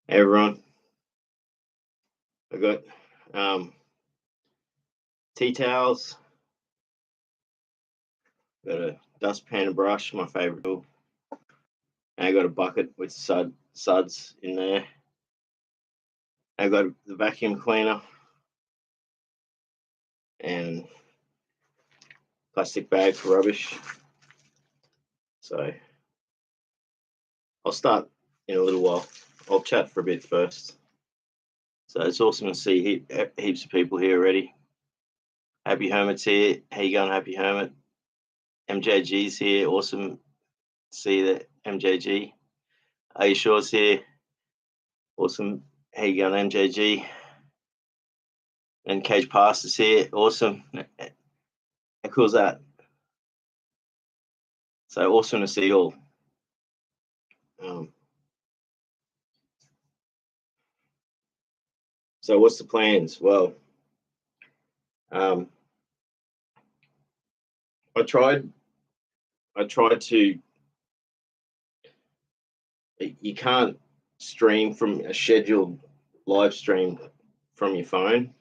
Hey everyone, I got um, tea towels, got a dustpan and brush, my favorite tool, and I got a bucket with suds in there. I got the vacuum cleaner and plastic bag for rubbish. So I'll start in a little while. I'll chat for a bit first. So it's awesome to see heaps of people here already. Happy Hermit's here. How you going, Happy Hermit? MJG's here. Awesome to see that MJG. Are you sure's here? Awesome. How you going, MJG? And Cage Pass is here. Awesome. How cool is that? So awesome to see you all. So what's the plans? Well, I tried to. You can't stream from a scheduled live stream from your phone.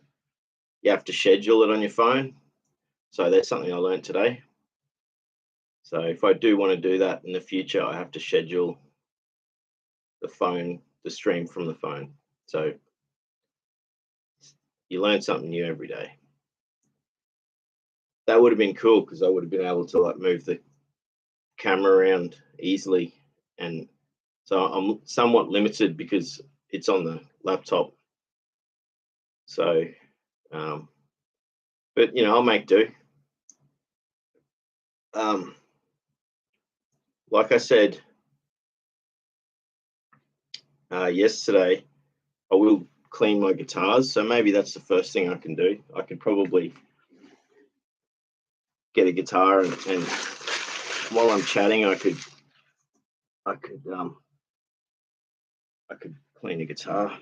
You have to schedule it on your phone. So that's something I learned today. So if I do want to do that in the future, I have to schedule the stream from the phone. So you learn something new every day. That would have been cool because I would have been able to like move the camera around easily, and so I'm somewhat limited because it's on the laptop. So, but I'll make do. Like I said yesterday, I will clean my guitars. So maybe that's the first thing I can do. I could probably get a guitar and while I'm chatting, I could clean a guitar.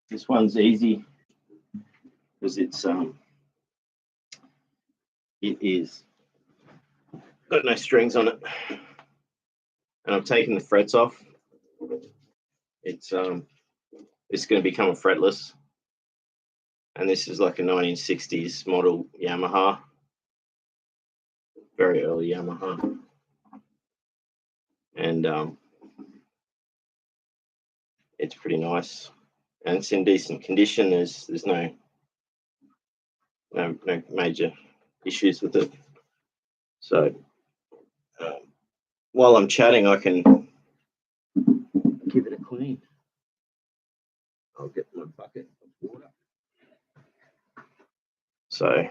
This one's easy because it is got no strings on it, and I've taken the frets off. It's going to become a fretless, and this is like a 1960s model Yamaha, very early Yamaha, and it's pretty nice, and it's in decent condition. There's no major issues with it. So while I'm chatting, I can give it a clean. I'll get my bucket of water. So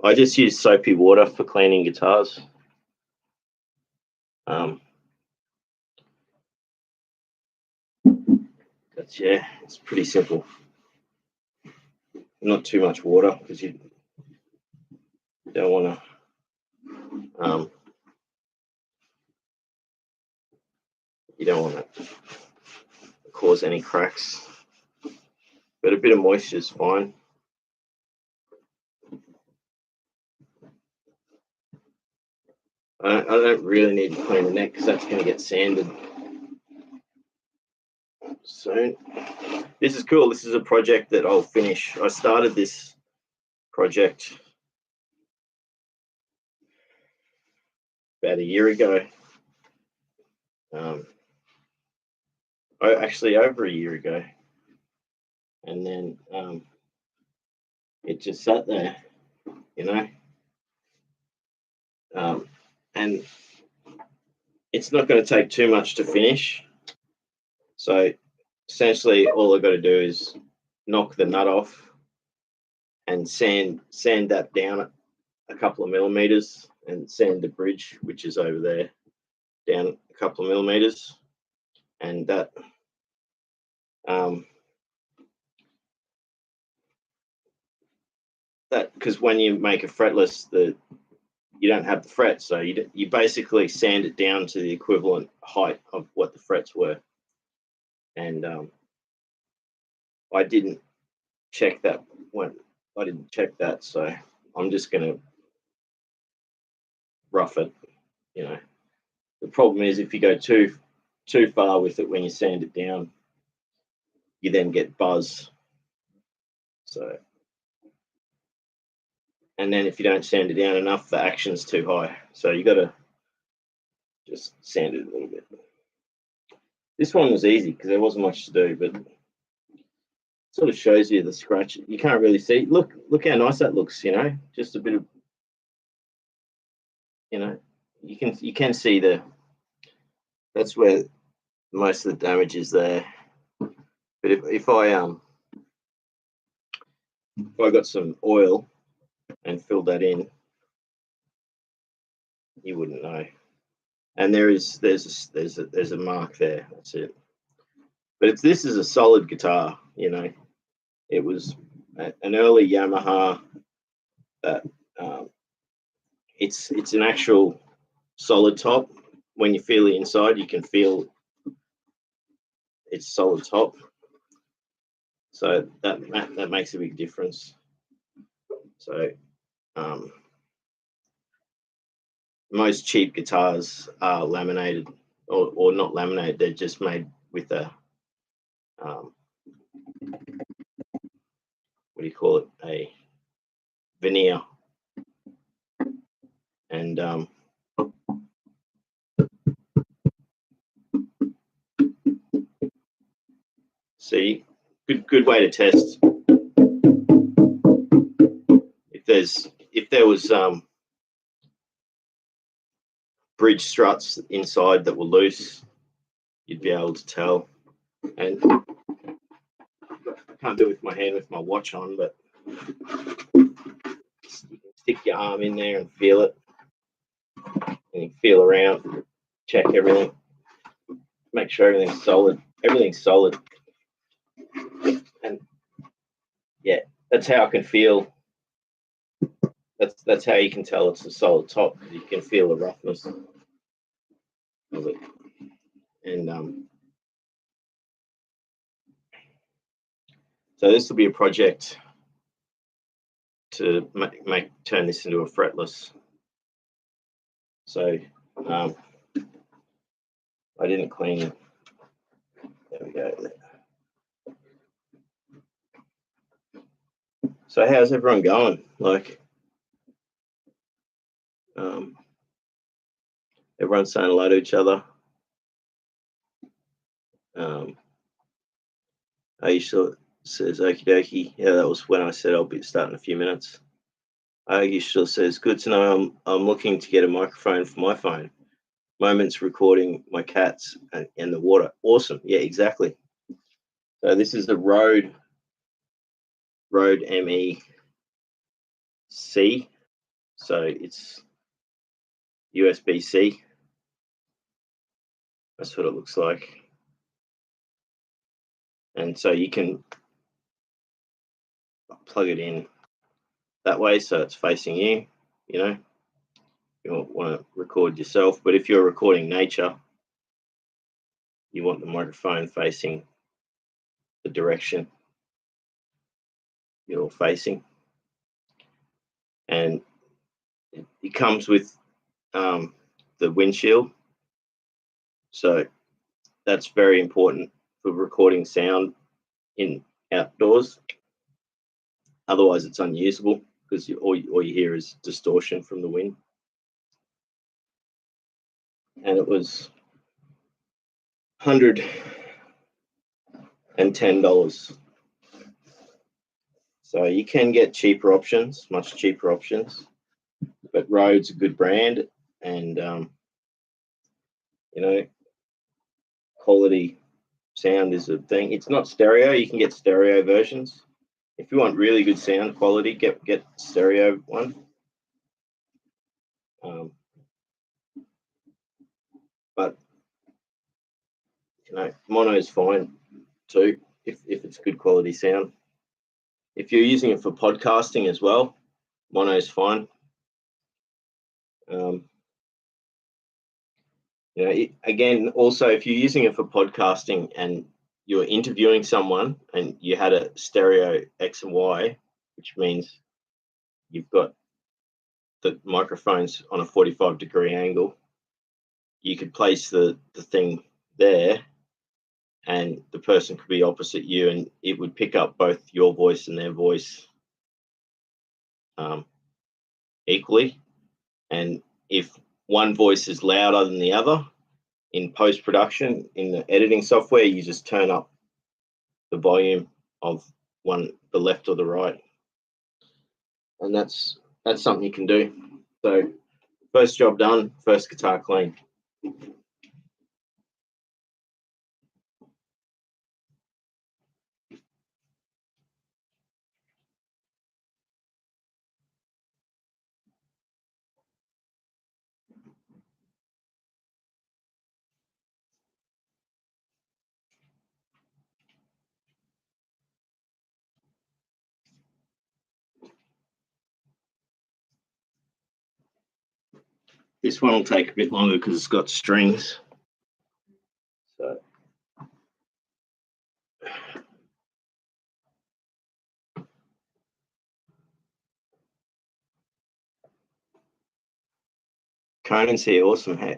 I just use soapy water for cleaning guitars. It's pretty simple. Not too much water because you don't want to cause any cracks, but a bit of moisture is fine. I don't really need to clean the neck because that's going to get sanded soon. This is cool. This is a project that I'll finish. I started this project about a year ago. Actually over a year ago, and then it just sat there, and it's not going to take too much to finish. So essentially, all I've got to do is knock the nut off and sand that down a couple of millimeters, and sand the bridge, which is over there, down a couple of millimeters, and that because when you make a fretless, you don't have the frets, so you basically sand it down to the equivalent height of what the frets were, and I didn't check that when I didn't check that, so I'm just going to rough it. You know, the problem is if you go too far with it when you sand it down, you then get buzz. So, and then if you don't sand it down enough, the action's too high. So you got to just sand it a little bit. This one was easy because there wasn't much to do, but it sort of shows you the scratch. You can't really see. Look how nice that looks. You know, just a bit of, you know, you can see that's where most of the damage is there. But if I got some oil and filled that in, you wouldn't know. And there's a mark there. That's it. But this is a solid guitar. You know, it was an early Yamaha. That it's an actual solid top. When you feel the inside, you can feel it's solid top. So that makes a big difference. So most cheap guitars are laminated or not laminated. They're just made with a what do you call it? A veneer. And see, good way to test. If there was bridge struts inside that were loose, you'd be able to tell. And I can't do it with my hand with my watch on, but you can stick your arm in there and feel it, and you feel around, check everything, make sure everything's solid. Everything's solid, and yeah, that's how I can feel. That's how you can tell it's a solid top, because you can feel the roughness of it. And so this will be a project to turn this into a fretless. So I didn't clean. There we go. So how's everyone going? Like, everyone's saying hello to each other. Aisha says, okie dokie. Yeah, that was when I said I'll be starting in a few minutes. Aisha says, good to know I'm looking to get a microphone for my phone. Moments recording my cats and the water. Awesome. Yeah, exactly. So this is the Rode ME-C. So it's USB-C. That's what it looks like. And so you can plug it in that way so it's facing you, you know. You want to record yourself, but if you're recording nature, you want the microphone facing the direction you're facing. And it comes with the windshield, so that's very important for recording sound in outdoors. Otherwise it's unusable, because all you hear is distortion from the wind. And it was $110. So you can get cheaper options, much cheaper options, but Rode's a good brand, and you know, quality sound is a thing. It's not stereo. You can get stereo versions. If you want really good sound quality, get stereo one. But you know, mono is fine too if it's good quality sound. If you're using it for podcasting as well, mono is fine. You know, again, also if you're using it for podcasting and you're interviewing someone and you had a stereo X and Y, which means you've got the microphones on a 45-degree angle, you could place the thing there and the person could be opposite you and it would pick up both your voice and their voice equally. And if one voice is louder than the other, in post-production, in the editing software, you just turn up the volume of one, the left or the right. And that's something you can do. So first job done, first guitar clean. This one will take a bit longer because it's got strings. So Conan's here, awesome. How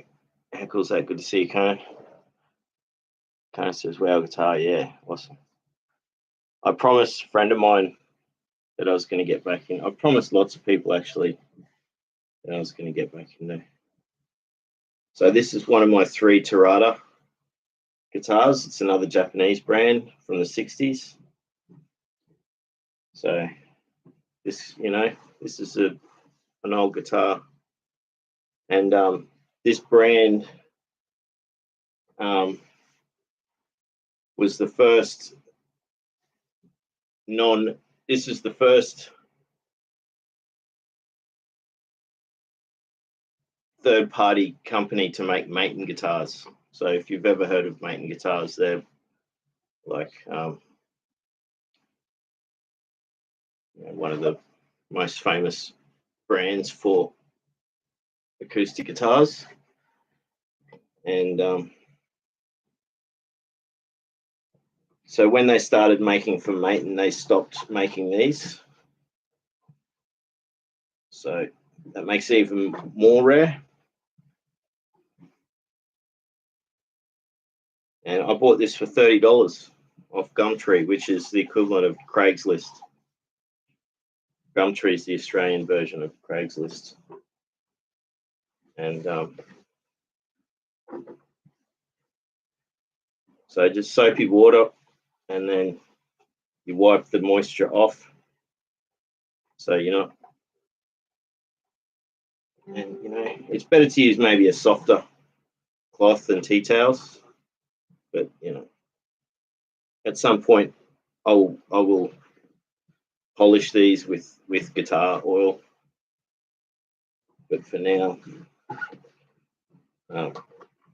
cool is that? Good to see you, Conan. Conan says, wow, guitar, yeah, awesome. I promised a friend of mine that I was going to get back in. I promised lots of people actually that I was going to get back in there. So this is one of my 3 Terada guitars. It's another Japanese brand from the 60s. So this, this is an old guitar. And this brand was the first this is the first third-party company to make Maton guitars. So if you've ever heard of Maton guitars, they're like one of the most famous brands for acoustic guitars. And so when they started making from Maton, they stopped making these. So that makes it even more rare. And I bought this for $30 off Gumtree, which is the equivalent of Craigslist. Gumtree is the Australian version of Craigslist. And so just soapy water, and then you wipe the moisture off. So and it's better to use maybe a softer cloth than tea towels. But at some point, I will polish these with guitar oil. But for now,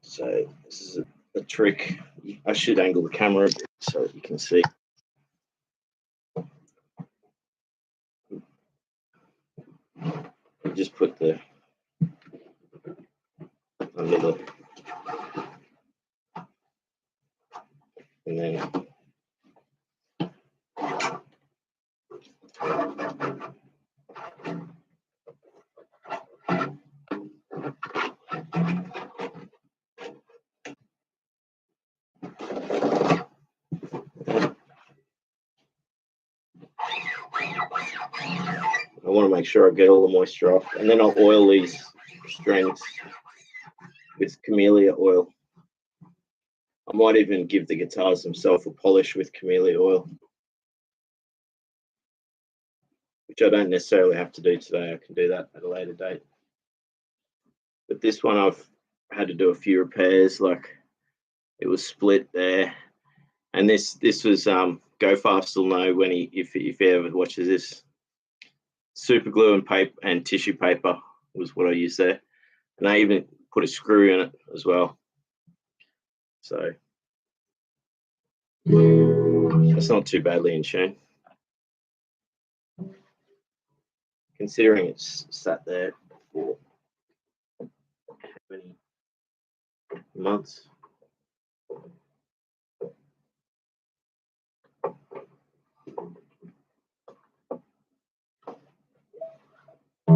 so this is a trick. I should angle the camera a bit so that you can see. Just put the under the, and then I want to make sure I get all the moisture off, and then I'll oil these strings with camellia oil. I might even give the guitars themselves a polish with camellia oil, which I don't necessarily have to do today. I can do that at a later date. But this one I've had to do a few repairs, like it was split there. And this was Go Fast will know when if he ever watches this. Super glue and paper and tissue paper was what I used there, and I even put a screw in it as well. So it's not too badly in tune, considering it's sat there for how many months. But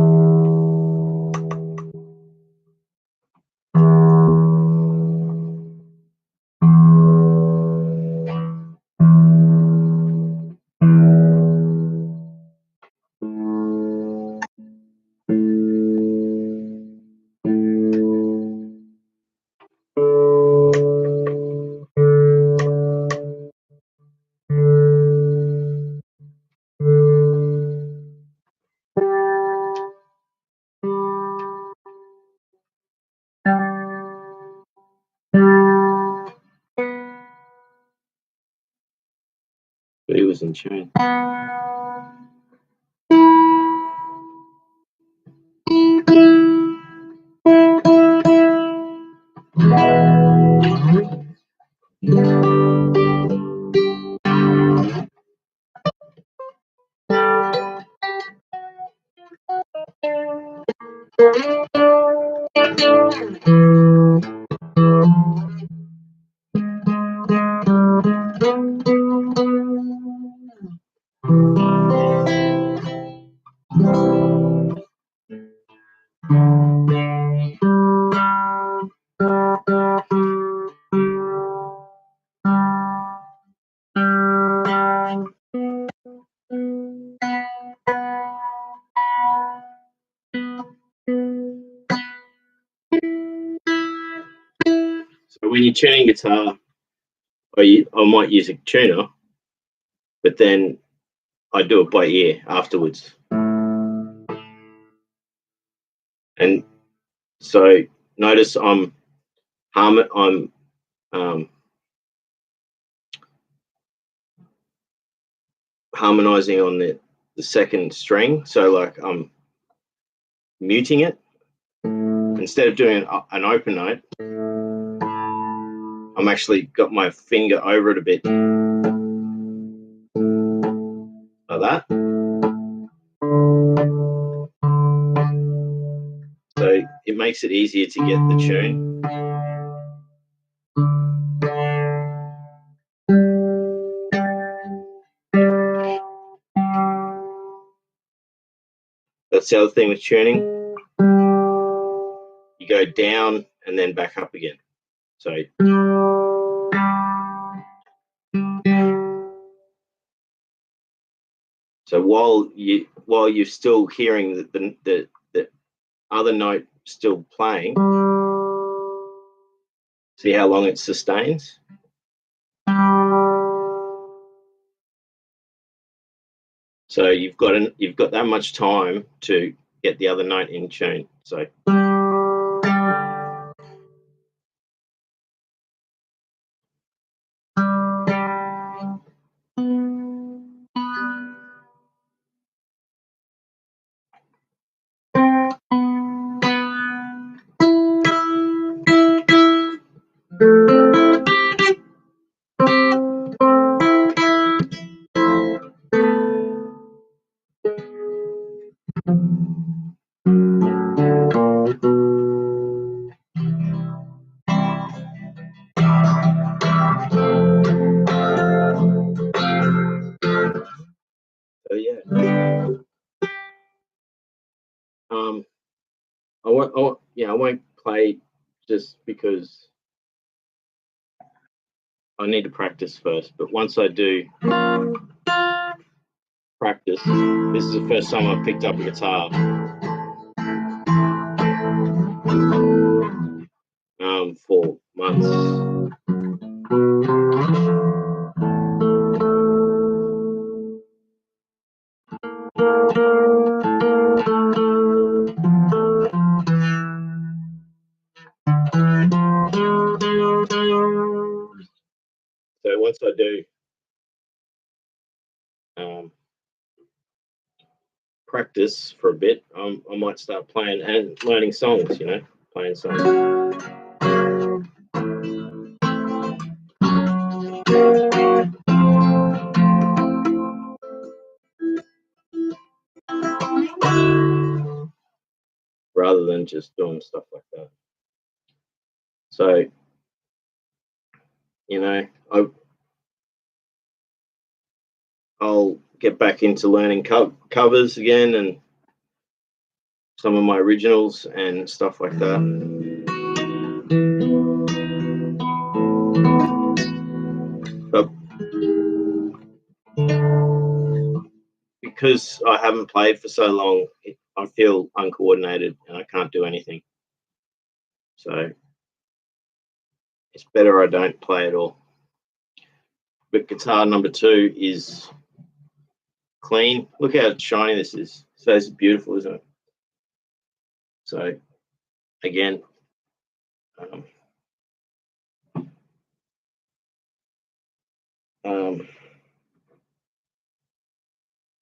he was in tune. So when you're tuning guitar, I might use a tuner, but then I do it by ear afterwards. And so notice I'm harmonizing on the second string. So like I'm muting it. Instead of doing an open note, I'm actually got my finger over it a bit. Like that. So it makes it easier to get the tune. That's the other thing with tuning. You go down and then back up again. So while you're still hearing the other note still playing, see how long it sustains. So you've got that much time to get the other note in tune. So. So yeah, I won't play just because I need to practice first. But once I do practice, this is the first time I've picked up a guitar. For months. So once I do practice for a bit, I might start playing and learning songs, playing songs. Rather than just doing stuff like that. So, I'll get back into learning covers again, and some of my originals and stuff like that. But because I haven't played for so long, I feel uncoordinated and I can't do anything. So it's better I don't play at all. But guitar number 2 is clean. Look how shiny this is. So it's beautiful, isn't it? So again,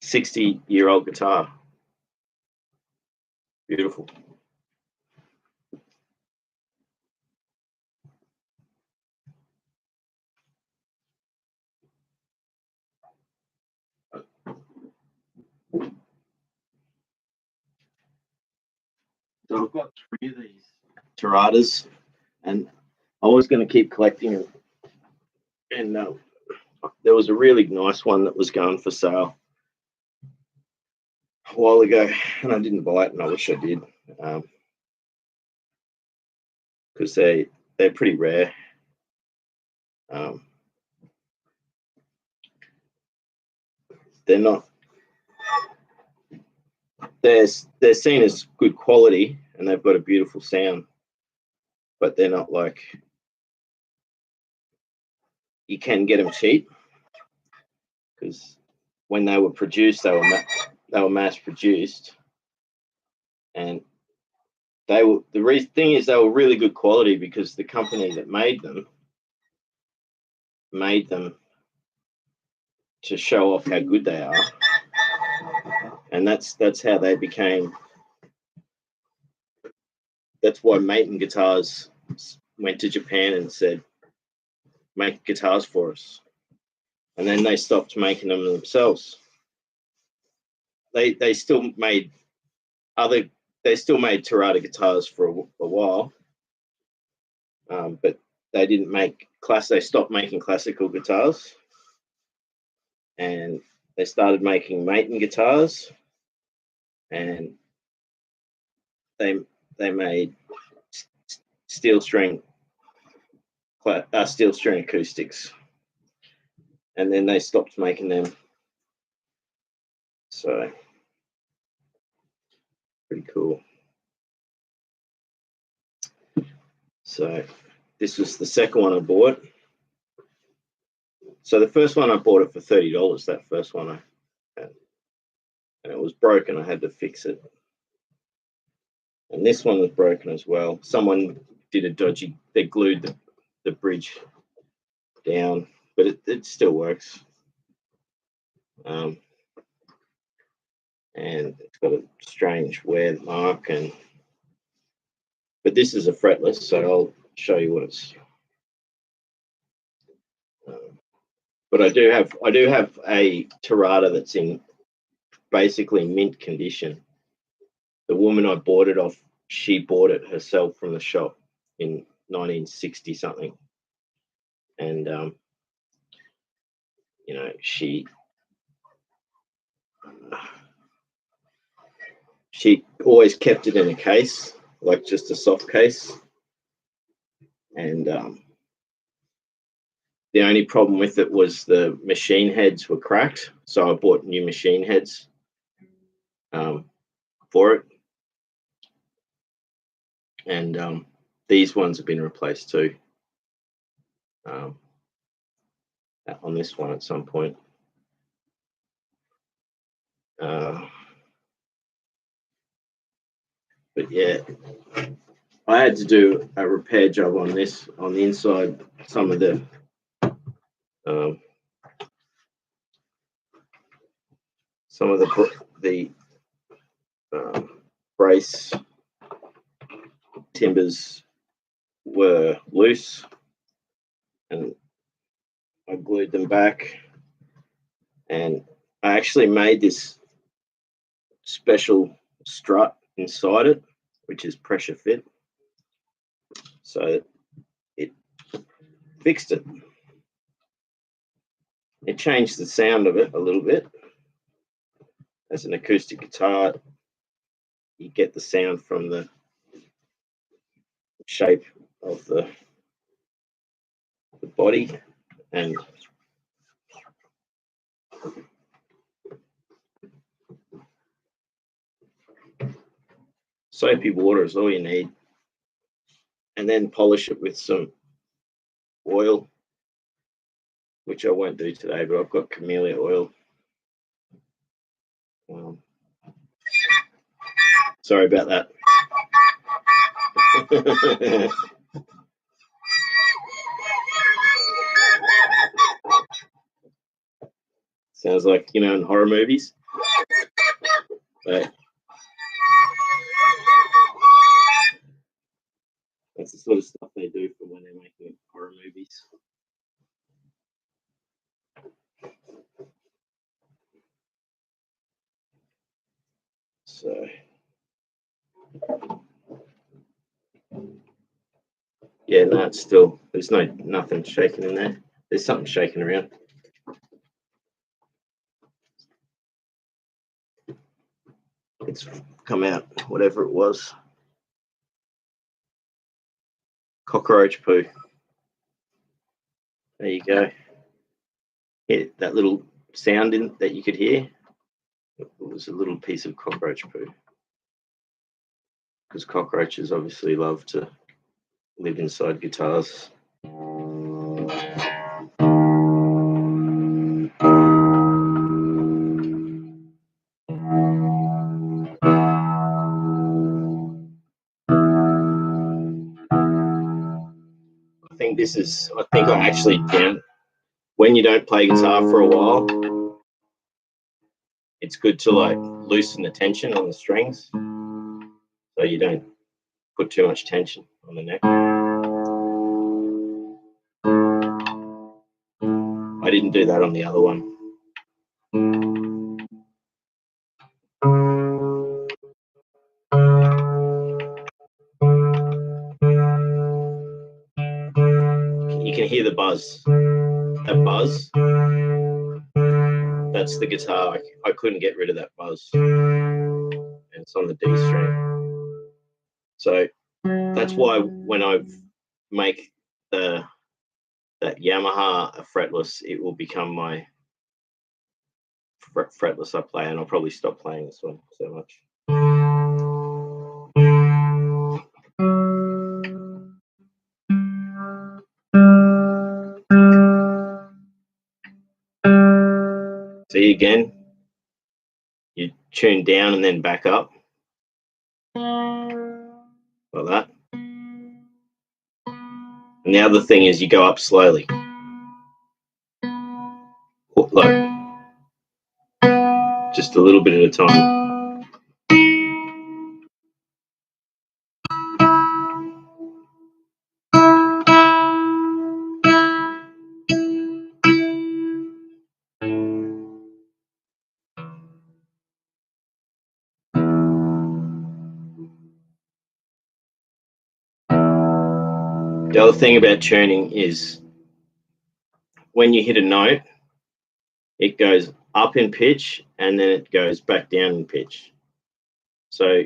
60-year-old guitar. Beautiful. So I've got 3 of these Taradas, and I was going to keep collecting them. And there was a really nice one that was going for sale a while ago, and I didn't buy it, and I wish I did, because they're pretty rare. They're not. They're seen as good quality, and they've got a beautiful sound, but they're not like. You can get them cheap, because when they were produced, they were mass produced, and the thing is they were really good quality because the company that made them to show off how good they are, and that's how they became. That's why Maton Guitars went to Japan and said, "Make guitars for us," and then they stopped making them themselves. They still made Tarada guitars for a while, but they didn't make They stopped making classical guitars, and they started making Maton guitars, and they made steel string acoustics, and then they stopped making them. So pretty cool. So this was the second one I bought. So the first one I bought it for $30. That first one I had, and it was broken. I had to fix it. And this one was broken as well. Someone did a dodgy. They glued the bridge down, but it still works. And it's got a strange wear mark, but this is a fretless, so I'll show you what it's. But I do have a Tarada that's in basically mint condition. The woman I bought it off, she bought it herself from the shop in 1960 something, and she always kept it in a case, like just a soft case, and the only problem with it was the machine heads were cracked, so I bought new machine heads for it, and these ones have been replaced too on this one at some point. But yeah, I had to do a repair job on this on the inside. Some of the brace timbers were loose, and I glued them back, and I actually made this special strut inside it, which is pressure fit, so it fixed it. It changed the sound of it a little bit as an acoustic guitar. you get the sound from the shape of the body, and soapy water is all you need, and then polish it with some oil, which I won't do today, but I've got camellia oil. Sorry about that. Sounds like, you know, in horror movies. But that's the sort of stuff they do for when they're making horror movies. So yeah, no, it's still, there's nothing shaking in there. There's something shaking around. It's come out, whatever it was. Cockroach poo. There you go. Yeah, that little sound that you could hear, it was a little piece of cockroach poo. Because cockroaches obviously love to live inside guitars. I think I actually down, when you don't play guitar for a while, it's good to like loosen the tension on the strings so you don't put too much tension on the neck. I didn't do that on the other one. You can hear the buzz. That buzz, that's the guitar. I couldn't get rid of that buzz. And it's on the D string. So that's why when I make that Yamaha a fretless, it will become my fretless I play, and I'll probably stop playing this one so much. See, again, you tune down and then back up like that. And the other thing is you go up slowly, like just a little bit at a time. The other thing about tuning is when you hit a note, it goes up in pitch and then it goes back down in pitch. So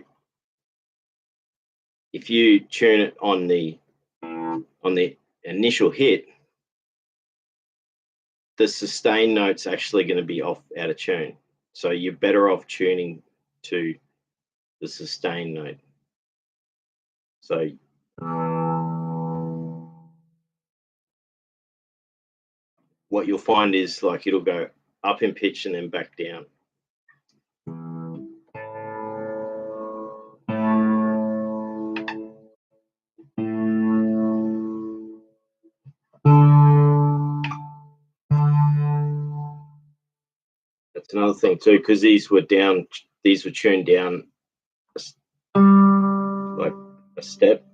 if you tune it on the initial hit, the sustain note's actually going to be out of tune. So you're better off tuning to the sustain note. So what you'll find is like it'll go up in pitch and then back down. That's another thing too, because these were tuned down like a step.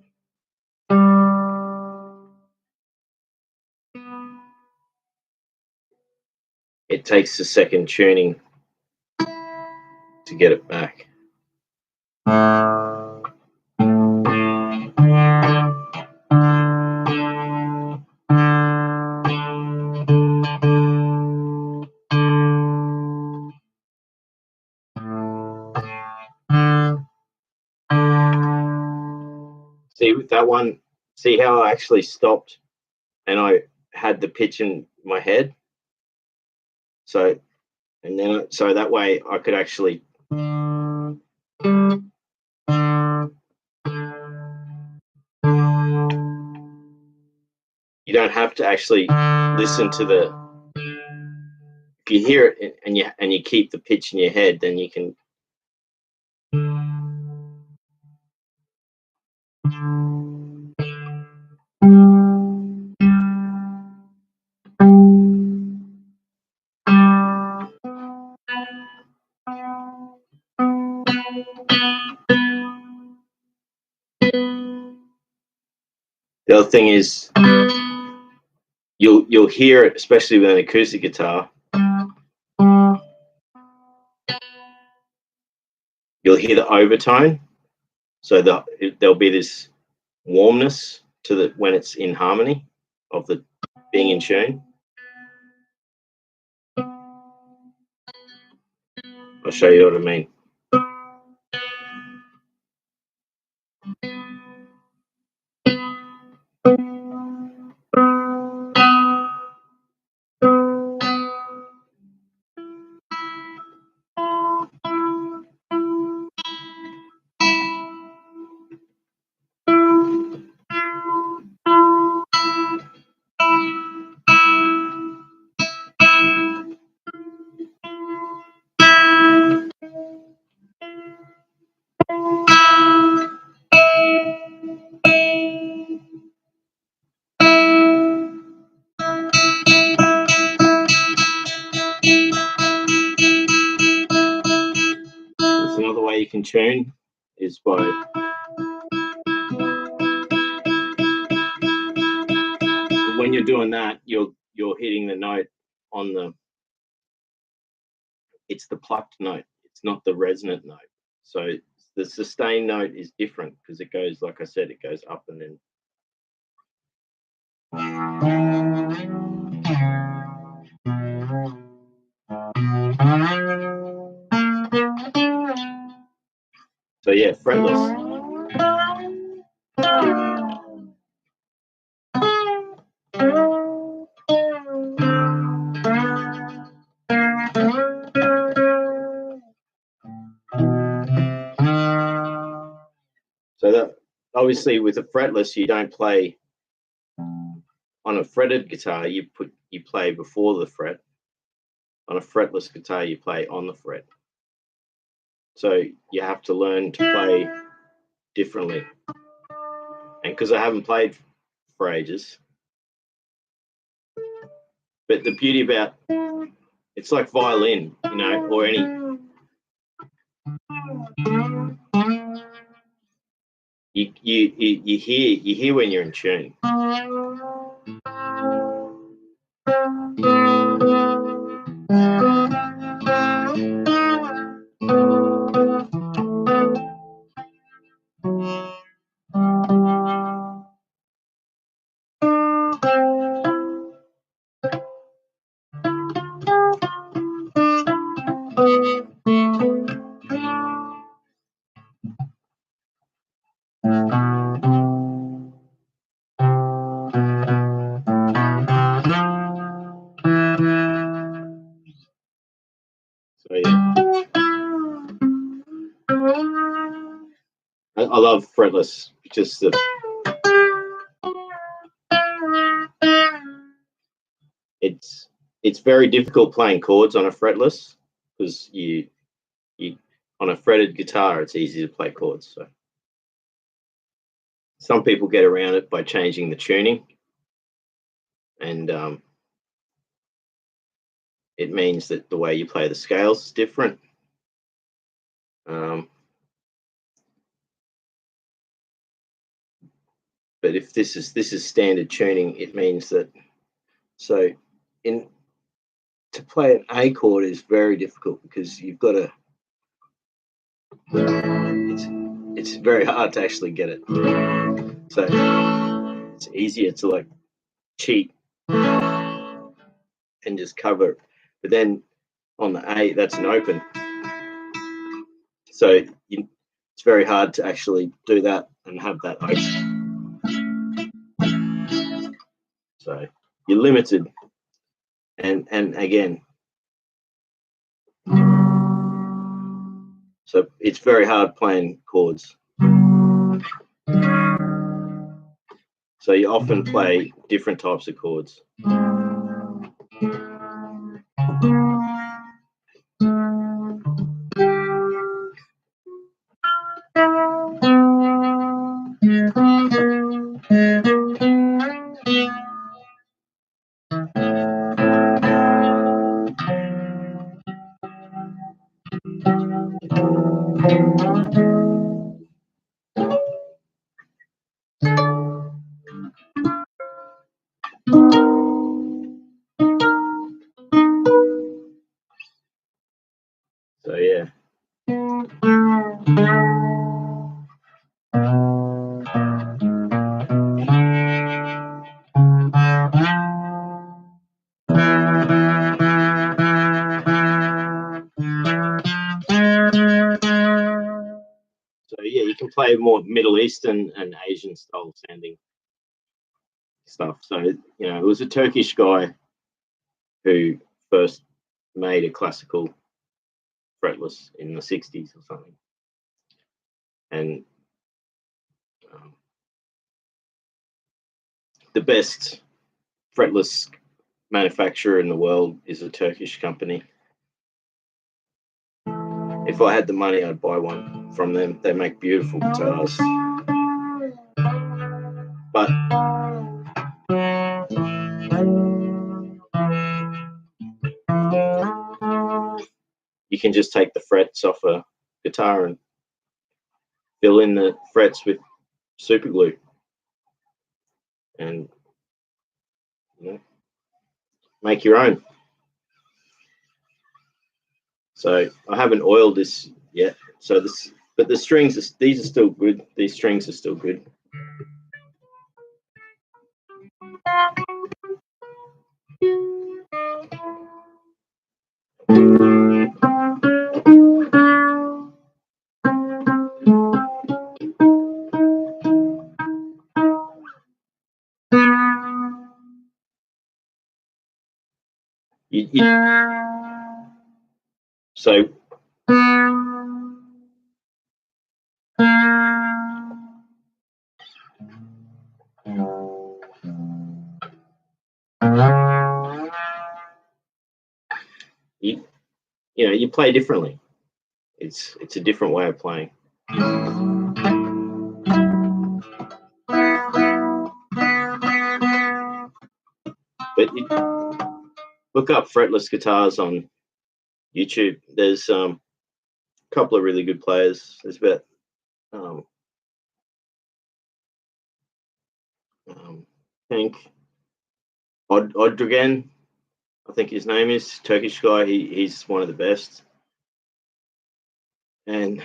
It takes a second tuning to get it back. see with that one, see how I actually stopped and I had the pitch in my head. So, and then, so that way I could actually. You don't have to actually listen to the. If you hear it and you keep the pitch in your head, then you can. The other thing is, you'll hear it, especially with an acoustic guitar. You'll hear the overtone, so there'll be this warmness to the when it's in harmony of the being in tune. I'll show you what I mean. That's another way you can tune is by when you're doing that, you're hitting the note on the. It's the plucked note. It's not the resonant note. So the sustained note is different because it goes, like I said, it goes up and then. So yeah, fretless. So that obviously with a fretless, you don't play on a fretted guitar. You play before the fret. On a fretless guitar, you play on the fret. So you have to learn to play differently. And because I haven't played for ages, but the beauty about it's like violin, you know, or any. You hear when you're in tune. So yeah, I love fretless. Just the it's very difficult playing chords on a fretless because you on a fretted guitar it's easy to play chords. So some people get around it by changing the tuning, and it means that the way you play the scales is different. But if this is standard tuning, it means that to play an A chord is very difficult because you've got to. It's very hard to actually get it. So it's easier to like cheat and just cover it. But then on the A, that's an open. So it's very hard to actually do that and have that open. So you're limited, and again, so it's very hard playing chords. So you often play different types of chords. So yeah. So yeah, you can play more Middle Eastern and Asian style sounding stuff. So you know, it was a Turkish guy who first made a classical fretless in the 60s or something, and the best fretless manufacturer in the world is a Turkish company. If I had the money, I'd buy one from them. They make beautiful guitars. But you can just take the frets off a guitar and fill in the frets with super glue, and you know, make your own. So I haven't oiled this yet. So this, but the strings, these are still good. These strings are still good. So you know, you play differently. It's a different way of playing. But you look up fretless guitars on YouTube. There's a couple of really good players. There's about Cenk Odregen, I think his name is, Turkish guy. He's one of the best. And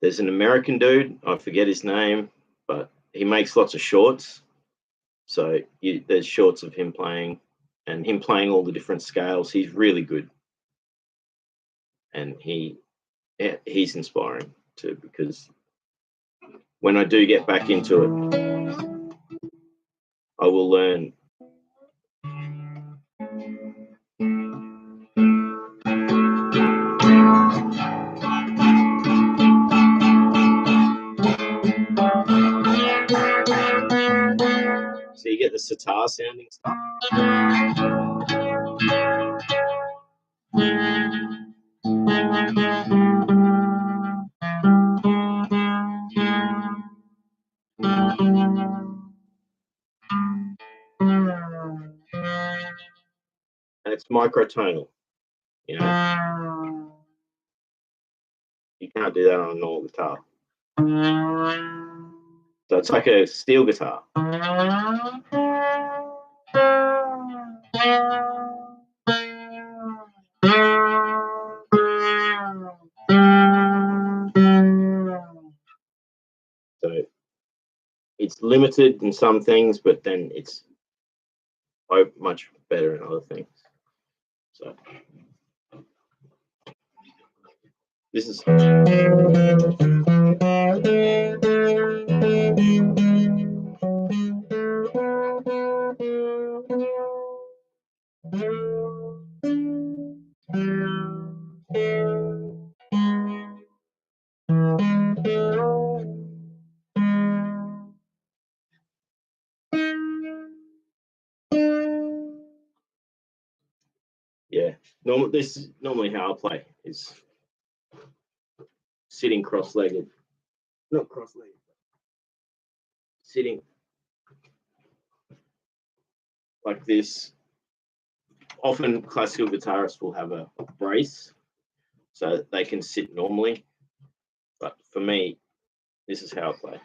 there's an American dude, I forget his name, but he makes lots of shorts. So there's shorts of him playing, and him playing all the different scales. He's really good, and he's inspiring too, because when I do get back into it, I will learn. So you get the sitar sounding stuff. And it's microtonal, you know. You can't do that on a normal guitar. So it's like a steel guitar. So it's limited in some things, but then it's much better in other things. So this is yeah, this is normally how I play, is sitting cross-legged, not cross-legged, sitting like this. Often classical guitarists will have a brace so they can sit normally, but for me, this is how I play.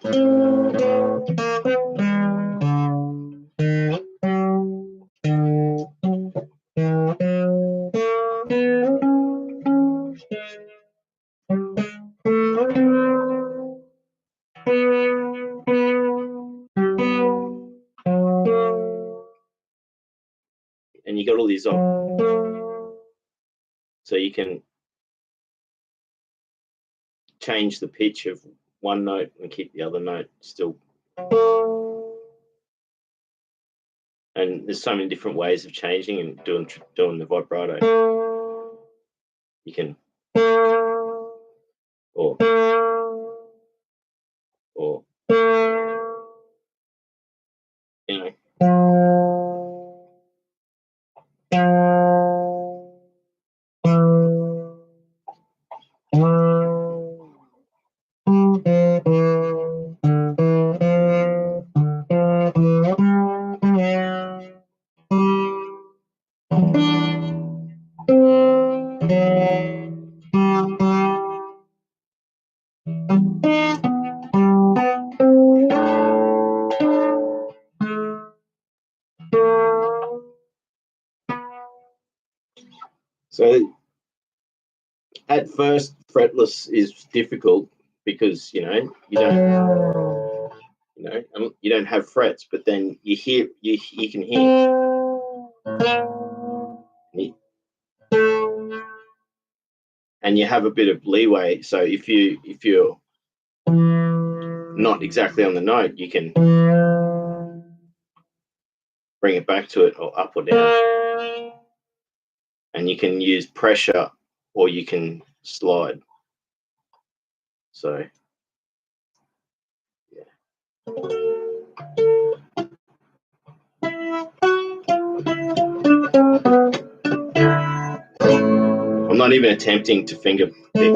And you got all these on, so you can change the pitch of one note and keep the other note still. And there's so many different ways of changing and doing the vibrato. You can, or you know. So at first, fretless is difficult because you don't have frets, but then you can hear, and you have a bit of leeway. So if you're not exactly on the note, you can bring it back to it, or up or down, and you can use pressure or you can slide. So yeah. I'm not even attempting to finger pick.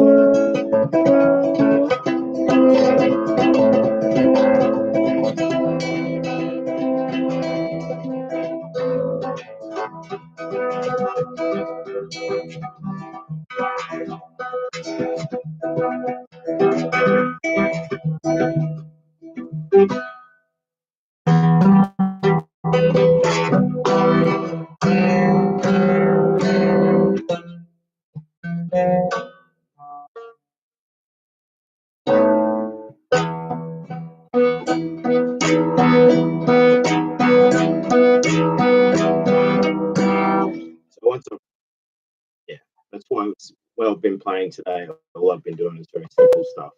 That's why I've been playing today. All I've been doing is very simple stuff.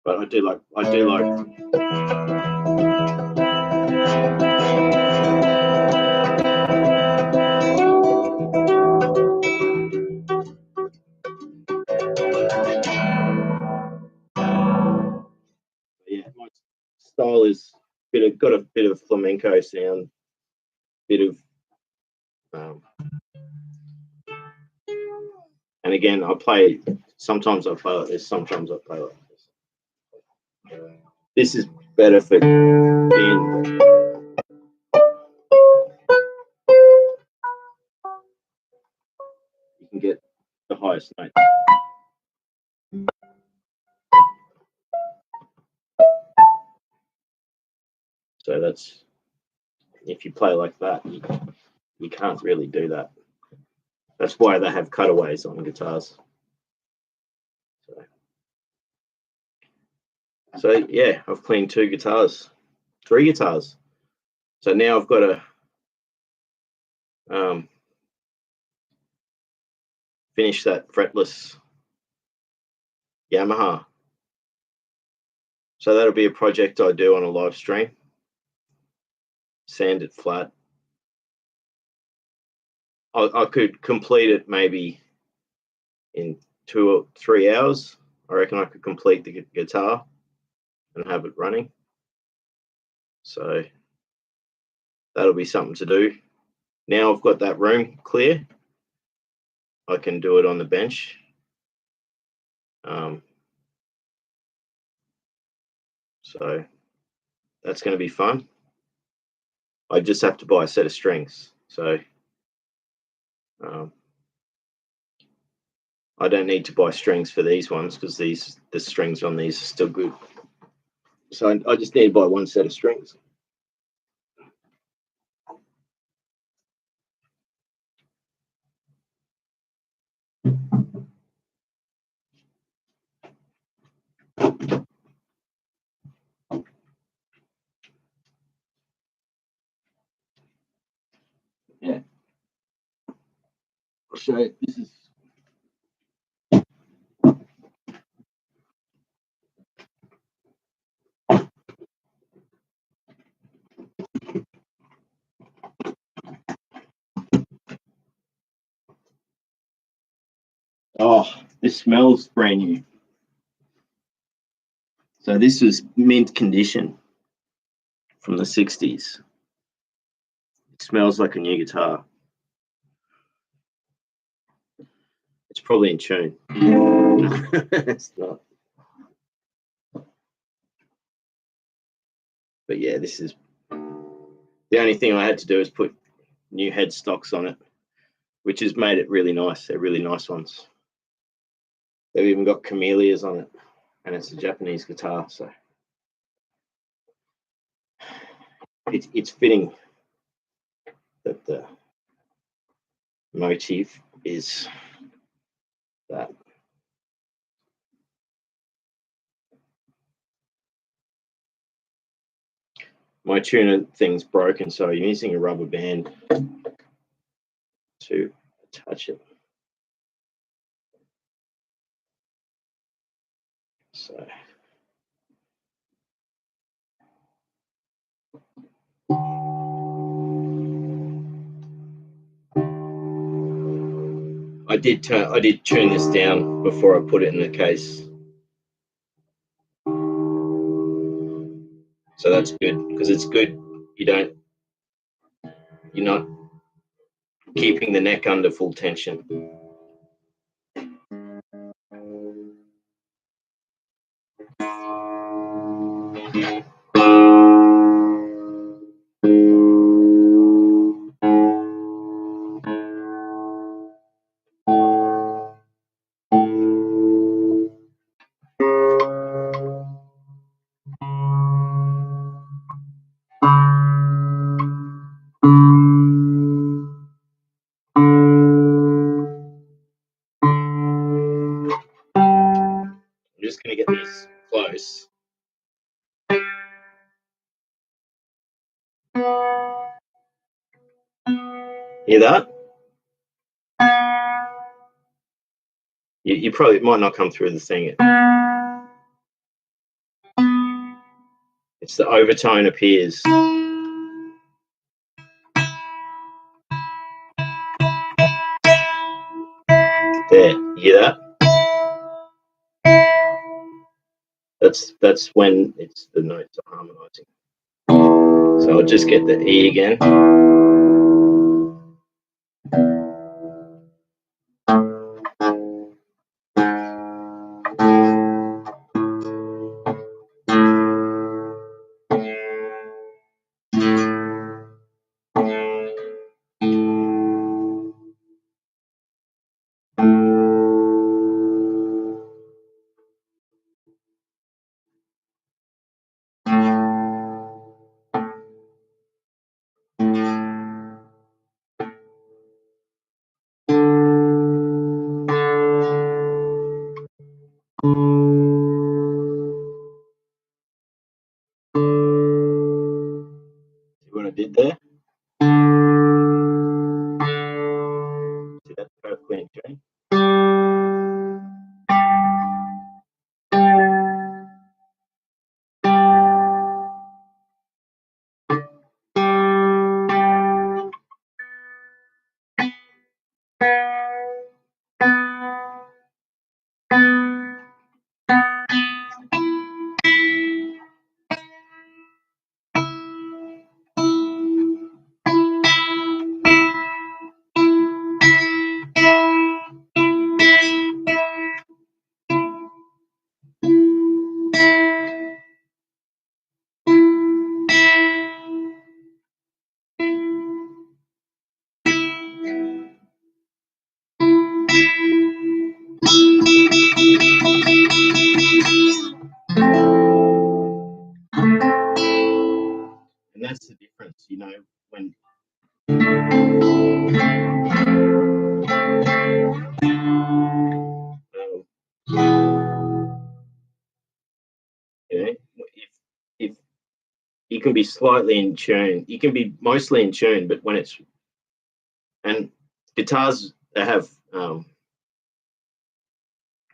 But I do like. Yeah, my style is got a bit of flamenco sound, bit of, and again sometimes I play like this, sometimes I play like this. This is better for being. You can get the highest note. So that's, if you play like that, you can't really do that. That's why they have cutaways on guitars. So yeah, I've cleaned 3 guitars. So now I've got to finish that fretless Yamaha. So that'll be a project I do on a live stream. Sand it flat. I could complete it maybe in 2 or 3 hours, I reckon I could complete the guitar and have it running. So that'll be something to do. Now I've got that room clear, I can do it on the bench. So that's going to be fun. I just have to buy a set of strings. So I don't need to buy strings for these ones because the strings on these are still good. So I just need to buy one set of strings. Yeah. I'll show you. This is this smells brand new. So this was mint condition from the 60s. It smells like a new guitar. It's probably in tune. It's not. But yeah, this is the only thing I had to do is put new headstocks on it, which has made it really nice. They're really nice ones. They've even got camellias on it, and it's a Japanese guitar, so it's fitting that the motif is that. My tuner thing's broken, so I'm using a rubber band to attach it. So I did tune this down before I put it in the case. So that's good, because it's good you're not keeping the neck under full tension. I'm just going to get these close. Hear that? You probably might not come through the thing. It's the overtone appears. There, you hear that? That's when the notes are harmonizing. So I'll just get the E again. See what I did there? See, that's perfectly in tune. If you can be slightly in tune, you can be mostly in tune, but when it's and guitars that have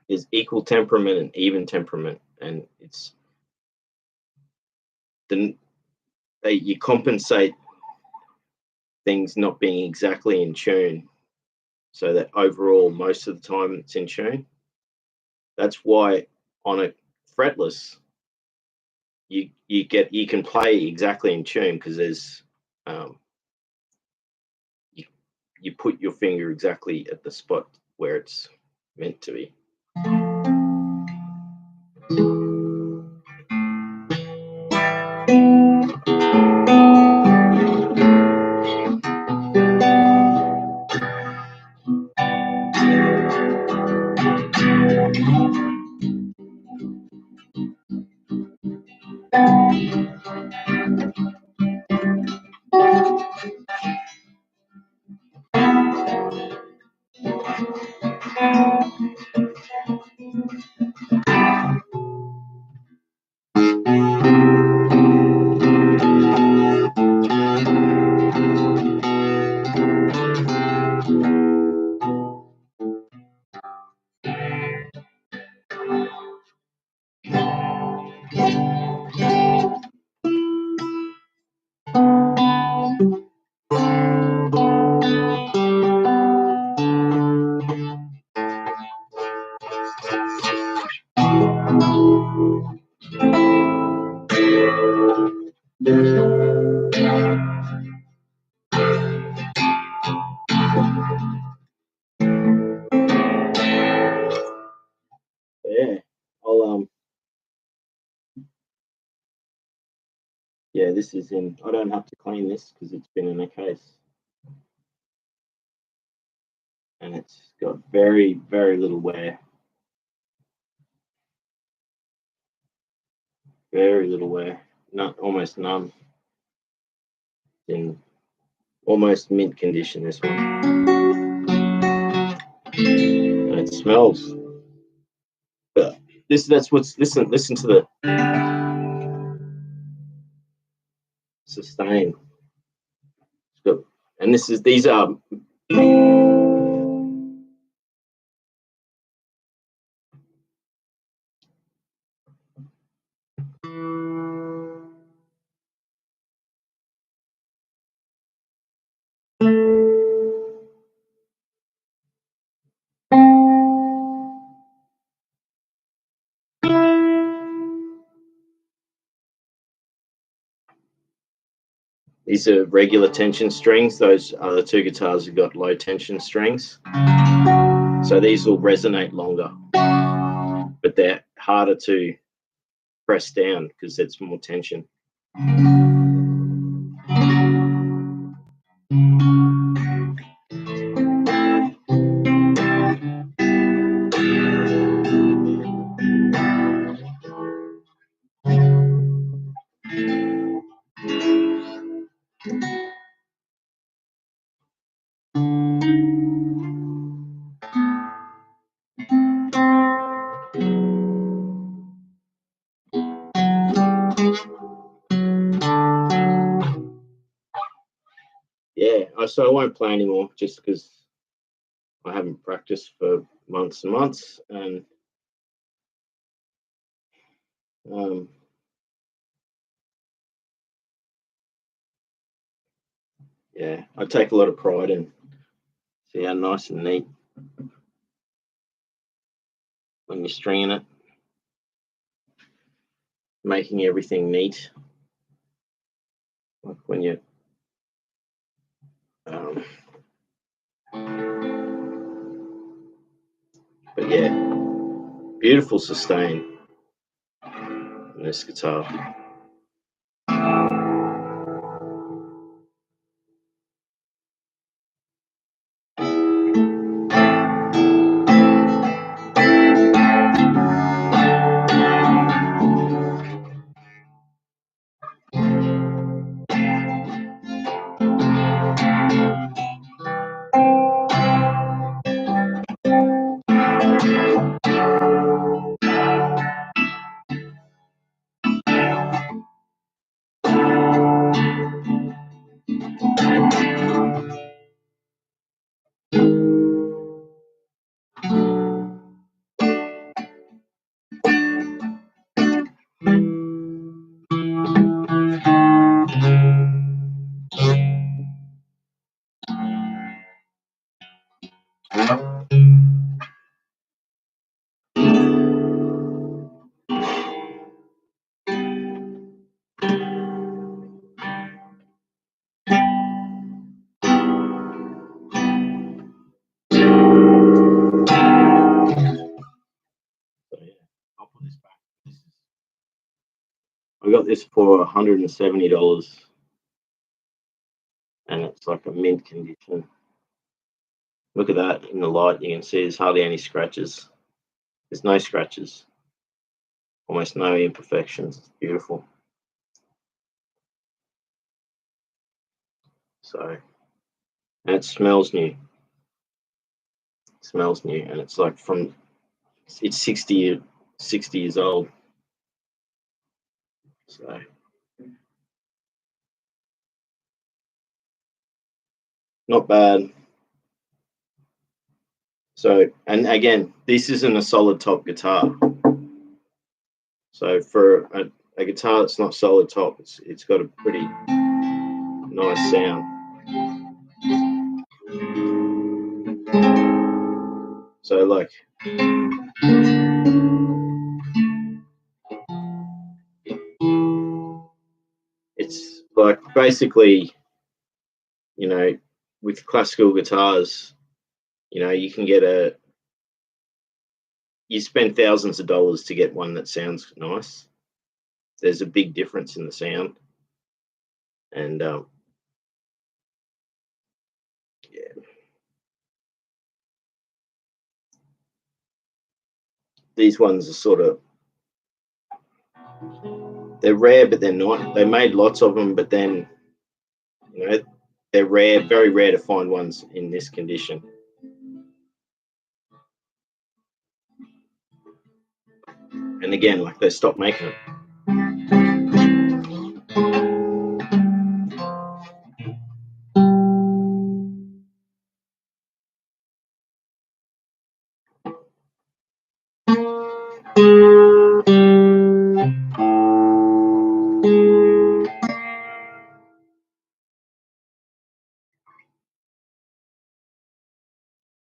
is equal temperament and even temperament, and it's then you compensate things not being exactly in tune, so that overall most of the time it's in tune. That's why on a fretless you can play exactly in tune, because there's you put your finger exactly at the spot where it's meant to be. Yeah, I'll yeah, this is in. I don't have to clean this because it's been in a case, and it's got very, very little wear. Very little wear, almost none. In almost mint condition, this one. And it smells. But that's what's listen to the sustain. It's got, and these are regular tension strings. Those other two guitars have got low tension strings, so these will resonate longer, but they're harder to press down because it's more tension. Yeah, so I won't play anymore just because I haven't practiced for months and months, and yeah, I take a lot of pride in see how nice and neat when you're stringing it, making everything neat, like when you but yeah, beautiful sustain in this guitar. We got this for $170, and it's like a mint condition. Look at that in the light. You can see there's hardly any scratches. There's no scratches, almost no imperfections. It's beautiful. So, and it smells new. It smells new, and it's like it's 60 years old. So, not bad. So, and again, this isn't a solid top guitar. So for a guitar that's not solid top, it's got a pretty nice sound. So like it's like basically, you know, with classical guitars, you know, you can get you spend thousands of dollars to get one that sounds nice. There's a big difference in the sound, and yeah, these ones are sort of, they're rare, but they're not. They made lots of them, but then, you know, they're rare, very rare to find ones in this condition. And again, like they stopped making them.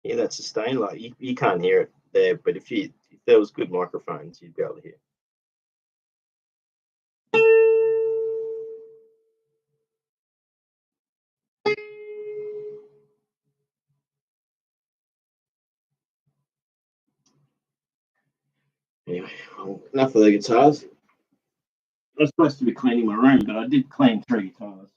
Yeah, that's sustained. Like you can't hear it there, but if there was good microphones, you'd be able to hear. Anyway, well, enough of the guitars. I was supposed to be cleaning my room, but I did clean 3 guitars.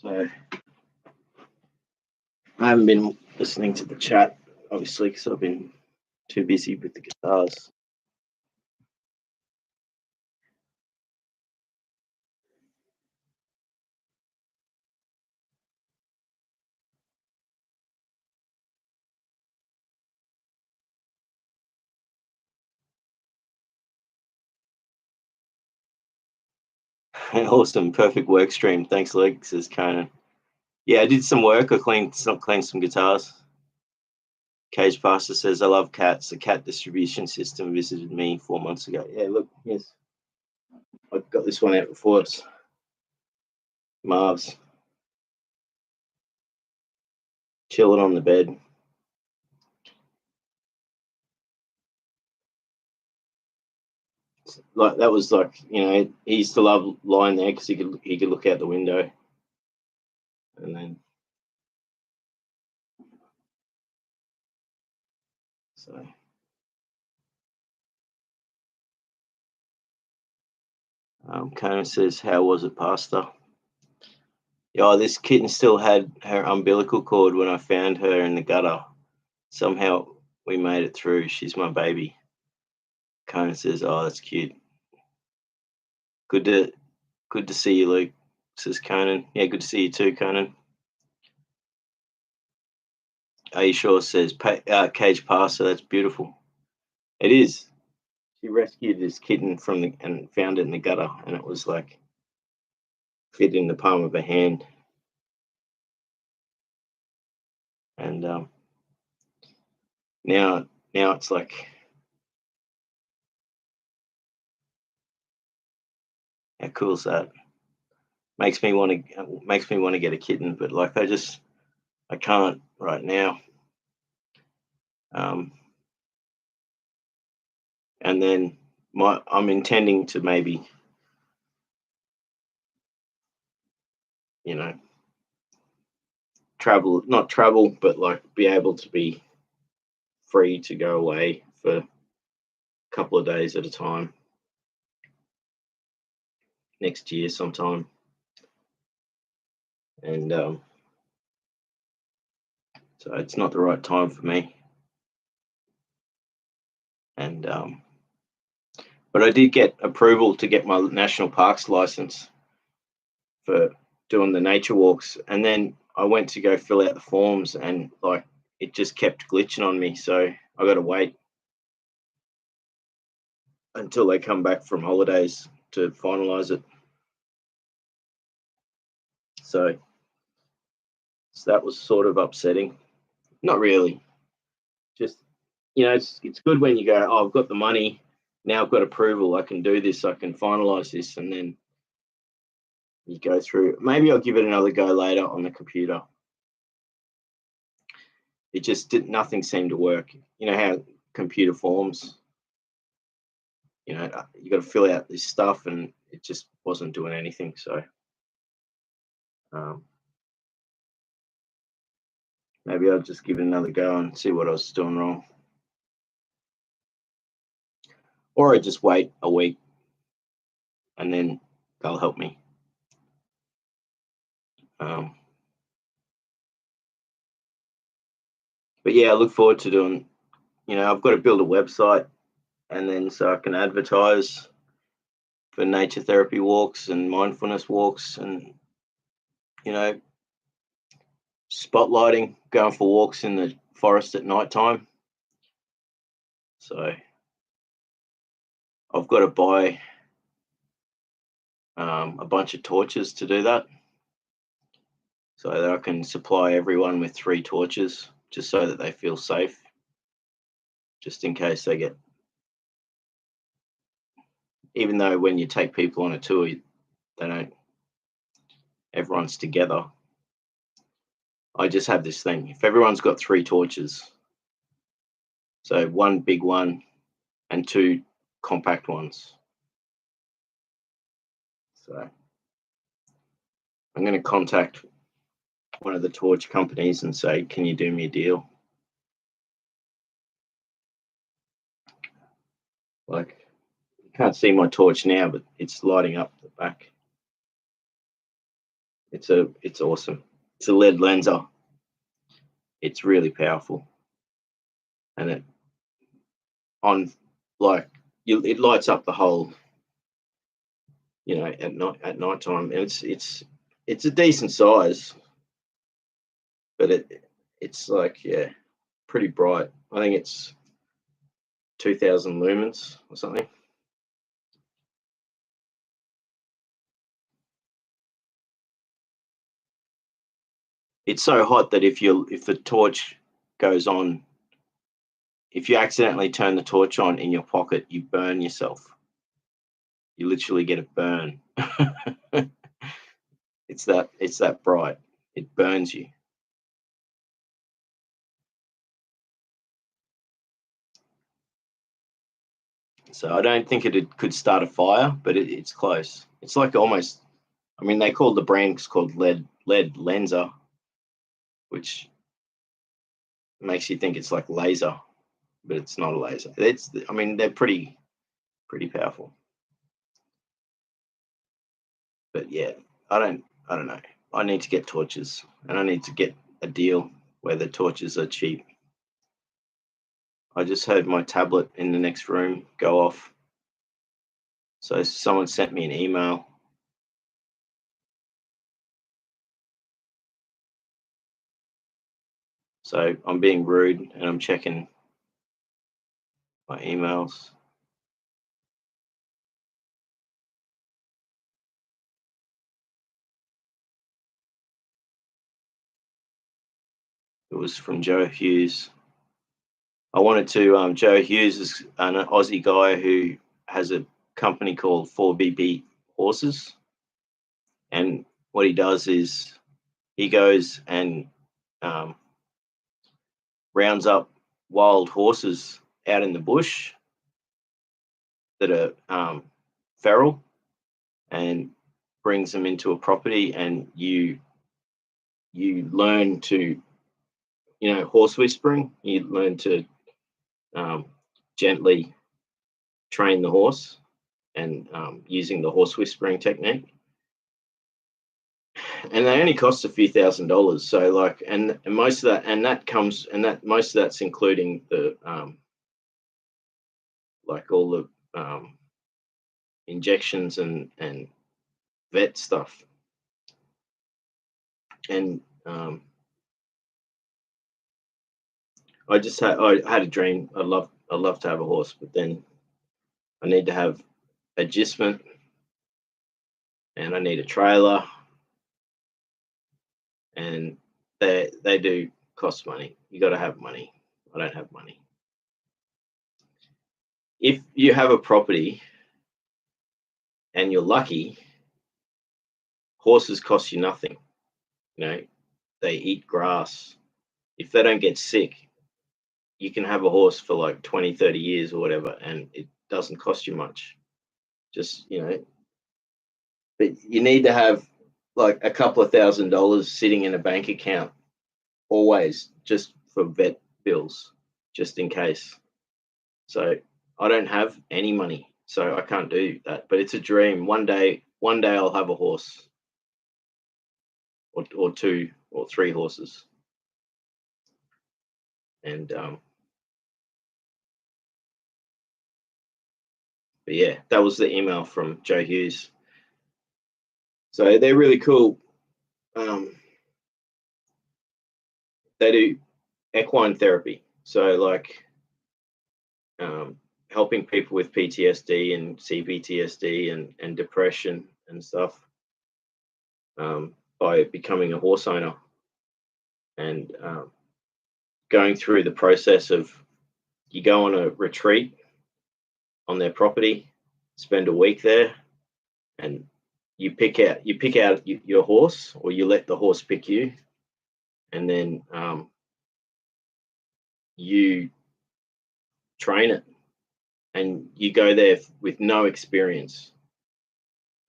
So I haven't been listening to the chat, obviously, because I've been too busy with the guitars. Awesome, perfect work stream. Thanks, Leg, says Conan. Yeah, I did some work. I cleaned some guitars. Cage Pastor says, I love cats. The cat distribution system visited me 4 months ago. Yeah, look, yes. I got this one out before. It's Marv's. Chilling on the bed. Like that was like, you know, he used to love lying there because he could look out the window. And then so Conan says, how was it, Pastor? Yeah, this kitten still had her umbilical cord when I found her in the gutter. Somehow we made it through. She's my baby. Conan says, oh, that's cute. Good to see you, Luke, says Conan. Yeah, good to see you too, Conan. Are you sure? Says Cage Passer. That's beautiful. It is. She rescued this kitten and found it in the gutter, and it was like fit in the palm of her hand. And now it's like, how cool is that? makes me want to get a kitten, but like I can't right now. And then I'm intending to maybe, not travel, but like be able to be free to go away for a couple of days at a time next year sometime. And so it's not the right time for me. And but I did get approval to get my national parks license for doing the nature walks, and then I went to go fill out the forms, and like it just kept glitching on me, so I got to wait until they come back from holidays to finalize it. So that was sort of upsetting. Not really. Just, it's good when you go, oh, I've got the money, now I've got approval, I can do this, I can finalize this, and then you go through. Maybe I'll give it another go later on the computer. It just nothing seemed to work. You know how computer forms, you got to fill out this stuff, and it just wasn't doing anything. So maybe I'll just give it another go and see what I was doing wrong. Or I just wait a week and then they'll help me. But yeah, I look forward to doing, I've got to build a website, and then so I can advertise for nature therapy walks and mindfulness walks, and, spotlighting, going for walks in the forest at night time. So I've got to buy a bunch of torches to do that, so that I can supply everyone with 3 torches, just so that they feel safe, just in case they get, even though when you take people on a tour, everyone's together. I just have this thing, if everyone's got 3 torches, so 1 big one and 2 compact ones. So I'm going to contact one of the torch companies and say, can you do me a deal? Like, you can't see my torch now, but it's lighting up the back. It's awesome. It's a lead lenser. It's really powerful, and it lights up the whole, at night time. And it's a decent size, but it's like, yeah, pretty bright. I think it's 2000 lumens or something. It's so hot that if the torch goes on, if you accidentally turn the torch on in your pocket, you burn yourself. You literally get a burn. It's that bright. It burns you. So I don't think it could start a fire, but it's close. It's like almost, they call the brand called lead lenser, which makes you think it's like laser, but it's not a laser. They're pretty powerful. But yeah, I don't know. I need to get torches, and I need to get a deal where the torches are cheap. I just heard my tablet in the next room go off. So someone sent me an email. So I'm being rude and I'm checking my emails. It was from Joe Hughes. I wanted to, Joe Hughes is an Aussie guy who has a company called 4BB Horses. And what he does is he goes and rounds up wild horses out in the bush that are feral, and brings them into a property, and you learn to, horse whispering. You learn to gently train the horse, and using the horse whispering technique. And they only cost a few $1,000s. So like, and most of that, and that comes, and that most of that's including the like all the injections and vet stuff. And I had a dream. I'd love to have a horse, but then I need to have agistment, and I need a trailer, and they do cost money. You got to have money. I don't have money. If you have a property and you're lucky, horses cost you nothing. They eat grass. If they don't get sick, you can have a horse for like 20, 30 years or whatever, and it doesn't cost you much. Just, but you need to have like a couple of $1,000s sitting in a bank account always, just for vet bills, just in case. So I don't have any money, so I can't do that. But it's a dream. One day I'll have a horse, or 2 or 3 horses. And but yeah, that was the email from Joe Hughes. So they're really cool. They do equine therapy, so like helping people with PTSD and CPTSD and depression and stuff, by becoming a horse owner, and going through the process of, you go on a retreat on their property, spend a week there, and you pick out your horse, or you let the horse pick you, and then you train it, and you go there with no experience,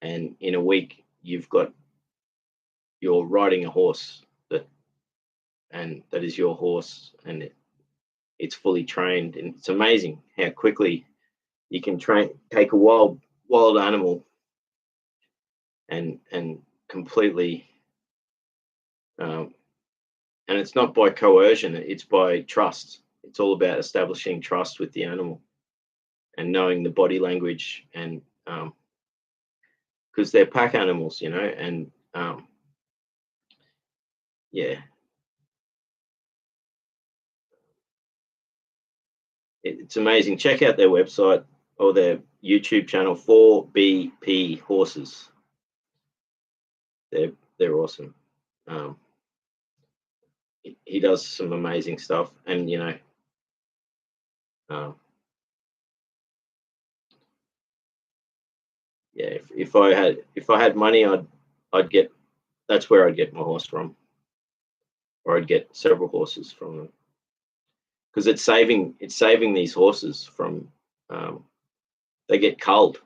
and in a week you're riding a horse that is your horse, and it's fully trained, and it's amazing how quickly you can take a wild animal and completely, and it's not by coercion, it's by trust. It's all about establishing trust with the animal and knowing the body language, and because they're pack animals, and yeah, it's amazing. Check out their website or their YouTube channel, 4BP Horses. They're awesome. He does some amazing stuff, and yeah, if I had money, I'd get, that's where I'd get my horse from, or I'd get several horses from them, because it's saving these horses from, they get culled,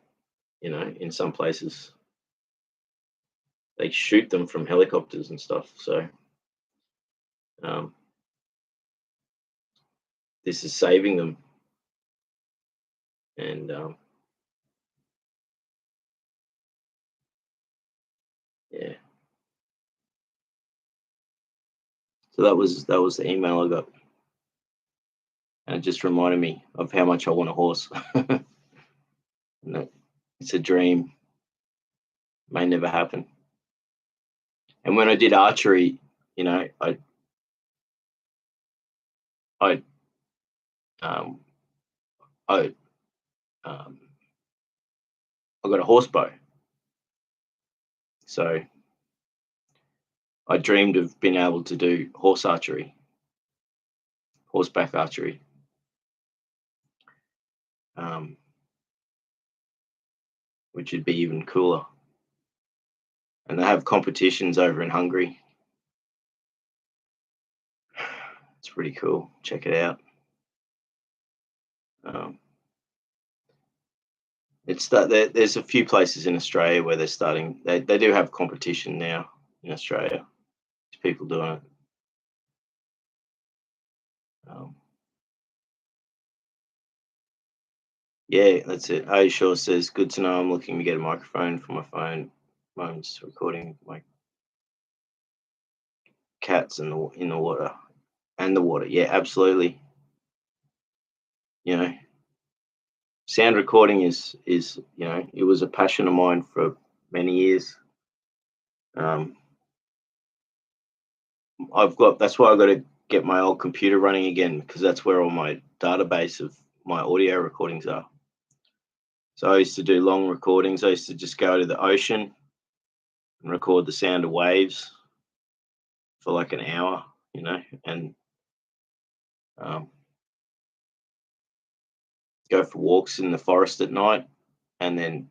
in some places they shoot them from helicopters and stuff. So this is saving them, and yeah. So that was the email I got, and it just reminded me of how much I want a horse. And it's a dream, may never happen. And when I did archery, I um, I got a horse bow, so I dreamed of being able to do horseback archery, which would be even cooler. and they have competitions over in Hungary. It's pretty cool. Check it out. Um, there's a few places in Australia where they're starting. They do have competition now in Australia. There's people doing it. Um, yeah, that's it. A Shaw says, "Good to know. I'm looking to get a microphone for my phone. Mine's recording my cats in the water and the water." Yeah, absolutely. You know, sound recording is it was a passion of mine for many years. That's why I've got to get my old computer running again, because that's where all my database of my audio recordings are. So I used to do long recordings. I used to just go to the ocean and record the sound of waves for like an hour, and um, go for walks in the forest at night, and then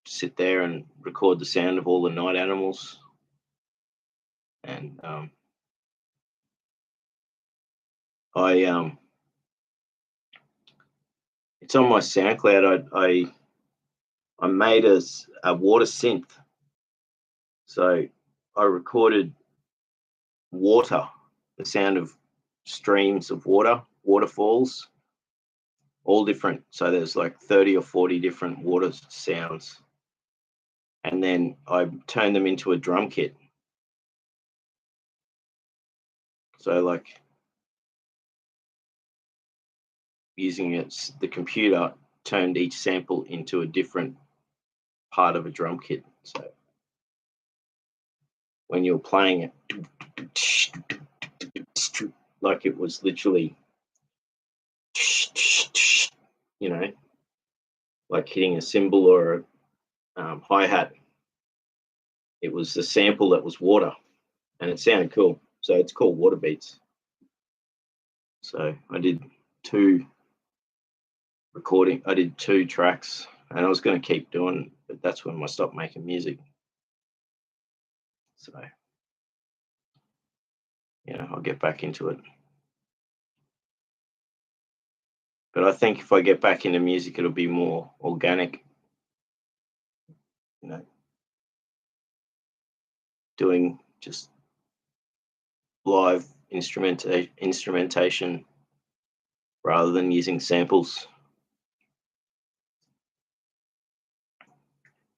sit there and record the sound of all the night animals. And it's on my SoundCloud. I made a water synth. So I recorded water, the sound of streams of water, waterfalls, all different. So there's like 30 or 40 different water sounds. And then I turned them into a drum kit. So like using the computer turned each sample into a different part of a drum kit. So when you're playing it, like it was literally, like hitting a cymbal or a hi-hat. It was the sample that was water, and it sounded cool. So it's called Water Beats. So I did two tracks, and I was going to keep doing, but that's when I stopped making music. So I'll get back into it. But I think if I get back into music, it'll be more organic. Doing just live instrumentation rather than using samples.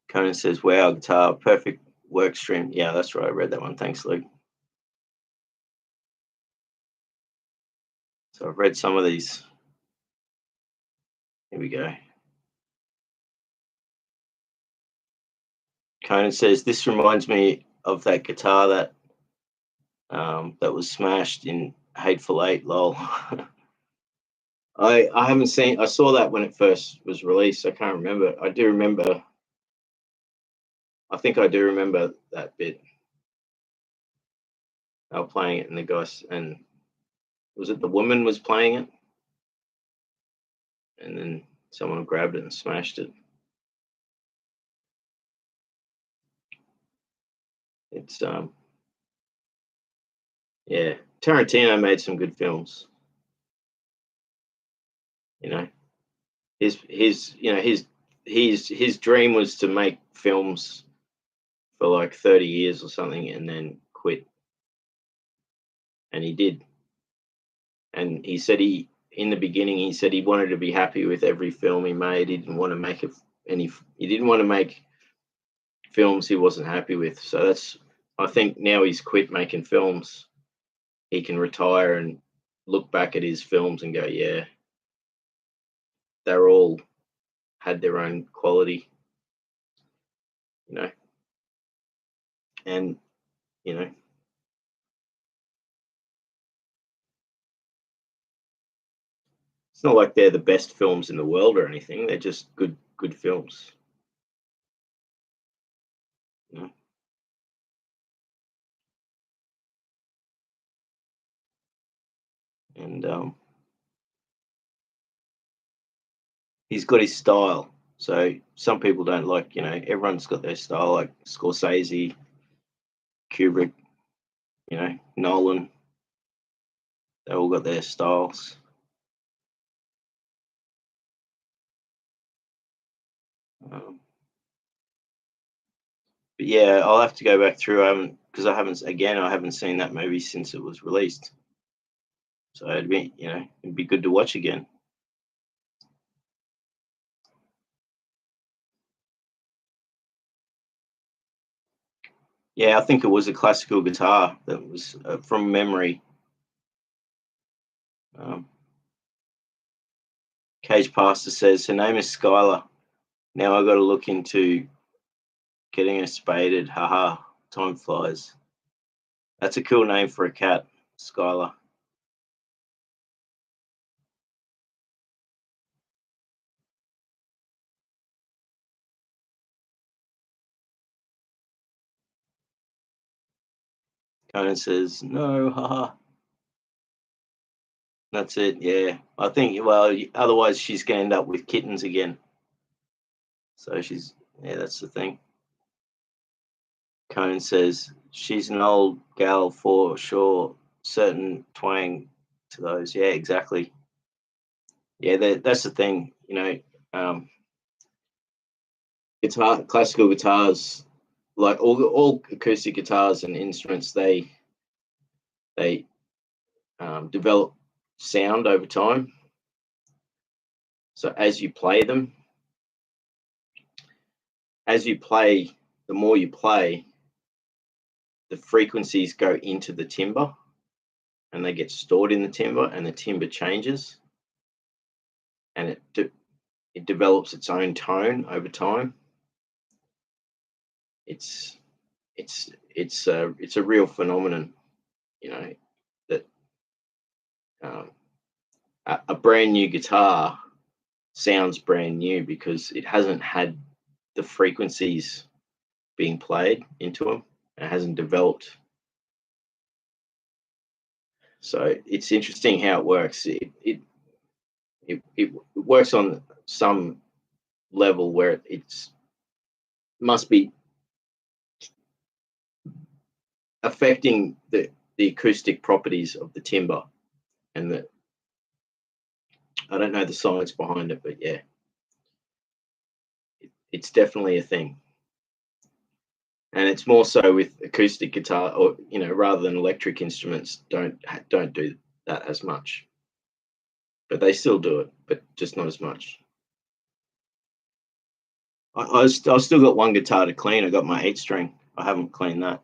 Conan says, "Wow, guitar, perfect work stream." Yeah, that's right. I read that one. Thanks, Luke. So I've read some of these. Here we go. Conan says, "This reminds me of that guitar that was smashed in Hateful Eight." Lol. I haven't seen. I saw that when it first was released. I can't remember. I do remember. I think I do remember that bit. They were playing it, and the guys, and was it the woman was playing it, and then someone grabbed it and smashed it. It's yeah. Tarantino made some good films. His dream was to make films for like 30 years or something, and then quit. And he did. And he said in the beginning, he said he wanted to be happy with every film he made. He didn't want to make he didn't want to make films he wasn't happy with. So I think now he's quit making films, he can retire and look back at his films and go, yeah, they're all had their own quality, and it's not like they're the best films in the world or anything. They're just good films. And he's got his style. So some people don't like, everyone's got their style, like Scorsese, Kubrick, Nolan. They all got their styles. But yeah, I'll have to go back through because I haven't seen that movie since it was released. So it'd be good to watch again. Yeah, I think it was a classical guitar that was from memory. Cage Pastor says her name is Skylar. Now I got to look into getting her spaded. Haha, time flies. That's a cool name for a cat, Skylar. Conan says no, haha. That's it. Yeah, I think. Well, otherwise she's going to end up with kittens again. So that's the thing. Conan says she's an old gal for sure. Certain twang to those. Yeah, exactly. Yeah, that's the thing. Classical guitars, like all acoustic guitars and instruments, they develop sound over time. So as you play, the more you play, the frequencies go into the timbre and they get stored in the timbre, and the timbre changes, and it develops its own tone over time. It's a real phenomenon, that a brand new guitar sounds brand new because it hasn't had the frequencies being played into them. It hasn't developed. So it's interesting how it works. It works on some level where it must be affecting the acoustic properties of the timbre, and I don't know the science behind it, but yeah, it's definitely a thing. And it's more so with acoustic guitar, or rather than electric instruments, don't do that as much, but they still do it, but just not as much. I've still got one guitar to clean. I got my 8-string. I haven't cleaned that.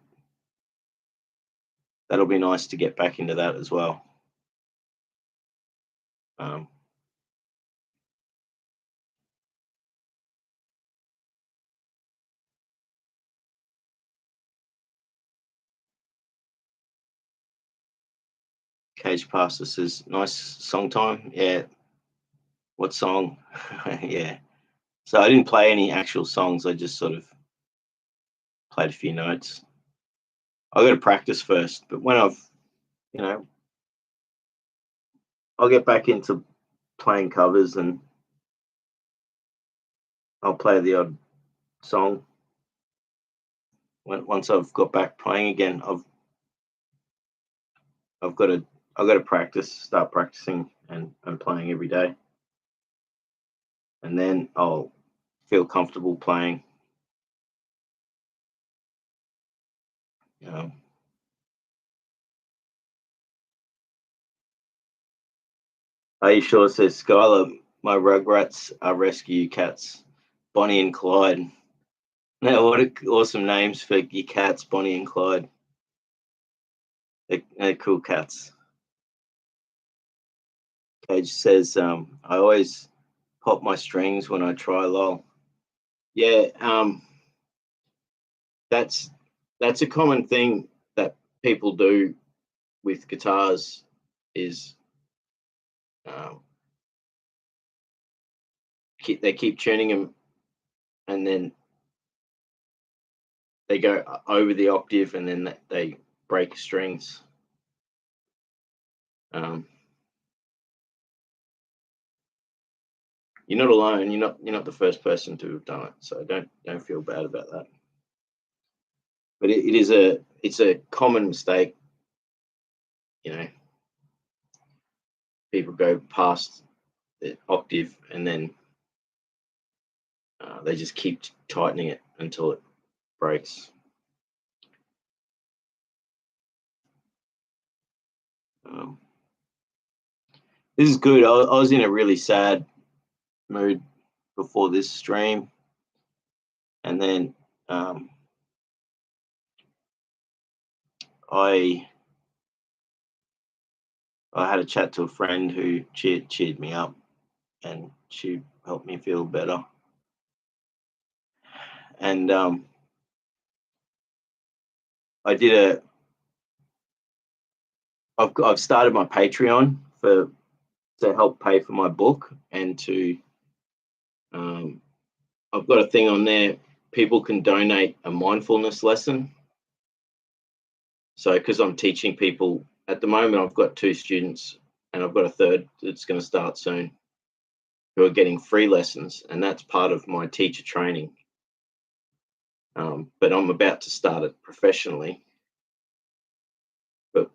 That'll be nice to get back into that as well. Cage Pastor says, nice song time. Yeah. What song? Yeah. So I didn't play any actual songs. I just sort of played a few notes. I got to practice first, but when I'll get back into playing covers, and I'll play the odd song. Once I've got back playing again, I've got to start practicing and playing every day, and then I'll feel comfortable playing. Are you sure? Says Skylar, my Rugrats are rescue cats, Bonnie and Clyde. Now, what awesome names for your cats, Bonnie and Clyde. They're cool cats. Cage says, I always pop my strings when I try, lol. Yeah, that's a common thing that people do with guitars, is they keep tuning them, and then they go over the octave, and then they break strings. You're not alone. You're not the first person to have done it, so don't feel bad about that. but it's a common mistake. People go past the octave and then they just keep tightening it until it breaks. This is good. I was in a really sad mood before this stream, and then I had a chat to a friend who cheered me up, and she helped me feel better. And I've started my Patreon to help pay for my book, and I've got a thing on there. People can donate a mindfulness lesson. So, because I'm teaching people at the moment, I've got 2 students, and I've got a third that's going to start soon, who are getting free lessons, and that's part of my teacher training. But I'm about to start it professionally. But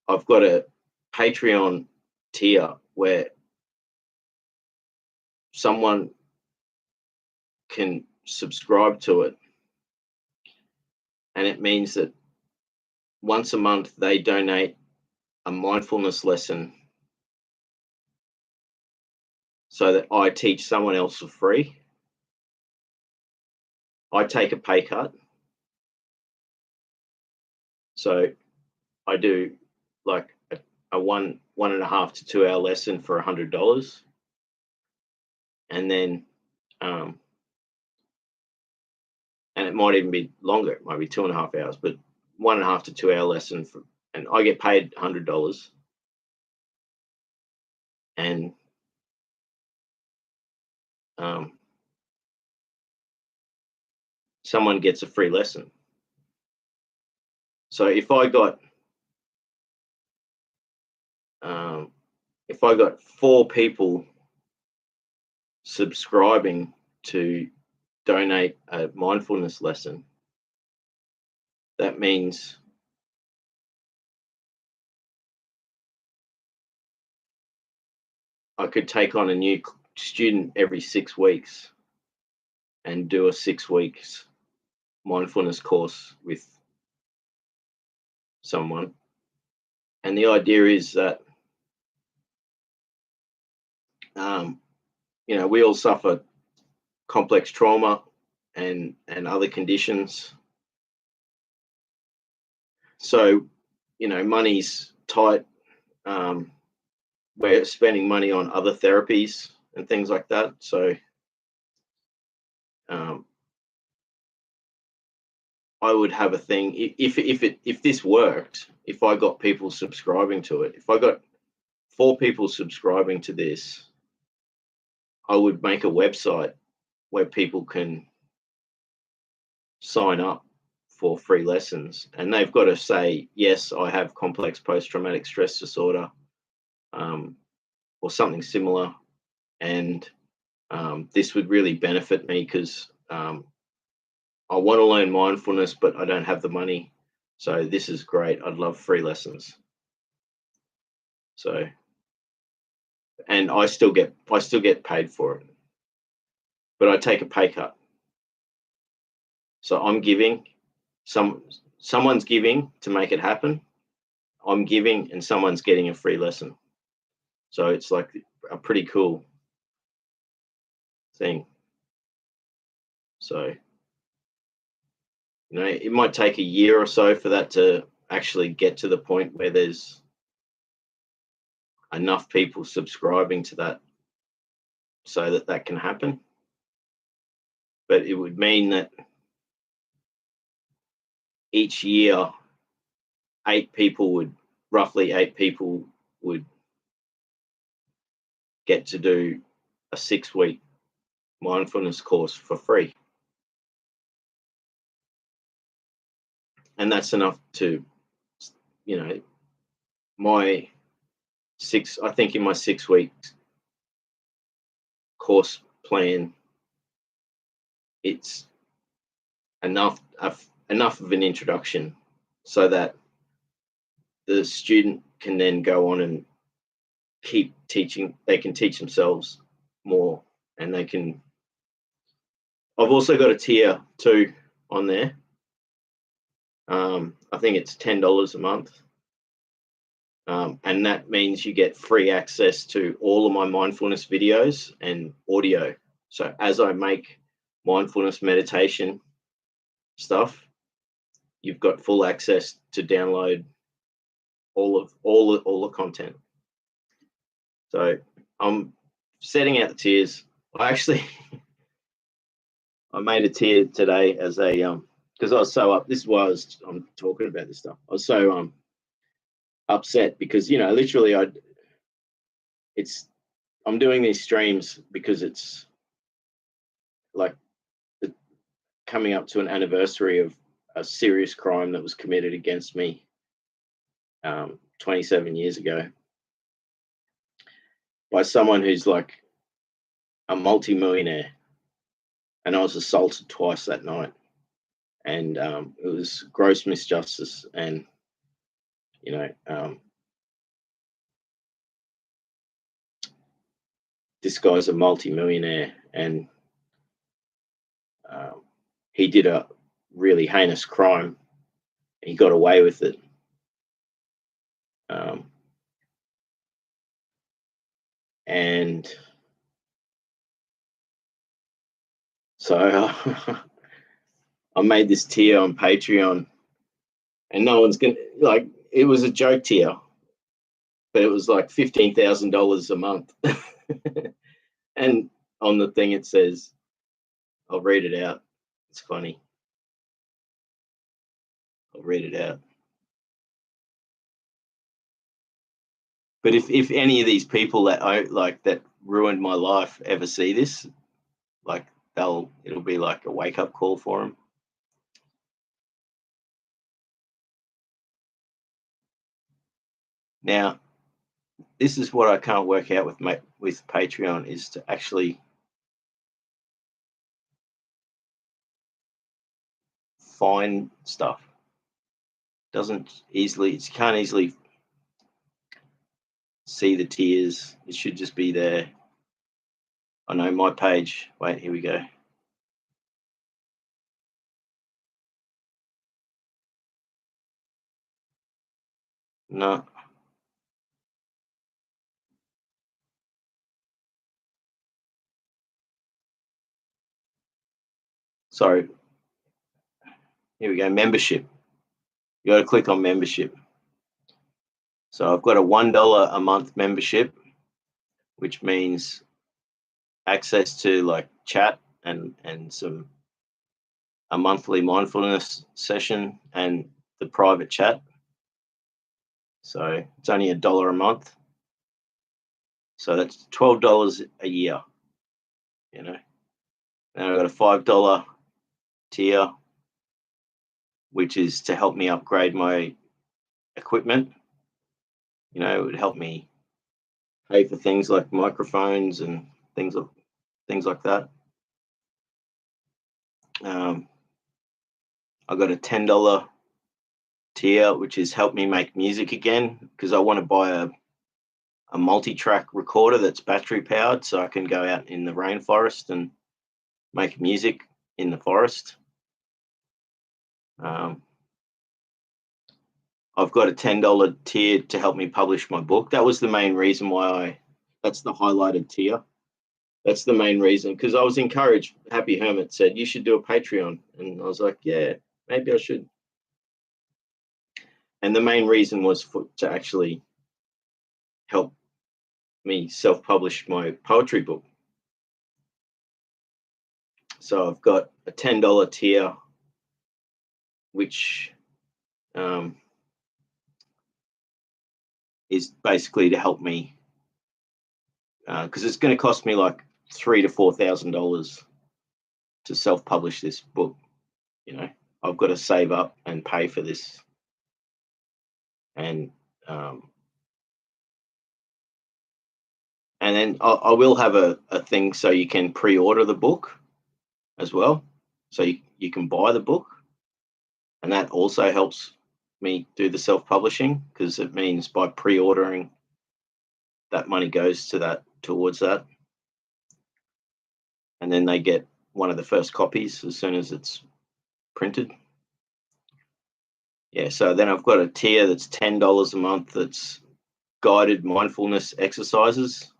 I've got a Patreon tier where someone can subscribe to it, and it means that once a month they donate a mindfulness lesson so that I teach someone else for free. I take a pay cut, so I do like a 1.5 to 2 hour lesson for $100, and then and it might even be longer. It might be 2.5 hours, but 1.5 to 2 hour lesson and I get paid $100, and someone gets a free lesson. So if I got 4 people subscribing to donate a mindfulness lesson, that means I could take on a new student every 6 weeks and do a 6 weeks mindfulness course with someone. And the idea is that we all suffer complex trauma and other conditions. So, money's tight. We're spending money on other therapies and things like that. So I would have a thing if this worked, if I got people subscribing to it, if I got 4 people subscribing to this, I would make a website where people can sign up for free lessons, and they've got to say, yes, I have complex post-traumatic stress disorder, or something similar, and this would really benefit me because I want to learn mindfulness, but I don't have the money. So this is great. I'd love free lessons. So, and I still get paid for it, but I take a pay cut. So I'm giving, someone's giving to make it happen. I'm giving, and someone's getting a free lesson. So it's like a pretty cool thing. So, it might take a year or so for that to actually get to the point where there's enough people subscribing to that so that can happen. But it would mean that each year, roughly eight people would get to do a 6-week mindfulness course for free. And that's enough to, I think in my 6-week course plan, it's enough enough of an introduction so that the student can then go on and keep teaching. They can teach themselves more, and they can. I've also got a tier 2 on there. I think it's $10 a month. And that means you get free access to all of my mindfulness videos and audio. So as I make mindfulness meditation stuff, you've got full access to download all the content. So I'm setting out the tiers. I made a tier today as a because I was so up. This is why I'm talking about this stuff. I was so upset because literally I'm doing these streams because it's like coming up to an anniversary of a serious crime that was committed against me 27 years ago by someone who's like a multi-millionaire, and I was assaulted twice that night, and it was gross misjustice, and this guy's a multi-millionaire, and he did a really heinous crime. He got away with it. And so I made this tier on Patreon, and no one's gonna like. It was a joke tier, but it was like $15,000 a month. And on the thing it says, I'll read it out. It's funny. I'll read it out. But if any of these people that ruined my life ever see this, like it'll be like a wake up call for them. Now, this is what I can't work out with Patreon, is to actually find stuff. You can't easily see the tiers. It should just be there. I know my page. Wait, here we go. No. Sorry. Here we go. Membership. You got to click on membership. So I've got a $1 a month membership, which means access to like chat and a monthly mindfulness session and the private chat. So it's only $1 a month. So that's $12 a year. Now I've got a $5 tier, which is to help me upgrade my equipment. It would help me pay for things like microphones and things like that. I've got a $10 tier, which is help me make music again, because I want to buy a multi-track recorder that's battery powered, so I can go out in the rainforest and make music in the forest. I've got a $10 tier to help me publish my book. That was the main reason why that's the highlighted tier. That's the main reason, because I was encouraged. Happy Hermit said, you should do a Patreon. And I was like, yeah, maybe I should. And the main reason was to actually help me self-publish my poetry book. So I've got a $10 tier, which is basically to help me, because it's going to cost me like $3,000 to $4,000 to self-publish this book. I've got to save up and pay for this, and then I will have a thing so you can pre-order the book as well, so you can buy the book. And that also helps me do the self-publishing, because it means by pre-ordering, that money goes towards that. And then they get one of the first copies as soon as it's printed. Yeah, so then I've got a tier that's $10 a month that's guided mindfulness exercises.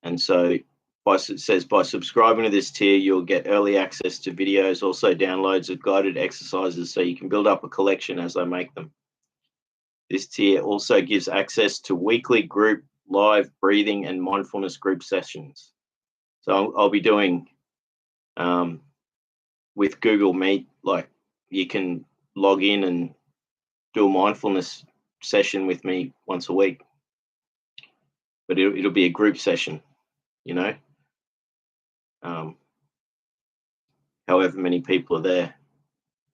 And so it says by subscribing to this tier, you'll get early access to videos, also downloads of guided exercises, so you can build up a collection as I make them. This tier also gives access to weekly group live breathing and mindfulness group sessions. So I'll be doing with Google Meet, like you can log in and do a mindfulness session with me once a week, but it'll be a group session, you know, however many people are there,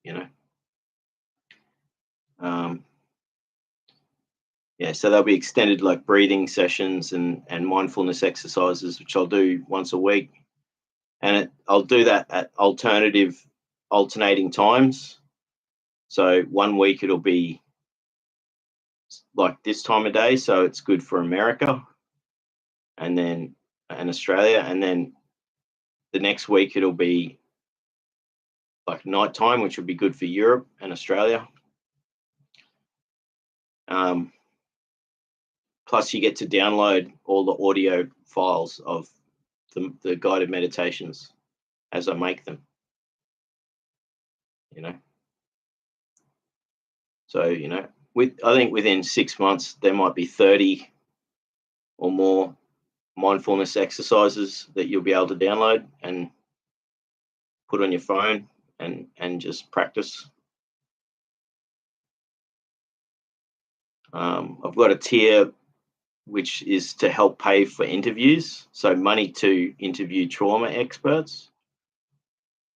you know. Yeah, so there'll be extended like breathing sessions and mindfulness exercises, which I'll do once a week, and I'll do that at alternating times. So 1 week it'll be like this time of day, so it's good for America and Australia, and then the next week it'll be like nighttime, which would be good for Europe and Australia. Plus you get to download all the audio files of the guided meditations as I make them, you know. So, you know, I think within 6 months there might be 30 or more mindfulness exercises that you'll be able to download and put on your phone and just practice. I've got a tier which is to help pay for interviews, so money to interview trauma experts,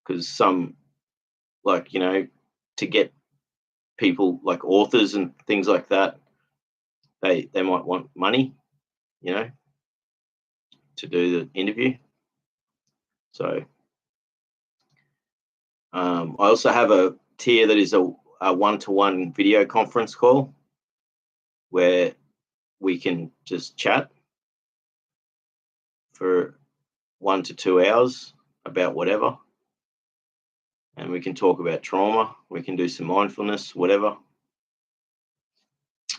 because some, like, you know, to get people like authors and things like that, they might want money, you know, to do the interview. So I also have a tier that is a one-to-one video conference call where we can just chat for 1 to 2 hours about whatever, and we can talk about trauma, we can do some mindfulness, whatever.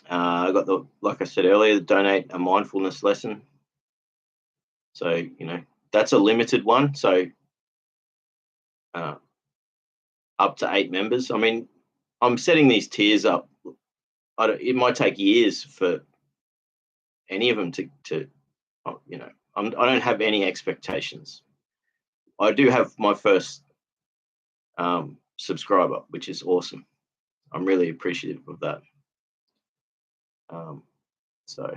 I got like I said earlier, donate a mindfulness lesson. So, you know, that's a limited one. So up to 8 members. I mean, I'm setting these tiers up. It might take years for any of them to you know, I don't have any expectations. I do have my first subscriber, which is awesome. I'm really appreciative of that. So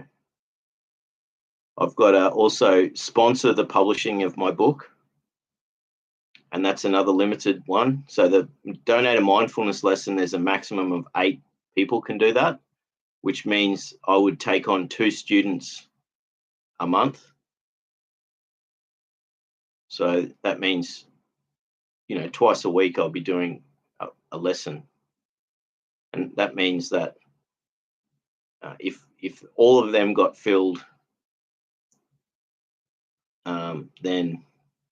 I've got to also sponsor the publishing of my book, and that's another limited one. So the donate a mindfulness lesson, there's a maximum of 8 people can do that, which means I would take on 2 students a month. So that means, you know, twice a week I'll be doing a lesson, and that means that if all of them got filled, then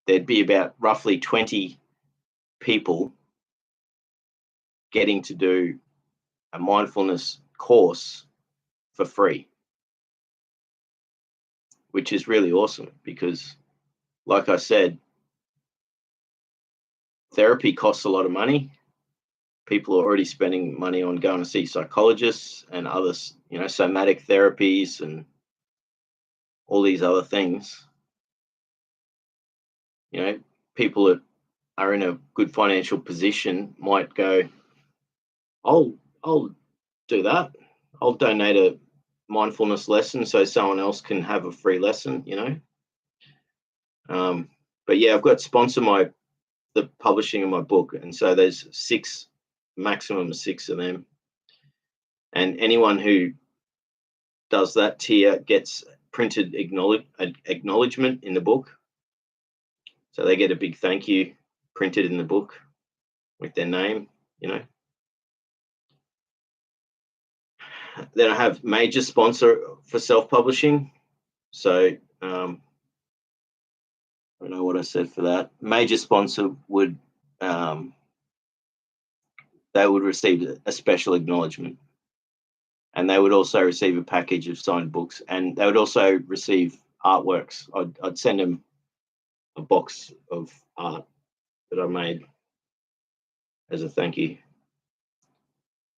there'd be about roughly 20 people getting to do a mindfulness course for free, which is really awesome, because like I said, therapy costs a lot of money. People are already spending money on going to see psychologists and others, you know, somatic therapies and all these other things. You know, people that are in a good financial position might go, I'll do that. I'll donate a mindfulness lesson so someone else can have a free lesson, you know. But yeah, I've got to sponsor the publishing of my book, and so there's 6, maximum of 6 of them, and anyone who does that tier gets printed acknowledgement in the book, so they get a big thank you printed in the book with their name, you know. Then I have major sponsor for self-publishing. So I don't know what I said for that. Major sponsor would they would receive a special acknowledgement, and they would also receive a package of signed books, and they would also receive artworks. I'd send them a box of art that I made as a thank you.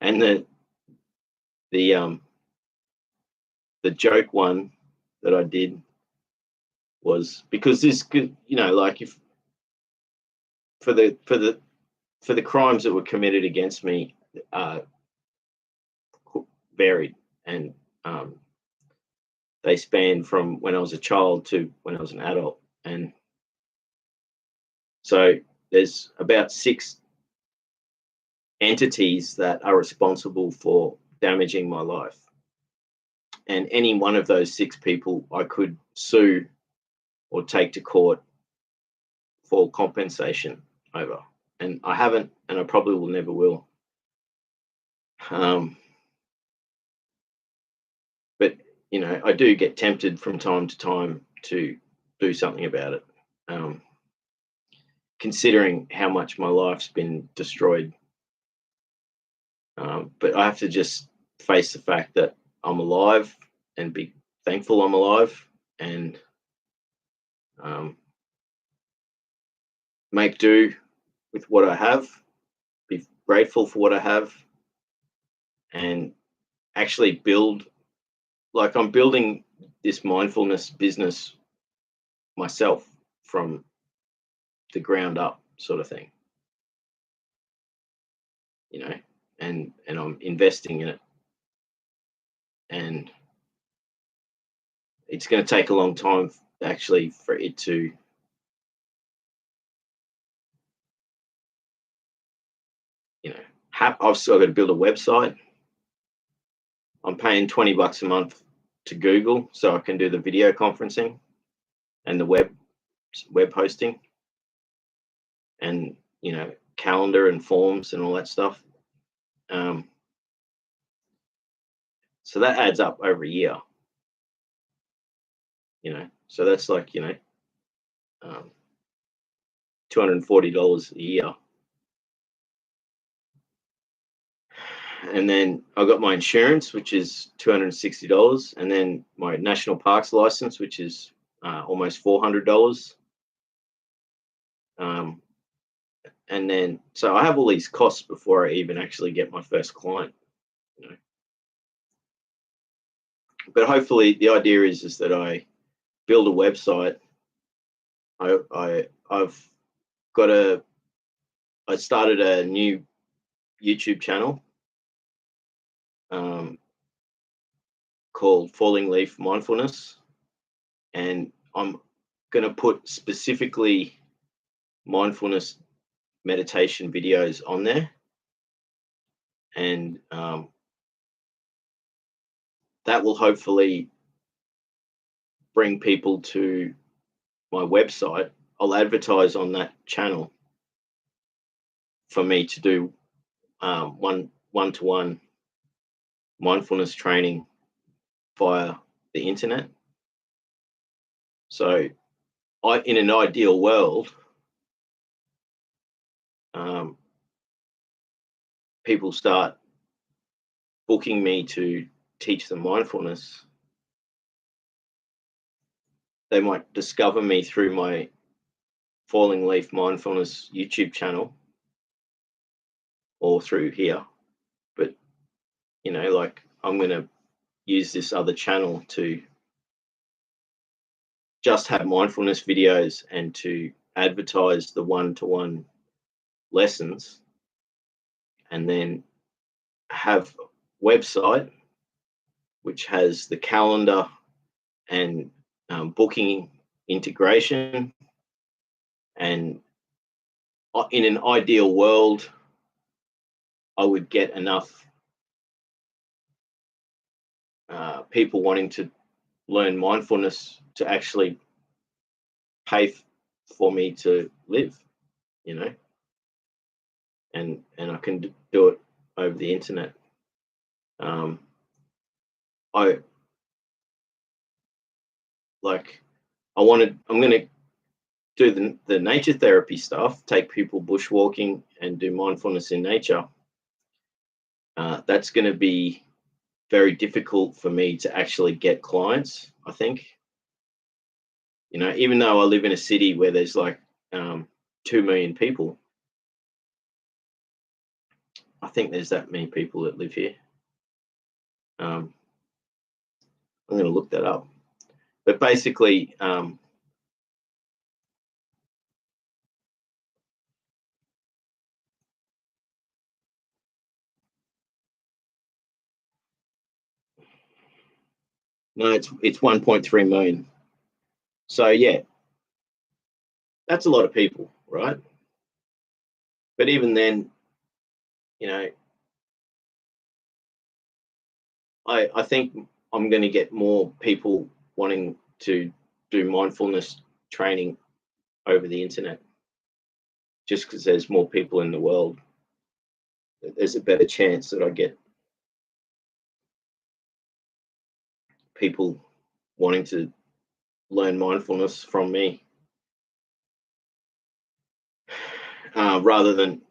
And the joke one that I did was, because this could, like, if for the crimes that were committed against me varied, and they span from when I was a child to when I was an adult, and so there's about 6 entities that are responsible for damaging my life, and any one of those 6 people I could sue or take to court for compensation over, and I haven't, and I probably will never will. But I do get tempted from time to time to do something about it, considering how much my life's been destroyed. But I have to just face the fact that I'm alive and be thankful I'm alive, and make do with what I have, be grateful for what I have, and actually build, like, I'm building this mindfulness business myself from the ground up, sort of thing, and I'm investing in it, and it's going to take a long time actually for it to I've still got to build a website. I'm paying $20 a month to Google so I can do the video conferencing and the web hosting, and calendar and forms and all that stuff. So that adds up over a year. So that's like $240 a year. And then I got my insurance, which is $260, and then my national parks license, which is almost $400. And then, so I have all these costs before I even actually get my first client. But hopefully, the idea is that I build a website. I started a new YouTube channel called Falling Leaf Mindfulness, and I'm going to put specifically mindfulness meditation videos on there, and that will hopefully bring people to my website. I'll advertise on that channel for me to do one-to-one mindfulness training via the internet. So in an ideal world, people start booking me to teach them mindfulness. They might discover me through my Falling Leaf Mindfulness YouTube channel or through here. But, like, I'm going to use this other channel to just have mindfulness videos and to advertise the one-to-one lessons, and then have a website which has the calendar and booking integration. And in an ideal world, I would get enough people wanting to learn mindfulness to actually pay for me to live, and I can do it over the internet. I like I'm going to do the nature therapy stuff, take people bushwalking and do mindfulness in nature. That's going to be very difficult for me to actually get clients, I think. Even though I live in a city where there's like 2 million people, I think there's that many people that live here. I'm going to look that up. But basically, no, it's 1.3 million. So yeah, that's a lot of people, right? But even then, I think I'm going to get more people wanting to do mindfulness training over the internet, just because there's more people in the world. There's a better chance that I get people wanting to learn mindfulness from me, rather than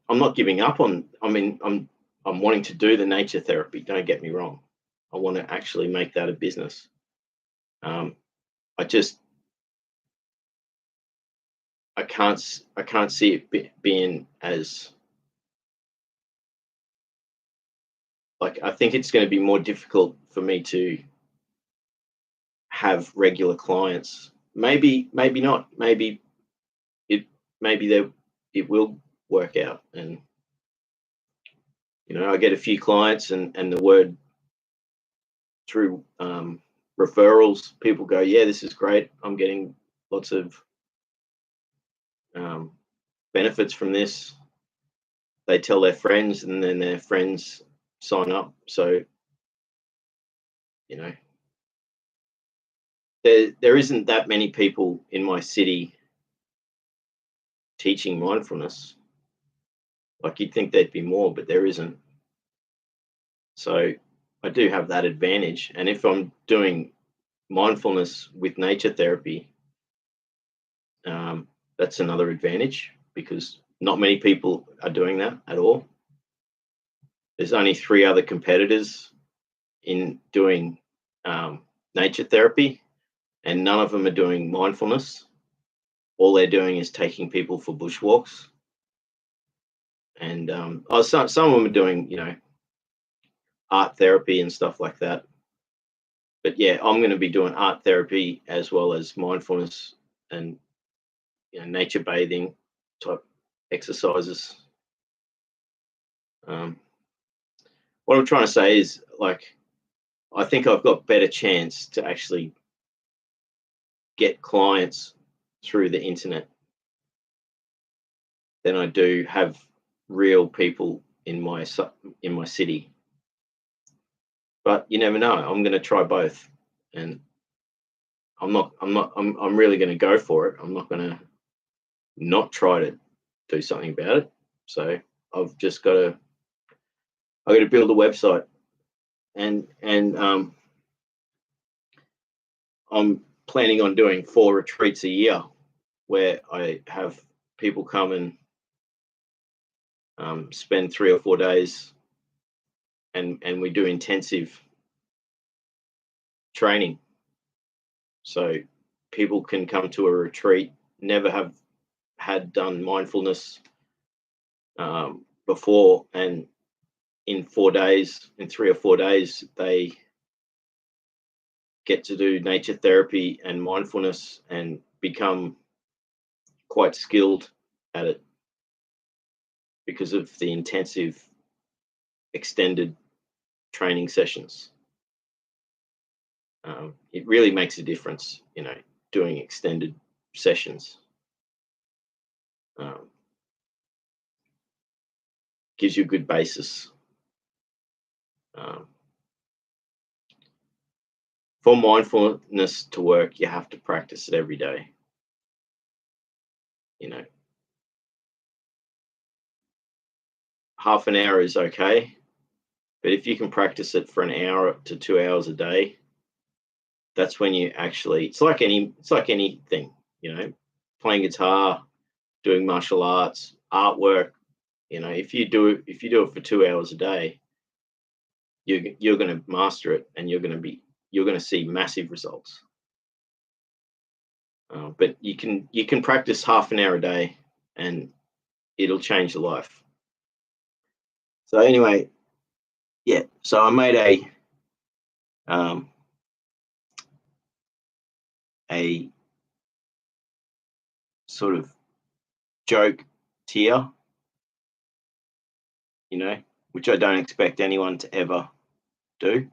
I'm not giving up on. I mean, I'm wanting to do the nature therapy. Don't get me wrong. I want to actually make that a business. I just I can't see it being as, like, I think it's going to be more difficult for me to have regular clients. Maybe not. Maybe it will work out, and I get a few clients, and the word through referrals, people go, yeah, this is great. I'm getting lots of benefits from this. They tell their friends, and then their friends sign up. So there isn't that many people in my city teaching mindfulness. Like, you'd think there'd be more, but there isn't. So I do have that advantage. And if I'm doing mindfulness with nature therapy, that's another advantage, because not many people are doing that at all. There's only 3 other competitors in doing nature therapy, and none of them are doing mindfulness. All they're doing is taking people for bushwalks. And some of them are doing, art therapy and stuff like that. But yeah, I'm going to be doing art therapy as well as mindfulness and nature bathing type exercises. What I'm trying to say is, like, I think I've got better chance to actually get clients through the internet than I do have real people in my city. But you never know. I'm going to try both, and I'm really going to go for it. I'm not going to not try to do something about it. So I've just got to build a website, and I'm planning on doing 4 retreats a year where I have people come and spend 3 or 4 days, and we do intensive training. So people can come to a retreat, never have had done mindfulness before, and in 3 or 4 days, they get to do nature therapy and mindfulness and become quite skilled at it because of the intensive, extended training sessions. It really makes a difference, doing extended sessions. Gives you a good basis. For mindfulness to work, you have to practice it every day. half an hour is okay, but if you can practice it for an hour to 2 hours a day, that's when you actually, it's like anything, you know, playing guitar, doing martial arts, artwork, you know, if you do it for 2 hours a day, you're going to master it, and you're going to see massive results. But you can practice half an hour a day, and it'll change your life. So anyway, yeah. So I made a sort of joke tier, you know, which I don't expect anyone to ever do.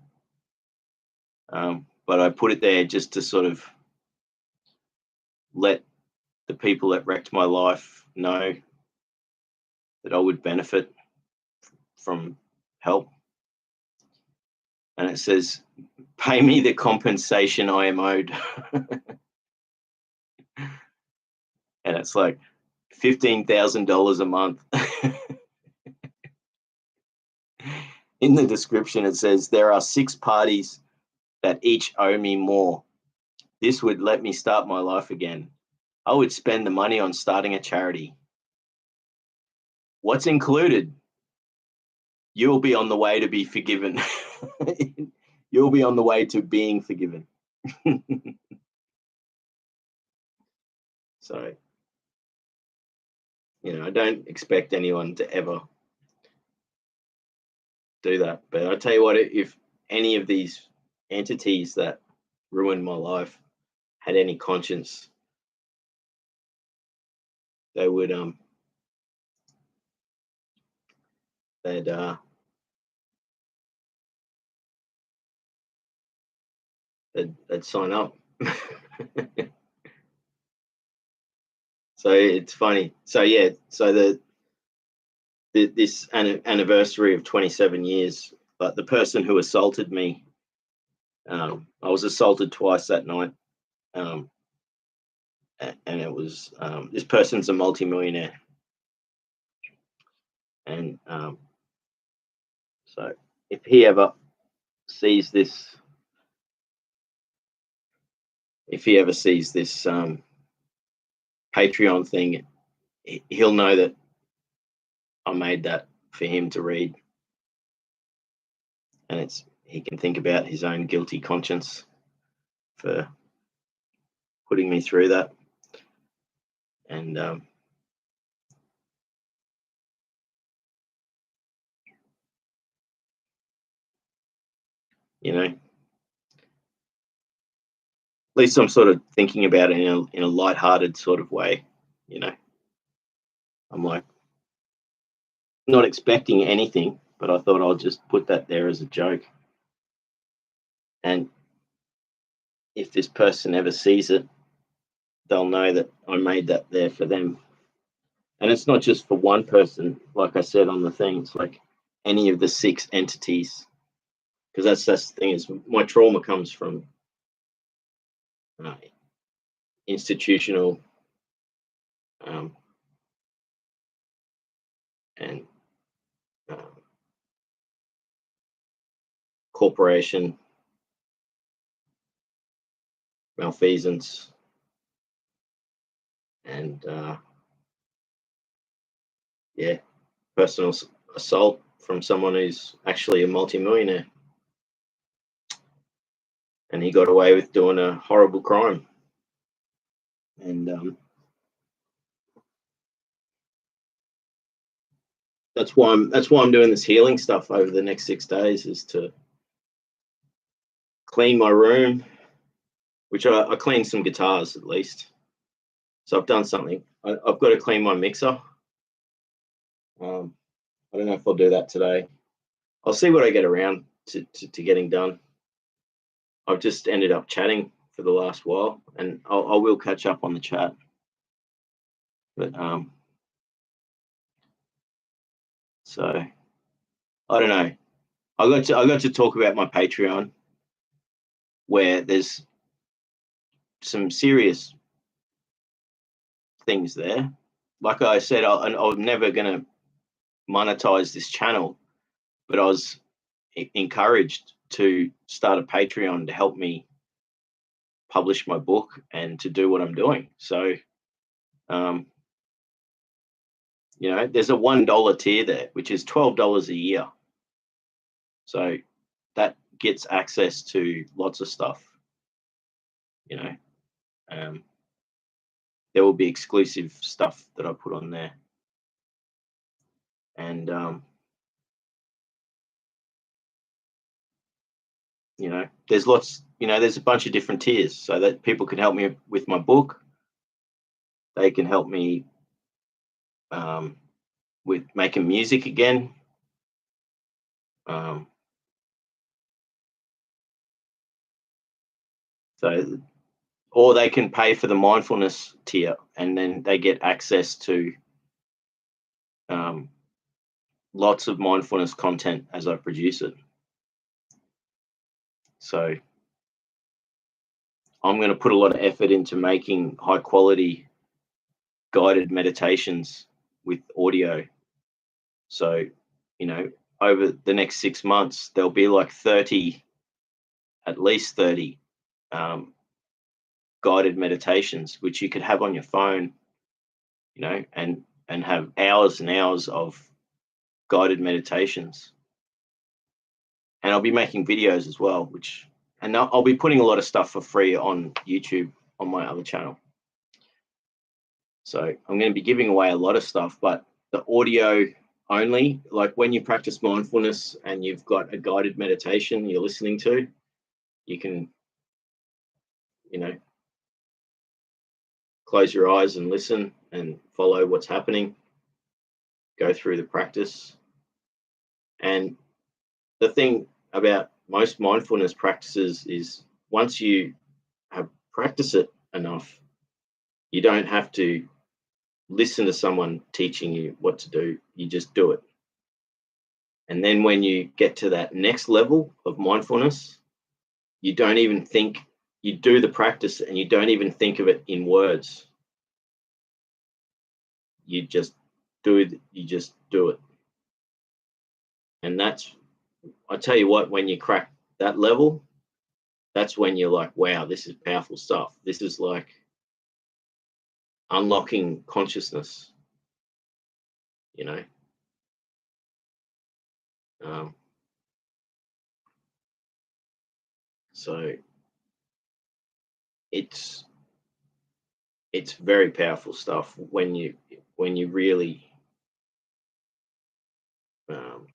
But I put it there just to sort of let the people that wrecked my life know that I would benefit from help. And it says, "Pay me the compensation I am owed." And it's like $15,000 a month. In the description, it says, "There are 6 parties that each owe me more. This would let me start my life again. I would spend the money on starting a charity. What's included? You'll be on the way to be forgiven." You'll be on the way to being forgiven. So, you know, I don't expect anyone to ever do that. But I tell you what, if any of these entities that ruined my life had any conscience, they would they'd sign up. So it's funny. So yeah, so this anniversary of 27 years, but the person who assaulted me, I was assaulted twice that night, and it was this person's a multimillionaire, and so if he ever sees this, Patreon thing, he'll know that I made that for him to read, and he can think about his own guilty conscience for putting me through that. And you know, at least I'm sort of thinking about it in a lighthearted sort of way. You know, I'm like not expecting anything, but I thought I'll just put that there as a joke. And if this person ever sees it, they'll know that I made that there for them. And it's not just for one person, like I said on the thing. It's like any of the 6 entities, because that's the thing, is my trauma comes from institutional and corporation malfeasance, and yeah, personal assault from someone who's actually a multimillionaire, and he got away with doing a horrible crime. And that's why I'm doing this healing stuff over the next 6 days, is to clean my room, which I cleaned some guitars at least. So I've done something. I've got to clean my mixer. I don't know if I'll do that today. I'll see what I get around to getting done. I've just ended up chatting for the last while, and I will catch up on the chat. But so I don't know. I got to talk about my Patreon, where there's some serious things there. Like I said, I'm never gonna monetize this channel, but I was encouraged to start a Patreon to help me publish my book and to do what I'm doing. So, there's a $1 tier there, which is $12 a year. So that gets access to lots of stuff. There will be exclusive stuff that I put on there. And, there's lots, there's a bunch of different tiers so that people can help me with my book. They can help me with making music again. Or they can pay for the mindfulness tier, and then they get access to lots of mindfulness content as I produce it. So I'm going to put a lot of effort into making high quality guided meditations with audio. So, over the next 6 months, there'll be like at least 30 guided meditations, which you could have on your phone, and have hours and hours of guided meditations. And I'll be making videos as well, and I'll be putting a lot of stuff for free on YouTube on my other channel. So I'm going to be giving away a lot of stuff, but the audio only, like when you practice mindfulness and you've got a guided meditation you're listening to, you can, close your eyes and listen and follow what's happening, go through the practice. And the thing about most mindfulness practices is once you have practiced it enough, you don't have to listen to someone teaching you what to do. You just do it. And then when you get to that next level of mindfulness, you don't even think, you do the practice and you don't even think of it in words. You just do it. And that's, I tell you what, when you crack that level, that's when you're like, wow, this is powerful stuff. This is like unlocking consciousness, so it's very powerful stuff when you really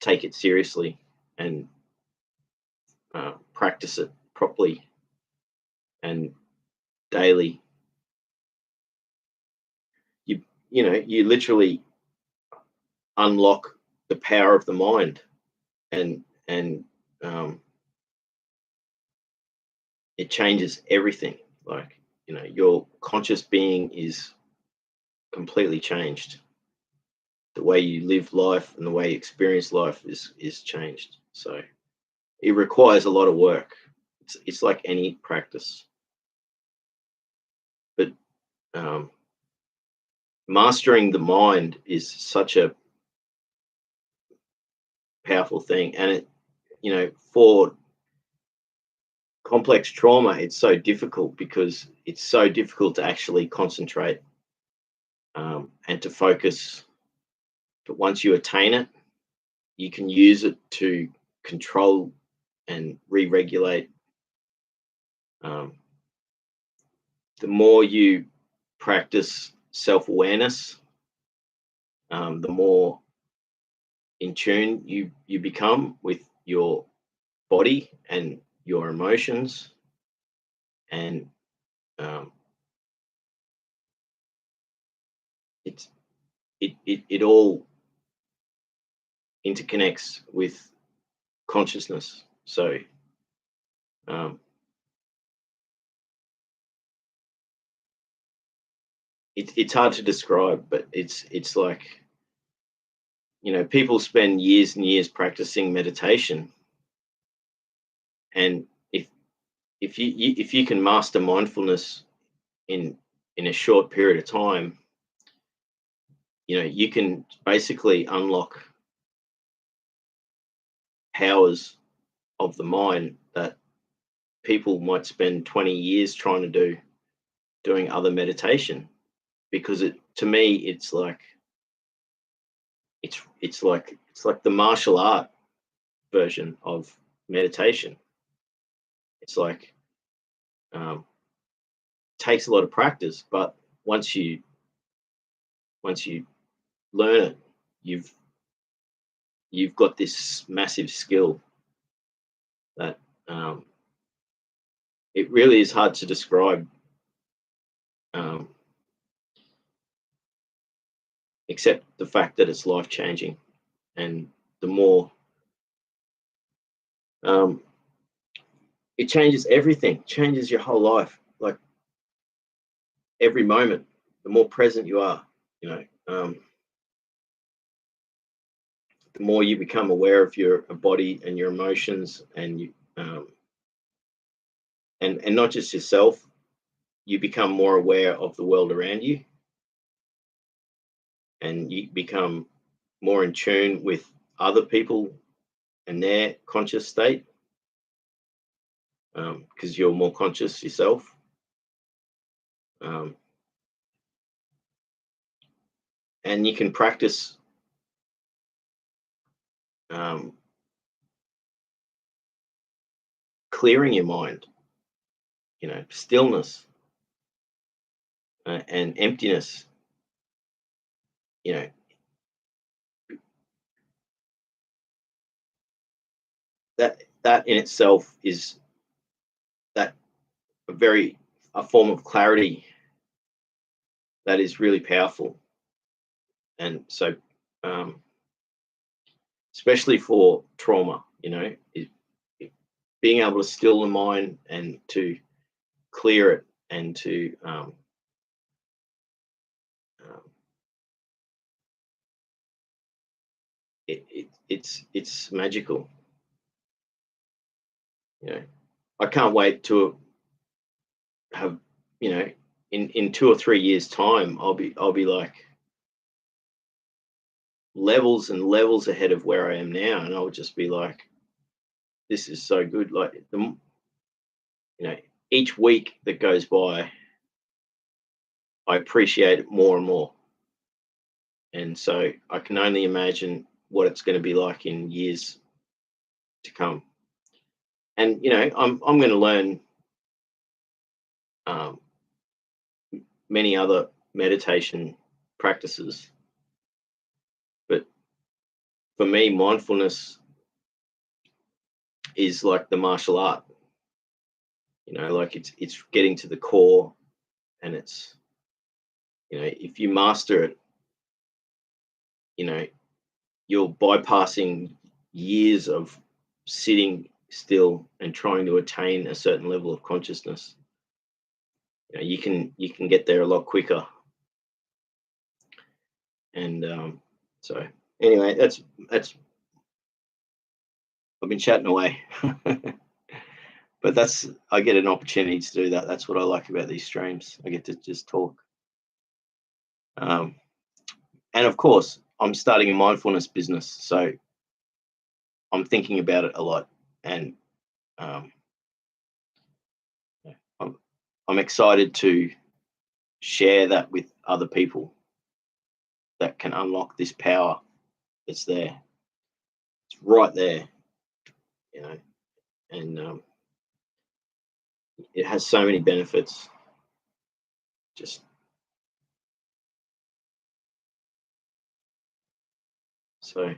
take it seriously and practice it properly and daily. You literally unlock the power of the mind, and it changes everything. Like, your conscious being is completely changed. The way you live life and the way you experience life is changed. So it requires a lot of work. It's like any practice, but mastering the mind is such a powerful thing. And it, for complex trauma, it's so difficult because it's so difficult to actually concentrate and to focus. But once you attain it, you can use it to control and re-regulate. The more you practice self-awareness, the more in tune you become with your body and your emotions, and it all interconnects with consciousness. So it's hard to describe, but it's like, people spend years and years practicing meditation, and if you can master mindfulness in a short period of time, you can basically unlock powers of the mind that people might spend 20 years trying to doing other meditation, because to me it's like it's like the martial art version of meditation. It's like takes a lot of practice, but once you learn it, you've got this massive skill that it really is hard to describe, except the fact that it's life changing. And the more it changes everything, changes your whole life, like every moment, the more present you are, you know, the more you become aware of your body and your emotions, and you and not just yourself, you become more aware of the world around you, and you become more in tune with other people and their conscious state, because you're more conscious yourself. And you can practice clearing your mind, you know, stillness and emptiness, you know. That in itself is that a form of clarity that is really powerful. And so especially for trauma, you know, being able to still the mind and to clear it, and to it's magical. You know, I can't wait to have, you know, in 2 or 3 years time, I'll be like levels and levels ahead of where I am now, and I'll just be like, this is so good. Like you know, each week that goes by, I appreciate it more and more. And so I can only imagine what it's going to be like in years to come. And you know, I'm going to learn many other meditation practices, but for me, mindfulness is like the martial art. You know, like it's getting to the core, and it's, you know, if you master it, you know, you're bypassing years of sitting still and trying to attain a certain level of consciousness. You know, you can get there a lot quicker. And so anyway, that's I've been chatting away. But that's, I get an opportunity to do that. That's what I like about these streams. I get to just talk. And of course, I'm starting a mindfulness business, so I'm thinking about it a lot, and I'm excited to share that with other people that can unlock this power that's there. It's right there, you know, and it has so many benefits. Just so.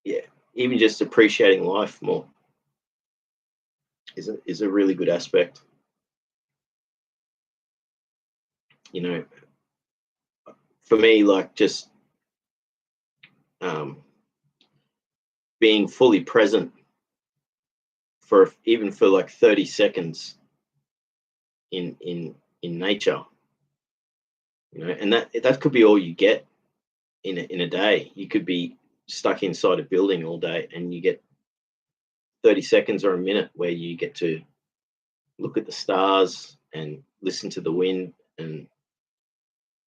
Yeah, even just appreciating life more is a really good aspect. You know, for me, like just being fully present for even for like 30 seconds in nature, you know, and that could be all you get in a day. You could be stuck inside a building all day, and you get 30 seconds or a minute where you get to look at the stars and listen to the wind and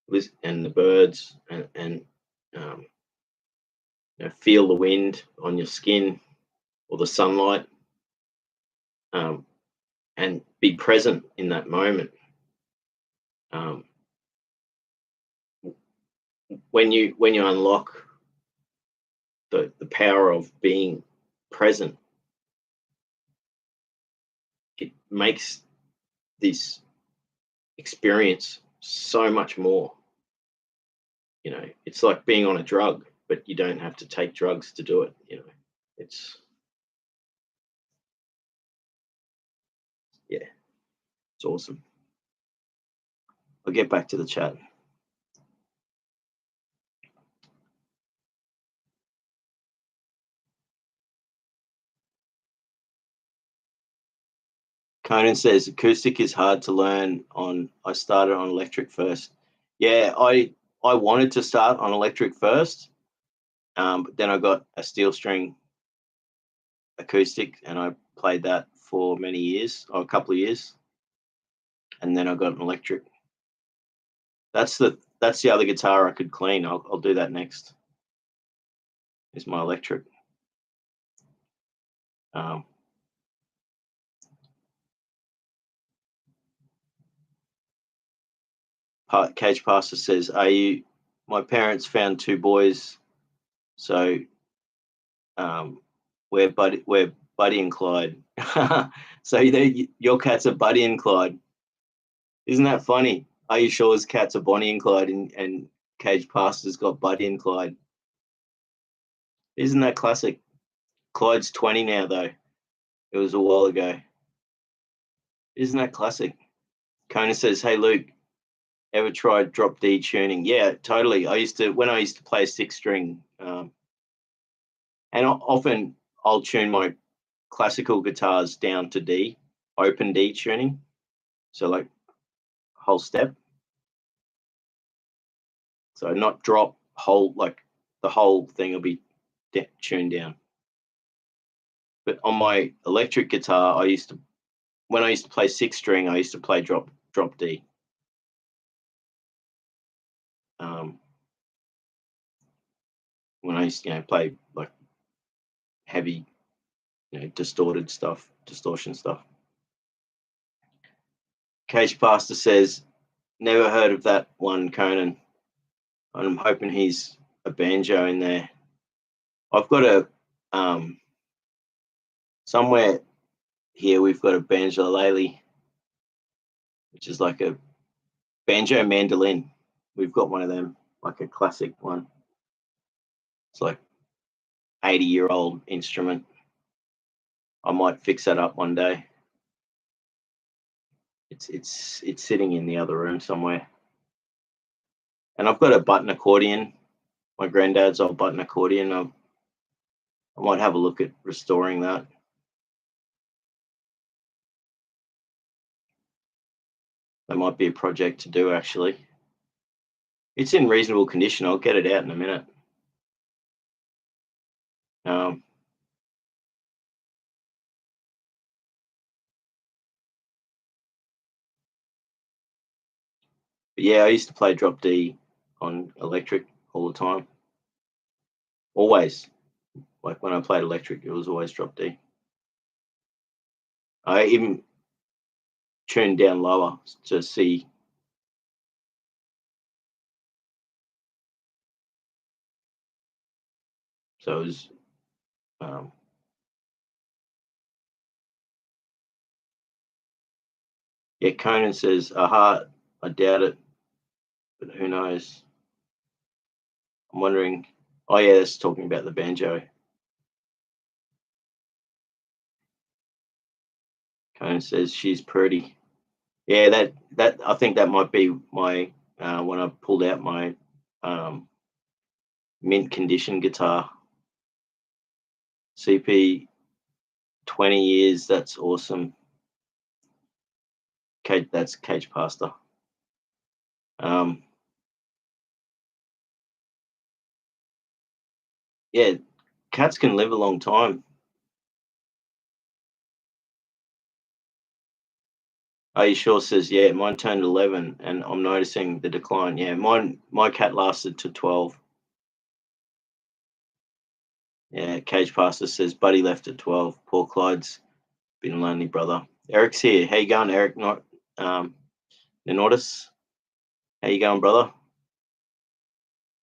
the birds and um, feel the wind on your skin or the sunlight, um, and be present in that moment. Um, when you unlock the power of being present, it makes this experience so much more. It's like being on a drug, but you don't have to take drugs to do it. It's yeah, it's awesome. I'll get back to the chat. Conan says acoustic is hard to learn on. I started on electric first. Yeah, I wanted to start on electric first, but then I got a steel string acoustic and I played that for many years, or a couple of years, and then I got an electric. That's the other guitar I could clean. I'll do that next. Is my electric. Um, Cage Pastor says, "Are you? My parents found two boys, so we're Buddy and Clyde. So your cats are Buddy and Clyde. Isn't that funny? Are you sure his cats are Bonnie and Clyde, and Cage Pastor's got Buddy and Clyde? Isn't that classic? Clyde's 20 now, though. It was a while ago. Isn't that classic? Kona says, "Hey Luke, ever tried drop D tuning?" Yeah, totally. When I used to play 6 string, and often I'll tune my classical guitars down to D, open D tuning. So like whole step. So not drop whole, like the whole thing will be tuned down. But on my electric guitar, when I used to play 6 string, I used to play drop D. When I used to play like heavy, distortion stuff. Cage Pastor says, "Never heard of that one, Conan. I'm hoping he's a banjo in there." I've got somewhere here we've got a banjolele, which is like a banjo mandolin. We've got one of them, like a classic one. It's like 80-year-old instrument. I might fix that up one day. It's sitting in the other room somewhere. And I've got a button accordion, my granddad's old button accordion. I might have a look at restoring that. That might be a project to do, actually. It's in reasonable condition. I'll get it out in a minute. But yeah, I used to play drop D on electric all the time. Always. Like when I played electric, it was always drop D. I even tuned down lower to see. So it was yeah, Conan says, "Aha, I doubt it, but who knows?" I'm wondering. Oh yeah, that's talking about the banjo. Conan says she's pretty. Yeah, that I think that might be my when I pulled out my mint condition guitar. CP 20 years. That's awesome. That's Cage Pastor. Yeah, cats can live a long time. Are you sure? Says, yeah, mine turned 11 and I'm noticing the decline. Yeah, my cat lasted to 12. Yeah, Cage Pastor says, Buddy left at 12. Poor Clyde's been lonely, brother. Eric's here. How you going, Eric? Not Nenotis. How you going, brother?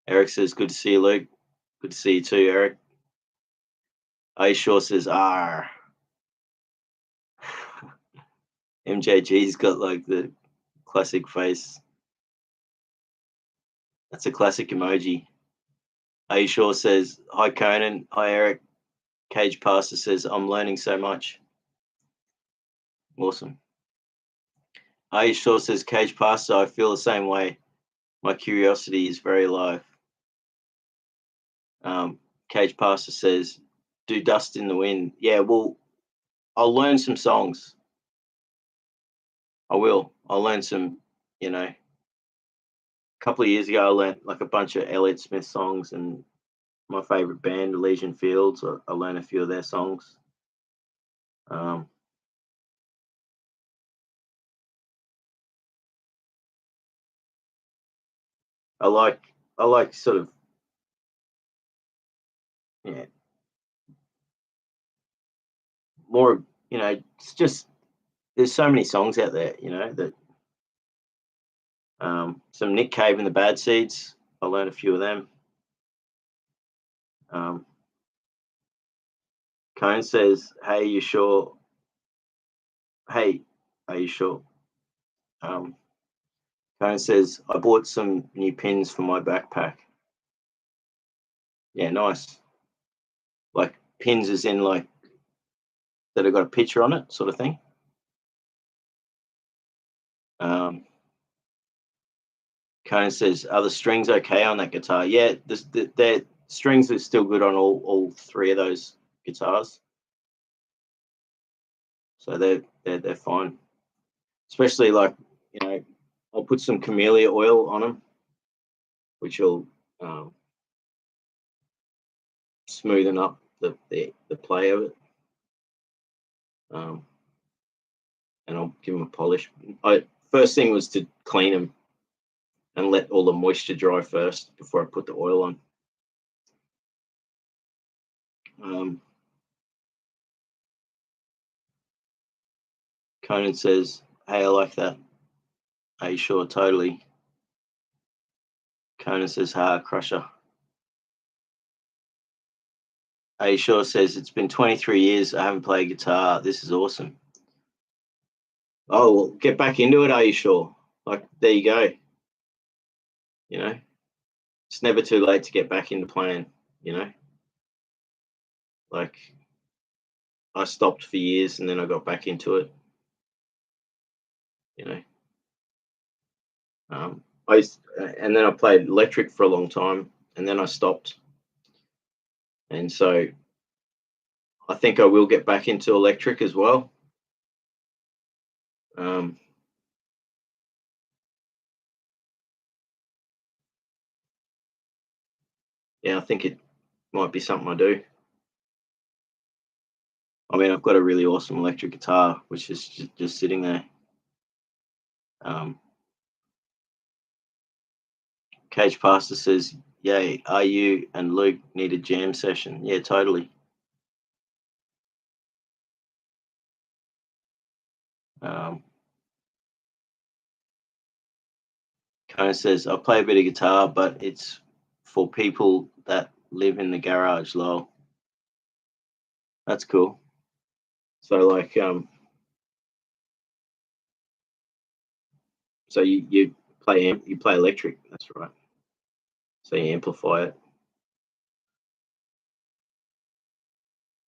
Eric says, good to see you, Luke. Good to see you too, Eric. A Shaw says, R. MJG's got like the classic face. That's a classic emoji. A Shaw says, hi, Conan. Hi, Eric. Cage Pastor says, I'm learning so much. Awesome. A Shaw says, Cage Pastor, I feel the same way. My curiosity is very low. Cage Pastor says, do Dust in the Wind. Yeah, well, I'll learn some songs. I will. I'll learn some, a couple of years ago, I learned like a bunch of Elliott Smith songs and my favorite band, Elysian Fields. I learned a few of their songs. I like sort of, more, it's just, there's so many songs out there, that some Nick Cave and the Bad Seeds. I learned a few of them. Cone says, hey, you sure? Hey, are you sure? Cone says, I bought some new pins for my backpack. Yeah, nice. Like pins as in like that have got a picture on it, sort of thing. Conan says, are the strings okay on that guitar? Yeah, the strings are still good on all three of those guitars. So they're fine. Especially like, I'll put some camellia oil on them, which will smoothen up the play of it. And I'll give them a polish. First thing was to clean them and let all the moisture dry first before I put the oil on. Conan says, hey, I like that. Are you sure? Totally. Conan says, ha, Crusher. Are you sure? Says, it's been 23 years. I haven't played guitar. This is awesome. Oh, well, get back into it. Are you sure? Like, there you go. It's never too late to get back into playing, Like, I stopped for years and then I got back into it, and then I played electric for a long time and then I stopped. And so I think I will get back into electric as well. Yeah, I think it might be something I do. I mean, I've got a really awesome electric guitar, which is just sitting there. Cage Pastor says, yay, are you and Luke need a jam session? Yeah, totally. Kind of says, I play a bit of guitar, but it's for people that live in the garage, lol. That's cool. So like, so you play electric, that's right. So you amplify it.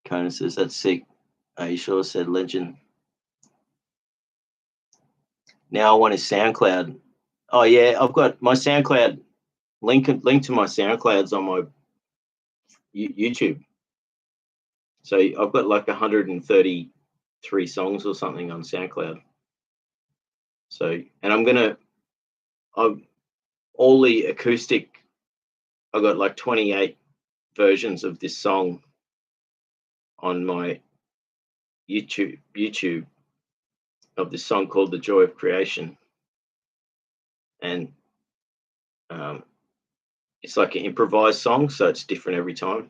Conan says, that's sick. Are you sure? Said Legend. Now I want his SoundCloud. Oh yeah, I've got my SoundCloud link to my SoundClouds on my YouTube. So I've got like 133 songs or something on SoundCloud. So, and all the acoustic, I've got like 28 versions of this song on my YouTube. of this song called "The Joy of Creation," and it's like an improvised song, so it's different every time.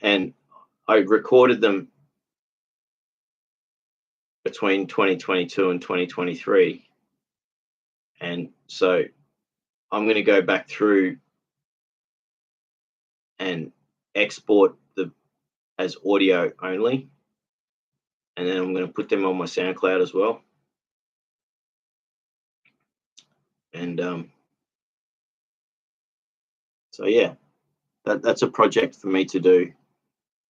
And I recorded them between 2022 and 2023, and so I'm going to go back through and export as audio only, and then I'm going to put them on my SoundCloud as well. And so yeah, that's a project for me to do,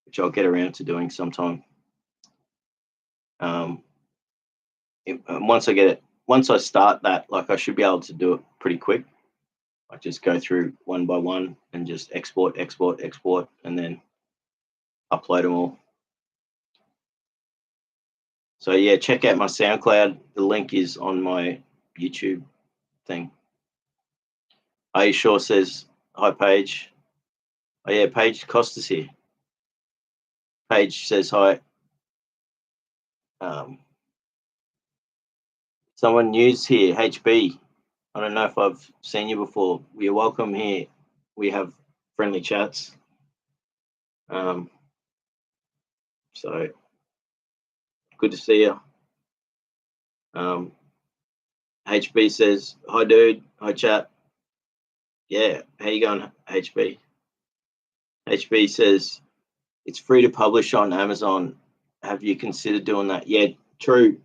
which I'll get around to doing sometime. Once I start that, like, I should be able to do it pretty quick. I just go through one by one and just export, and then upload them all. So yeah, check out my SoundCloud. The link is on my YouTube thing. Are you sure? Says hi, Paige. Oh yeah, Paige Costa's here. Paige says hi. Someone new's here, HB. I don't know if I've seen you before. You're welcome here. We have friendly chats. So good to see you. HB says hi, dude. Hi, chat. Yeah, how you going, HB? HB says it's free to publish on Amazon. Have you considered doing that? Yeah, true.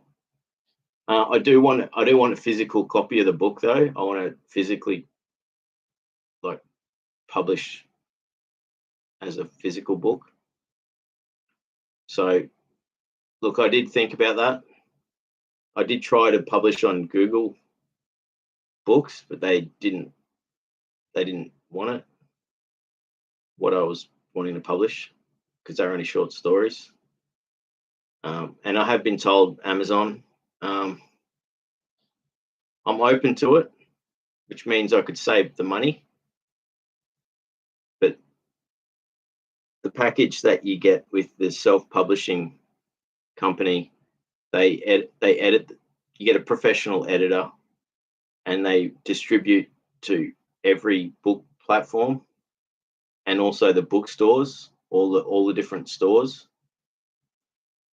I do want a physical copy of the book though. I want to physically, like, publish as a physical book. So look, I did think about that. I did try to publish on Google Books, but they didn't want it, what I was wanting to publish, because they're only short stories. And I have been told Amazon. I'm open to it, which means I could save the money. But the package that you get with the self-publishing company, they edit. You get a professional editor, and they distribute to every book platform, and also the bookstores, all the different stores,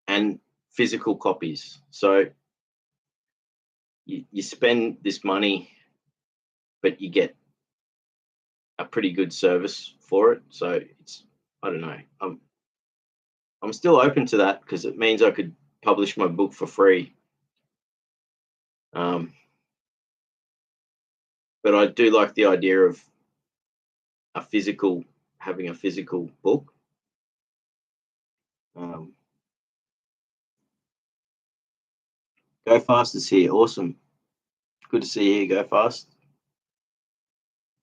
and physical copies. So you spend this money, but you get a pretty good service for it. So it's, I don't know. I'm still open to that because it means I could publish my book for free. But I do like the idea of having a physical book. Go Fast is here. Awesome. Good to see you, Go Fast.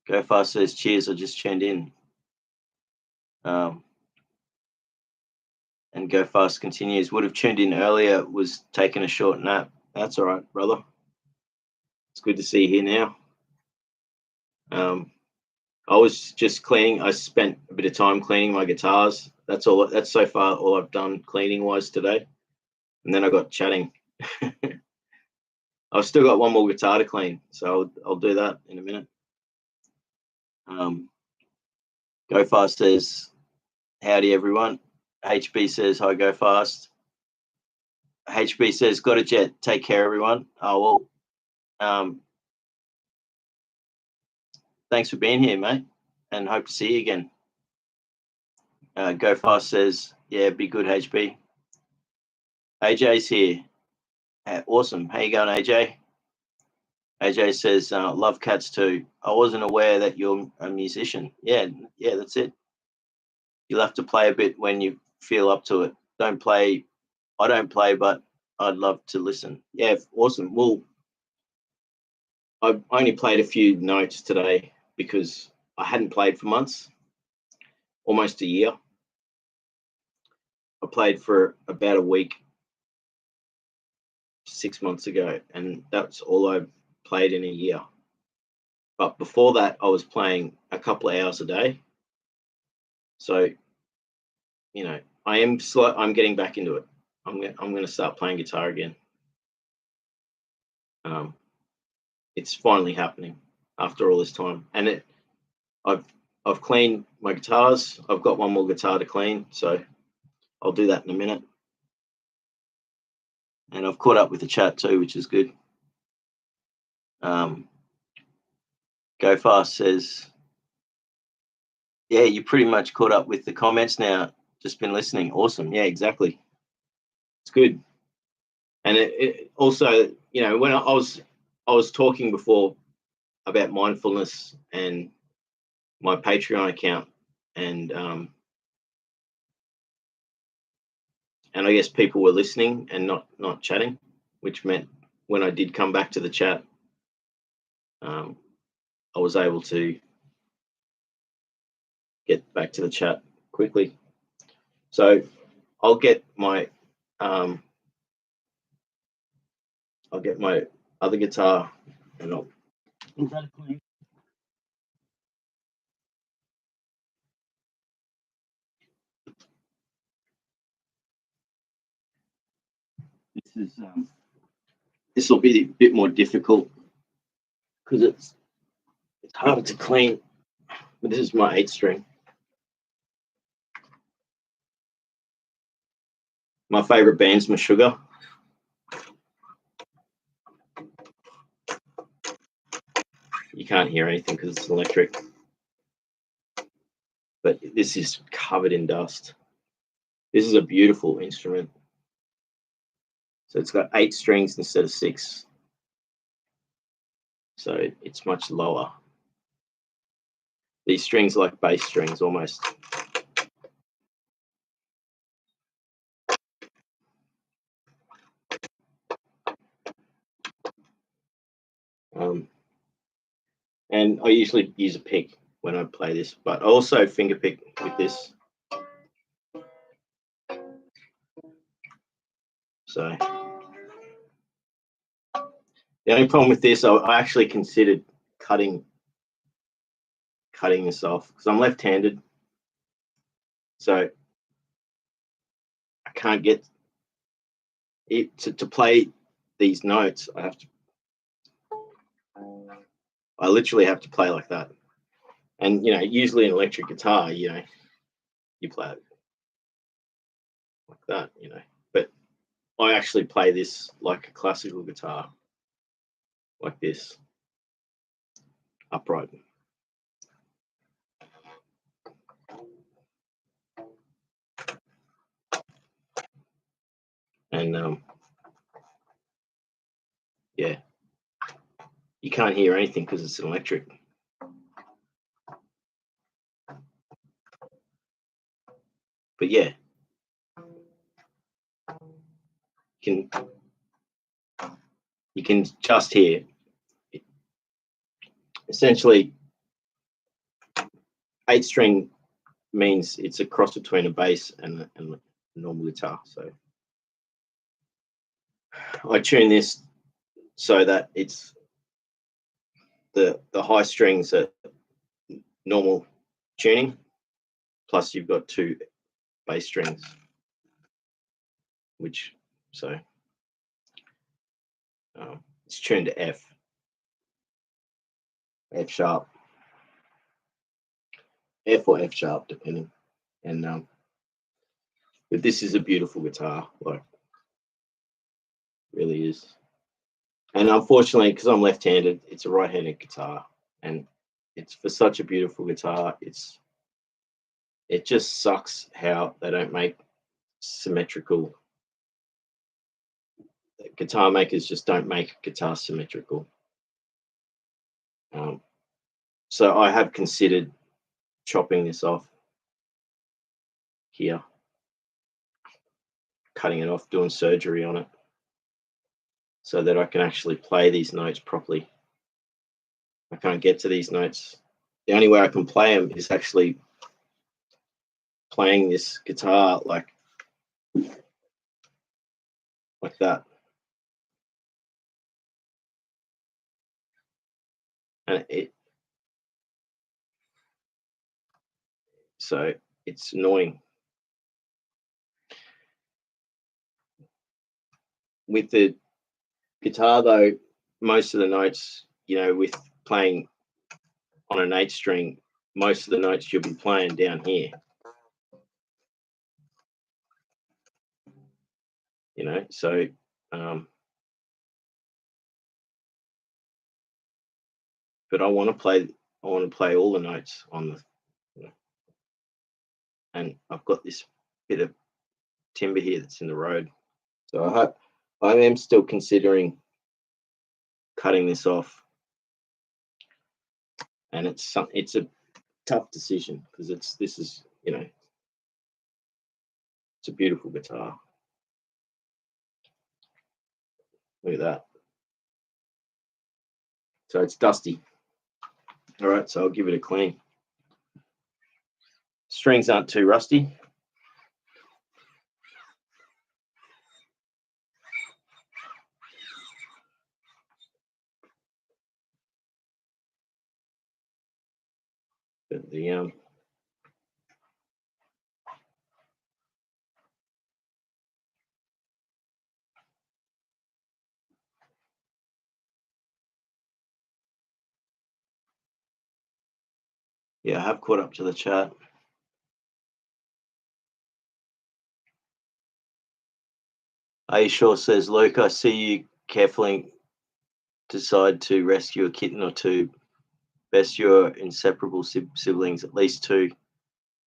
Go Fast says, cheers, I just tuned in. And Go Fast continues, would have tuned in earlier, was taking a short nap. That's all right, brother. It's good to see you here now. I was just cleaning. I spent a bit of time cleaning my guitars. That's all. That's so far all I've done cleaning wise today. And then I got chatting. I've still got one more guitar to clean, so I'll do that in a minute. Go Fast says, howdy everyone. HB says, hi, Go Fast. HB says, got a jet. Take care, everyone. Oh, well, thanks for being here, mate, and hope to see you again. Go Fast says, yeah, be good, HB. AJ's here. Awesome. How you going, AJ? AJ says, love cats too. I wasn't aware that you're a musician. Yeah, that's it. You'll have to play a bit when you feel up to it. I don't play, but I'd love to listen. Yeah, awesome. Well, I only played a few notes today because I hadn't played for months, almost a year. I played for about a week 6 months ago, and that's all I played in a year. But before that, I was playing a couple of hours a day. So, I'm getting back into it. I'm gonna start playing guitar again. It's finally happening after all this time, and I've cleaned my guitars. I've got one more guitar to clean, so I'll do that in a minute. And I've caught up with the chat too, which is good. Go Fast says, yeah, you pretty much caught up with the comments now. Just been listening. Awesome. Yeah, exactly. It's good. And it also, you know, when I was talking before about mindfulness and my Patreon account, and I guess people were listening and not chatting, which meant when I did come back to the chat, I was able to get back to the chat quickly. So I'll get my other guitar and I'll. Is that a clean? This will be a bit more difficult because it's harder to clean. But this is my 8 string. My favorite band's Meshuggah. You can't hear anything because it's electric. But this is covered in dust. This is a beautiful instrument. So it's got 8 strings instead of 6. So it's much lower. These strings are like bass strings almost. And I usually use a pick when I play this, but I also finger pick with this. So the only problem with this, I actually considered cutting this off because I'm left-handed. So I can't get it to play these notes. I literally have to play like that. And you know, usually an electric guitar, you know, you play it like that, you know. But I actually play this like a classical guitar, like this, upright. And yeah, you can't hear anything because it's an electric. But yeah, you can just hear essentially 8 string means it's a cross between a bass and a normal guitar. So I tune this so that it's the high strings are normal tuning, plus you've got 2 bass strings, which so it's tuned to F sharp, F or F sharp depending. And but this is a beautiful guitar, like really is. And unfortunately, because I'm left-handed, it's a right-handed guitar, and it's for such a beautiful guitar. It just sucks how they don't make symmetrical. Guitar makers just don't make guitar symmetrical. So I have considered chopping this off here, cutting it off, doing surgery on it, so that I can actually play these notes properly. I can't get to these notes. The only way I can play them is actually playing this guitar like that. And so it's annoying. with the guitar though, most of the notes, you know, with playing on an 8 string, most of the notes you'll be playing down here. You know, so but I want to play all the notes on the, you know, and I've got this bit of timber here that's in the road. So I am still considering cutting this off, and it's a tough decision because this is, you know, it's a beautiful guitar. Look at that. So it's dusty. All right, so I'll give it a clean. Strings aren't too rusty. But the yeah, I have caught up to the chat. Aishaw says, Luke, I see you carefully decide to rescue a kitten or two. Best your inseparable siblings, at least 2,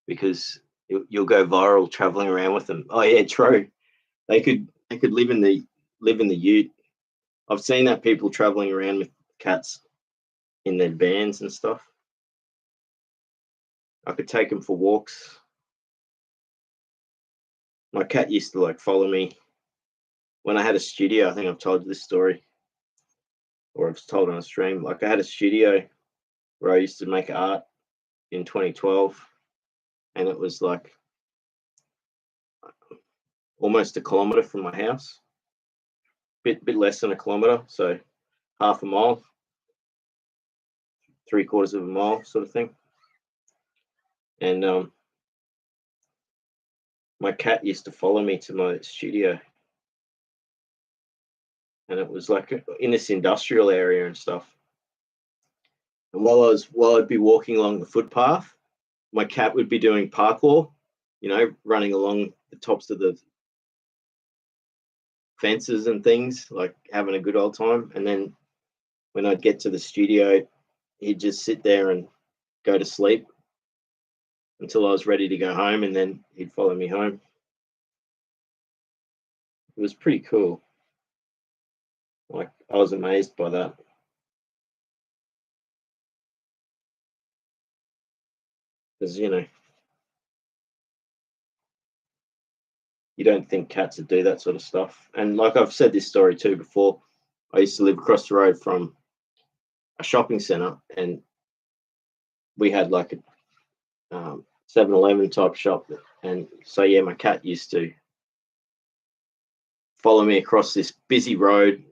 because you'll go viral traveling around with them. Oh yeah, true. They could live in the ute. I've seen that, people traveling around with cats in their vans and stuff. I could take them for walks. My cat used to like follow me when I had a studio. I think I've told you this story, or I've told on a stream. Like I had a studio where I used to make art in 2012, and it was like almost a kilometre from my house, bit less than a kilometre, so half a mile, 3/4 of a mile, sort of thing. And my cat used to follow me to my studio, and it was like in this industrial area and stuff. And while I'd be walking along the footpath, my cat would be doing parkour, you know, running along the tops of the fences and things, like having a good old time. And then when I'd get to the studio, he'd just sit there and go to sleep until I was ready to go home, and then he'd follow me home. It was pretty cool. Like, I was amazed by that. Because, you know, you don't think cats would do that sort of stuff. And like I've said this story too before, I used to live across the road from a shopping centre, and we had like a 7-Eleven type shop. And so, yeah, my cat used to follow me across this busy road,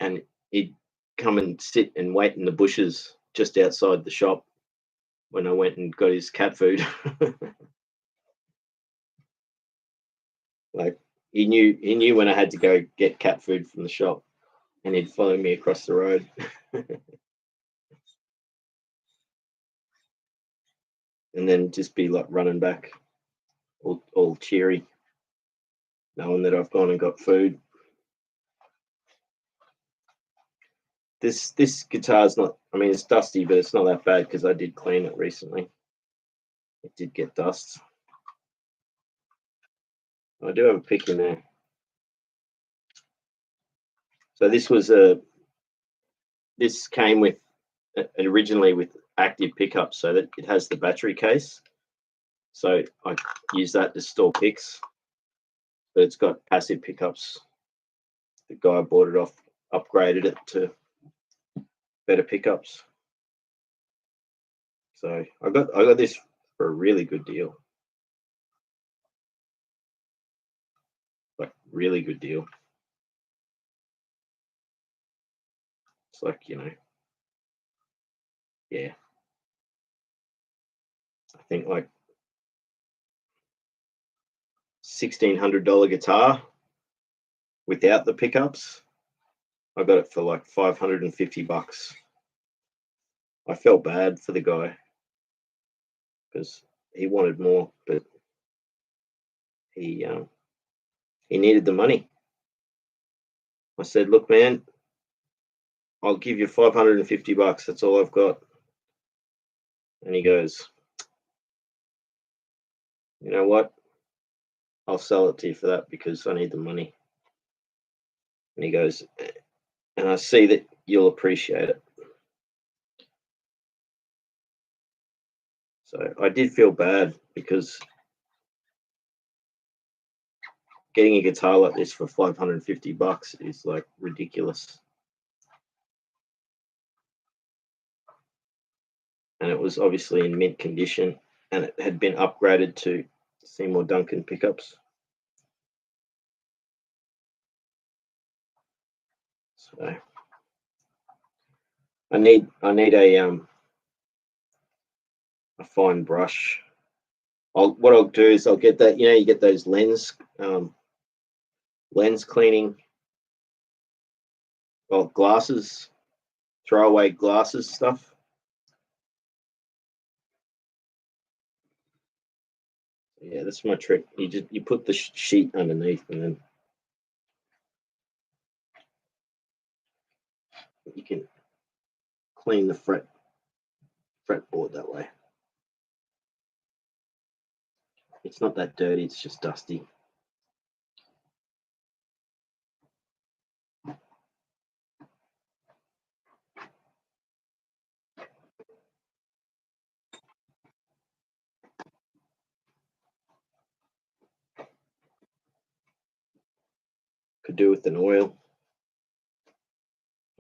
and he'd come and sit and wait in the bushes just outside the shop when I went and got his cat food. Like he knew when I had to go get cat food from the shop, and he'd follow me across the road. And then just be like running back, all cheery, knowing that I've gone and got food. This guitar's not, I mean, it's dusty, but it's not that bad because I did clean it recently. It did get dust. I do have a pick in there. So this came with originally with active pickups, so that it has the battery case. So I use that to store picks, but it's got passive pickups. The guy bought it off, upgraded it to better pickups. So I got this for a really good deal. Like really good deal. It's like, you know, yeah. I think like $1,600 guitar. without the pickups. I got it for like $550. I felt bad for the guy because he wanted more, but he needed the money. I said, "Look, man, I'll give you $550. That's all I've got." And he goes, "You know what? I'll sell it to you for that because I need the money." And he goes, "And I see that you'll appreciate it." So I did feel bad because getting a guitar like this for $550 is like ridiculous. And it was obviously in mint condition, and it had been upgraded to Seymour Duncan pickups. So I need a fine brush. What I'll do is I'll get that, you get those lens cleaning, glasses, throwaway glasses stuff. Yeah, that's my trick. You put the sheet underneath, and then you can clean the fretboard that way. It's not that dirty, it's just dusty. Could do with an oil.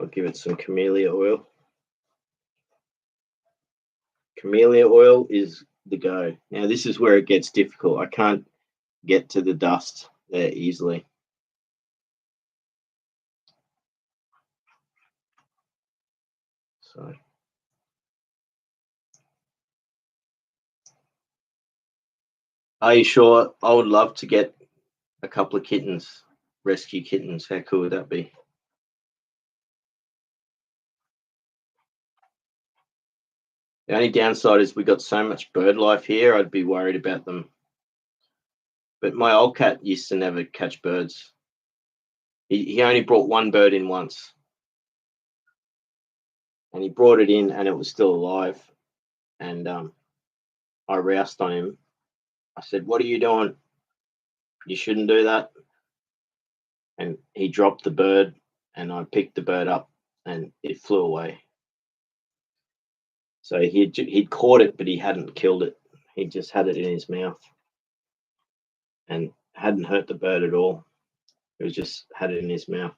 I'll give it some camellia oil. Camellia oil is the go. Now this is where it gets difficult. I can't get to the dust there easily. So are you sure? I would love to get a couple of kittens, rescue kittens. How cool would that be? The only downside is we got so much bird life here, I'd be worried about them. But my old cat used to never catch birds. He only brought one bird in once. And he brought it in and it was still alive. And I roused on him. I said, "What are you doing? You shouldn't do that." And he dropped the bird, and I picked the bird up and it flew away. So he'd caught it, but he hadn't killed it. He just had it in his mouth and hadn't hurt the bird at all. It was just had it in his mouth.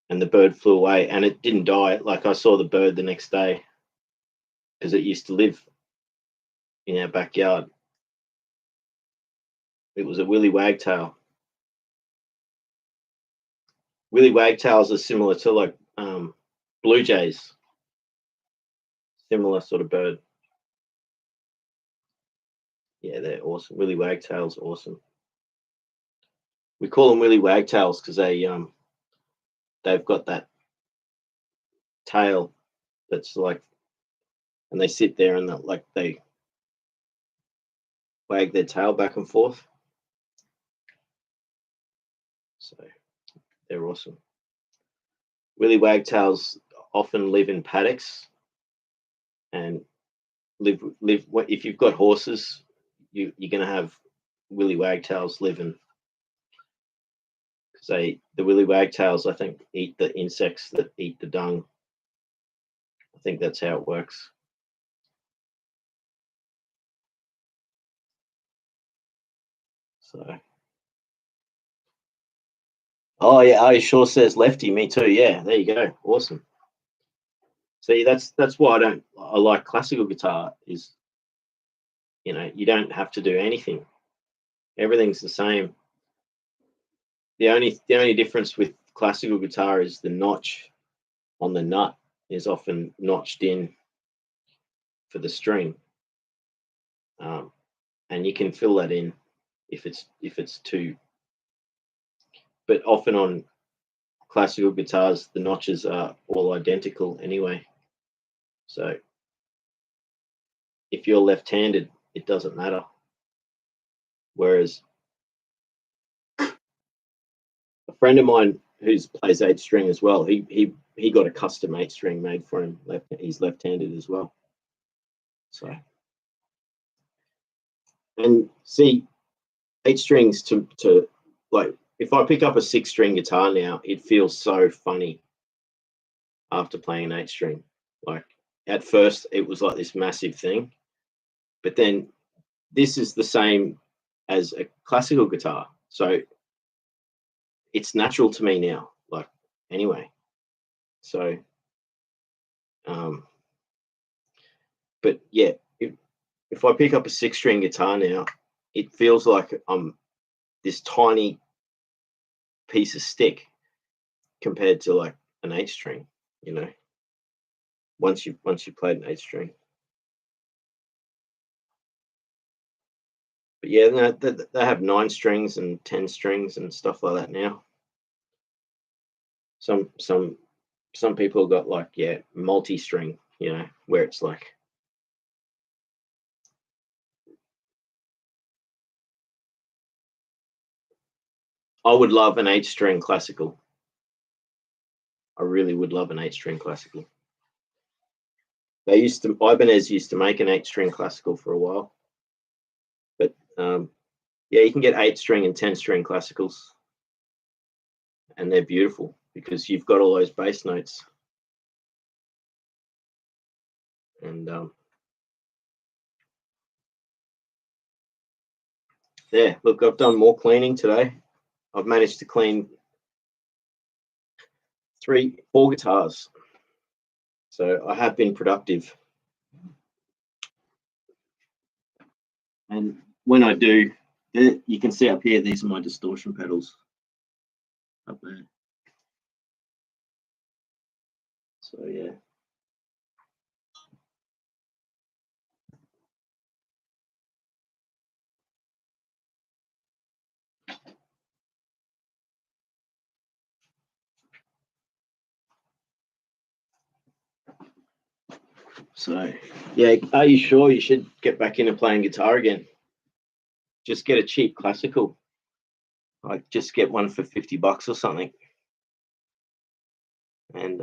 And the bird flew away and it didn't die. Like I saw the bird the next day because it used to live in our backyard. It was a willy wagtail. Willy wagtails are similar to like blue jays. Similar sort of bird. Yeah, they're awesome. Willy wagtails are awesome. We call them willy wagtails because they've got that tail that's like, and they sit there and they wag their tail back and forth. So they're awesome. Willy wagtails often live in paddocks and live. If you've got horses, you're going to have willy wagtails living because the willy wagtails, I think, eat the insects that eat the dung. I think that's how it works. So, oh yeah, he sure says lefty. Me too. Yeah, there you go. Awesome. See, that's why I like classical guitar. Is you don't have to do anything. Everything's the same. The only difference with classical guitar is the notch on the nut is often notched in for the string, and you can fill that in if it's too but often on classical guitars, the notches are all identical anyway. So if you're left-handed, it doesn't matter. Whereas a friend of mine who plays 8-string as well, he got a custom 8-string made for him. He's left-handed as well. So, and see, 8-strings to like, if I pick up a 6-string guitar now, it feels so funny after playing an 8-string. Like, at first it was like this massive thing, but then this is the same as a classical guitar, so it's natural to me now, like, anyway. So but yeah, if I pick up a 6-string guitar now, it feels like I'm this tiny piece of stick compared to like an 8-string, you know, once you played an 8-string. But yeah, no, they have 9 strings and 10 strings and stuff like that now. Some people got like, yeah, multi-string, you know, where it's like, I would love an 8-string classical. I really would love an 8-string classical. Ibanez used to make an 8-string classical for a while, but yeah, you can get 8-string and 10-string classicals, and they're beautiful because you've got all those bass notes. And yeah, look, I've done more cleaning today. I've managed to clean 4 guitars, so I have been productive. And when I do, you can see up here, these are my distortion pedals up there. So yeah. So yeah, are you sure you should get back into playing guitar again? Just get a cheap classical. Like, just get one for $50 or something. And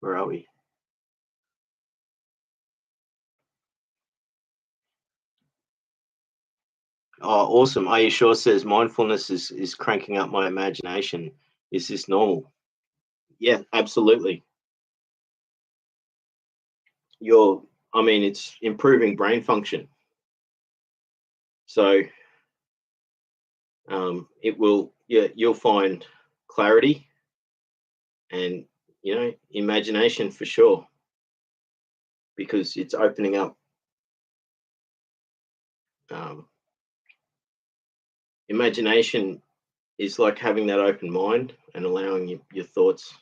where are we? Oh, awesome. Are you sure says mindfulness is cranking up my imagination. Is this normal? Yeah, absolutely. I mean, it's improving brain function. So it will, yeah, you'll find clarity and, you know, imagination for sure, because it's opening up imagination is like having that open mind and allowing your thoughts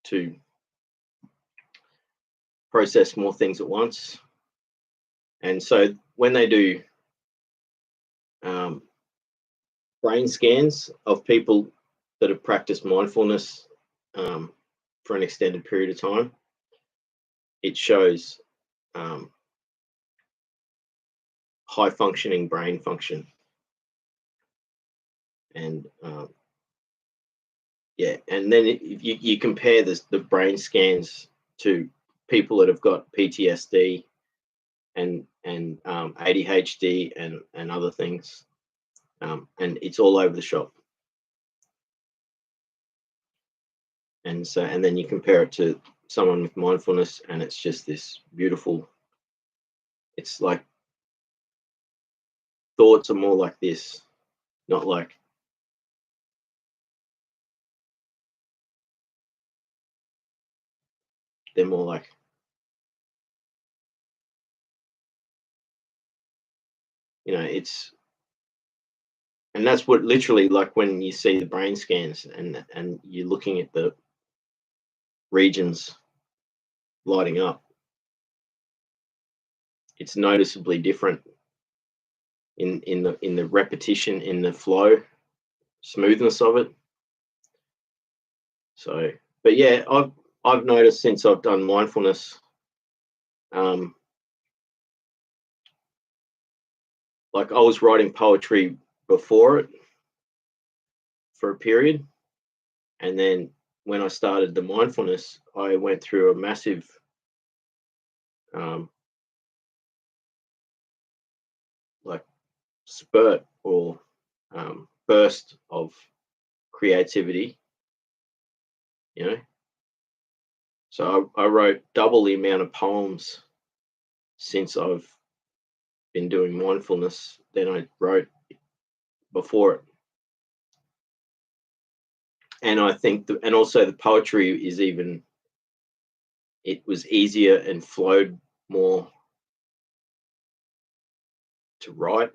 to process more things at once. And so when they do brain scans of people that have practiced mindfulness for an extended period of time, it shows high functioning brain function. And yeah, and then if you compare the brain scans to people that have got PTSD and ADHD and other things, and it's all over the shop. And so, and then you compare it to someone with mindfulness, and it's just this beautiful. It's like thoughts are more like this, not like, they're more like, you know, it's And that's what literally, like when you see the brain scans and you're looking at the regions lighting up, it's noticeably different in the repetition, in the flow, smoothness of it. So, but yeah, I've noticed since I've done mindfulness, like I was writing poetry before it for a period, and then when I started the mindfulness, I went through a massive like spurt or burst of creativity, you know. So I wrote double the amount of poems since I've been doing mindfulness than I wrote before it. And I think, and also the poetry is even, it was easier and flowed more to write.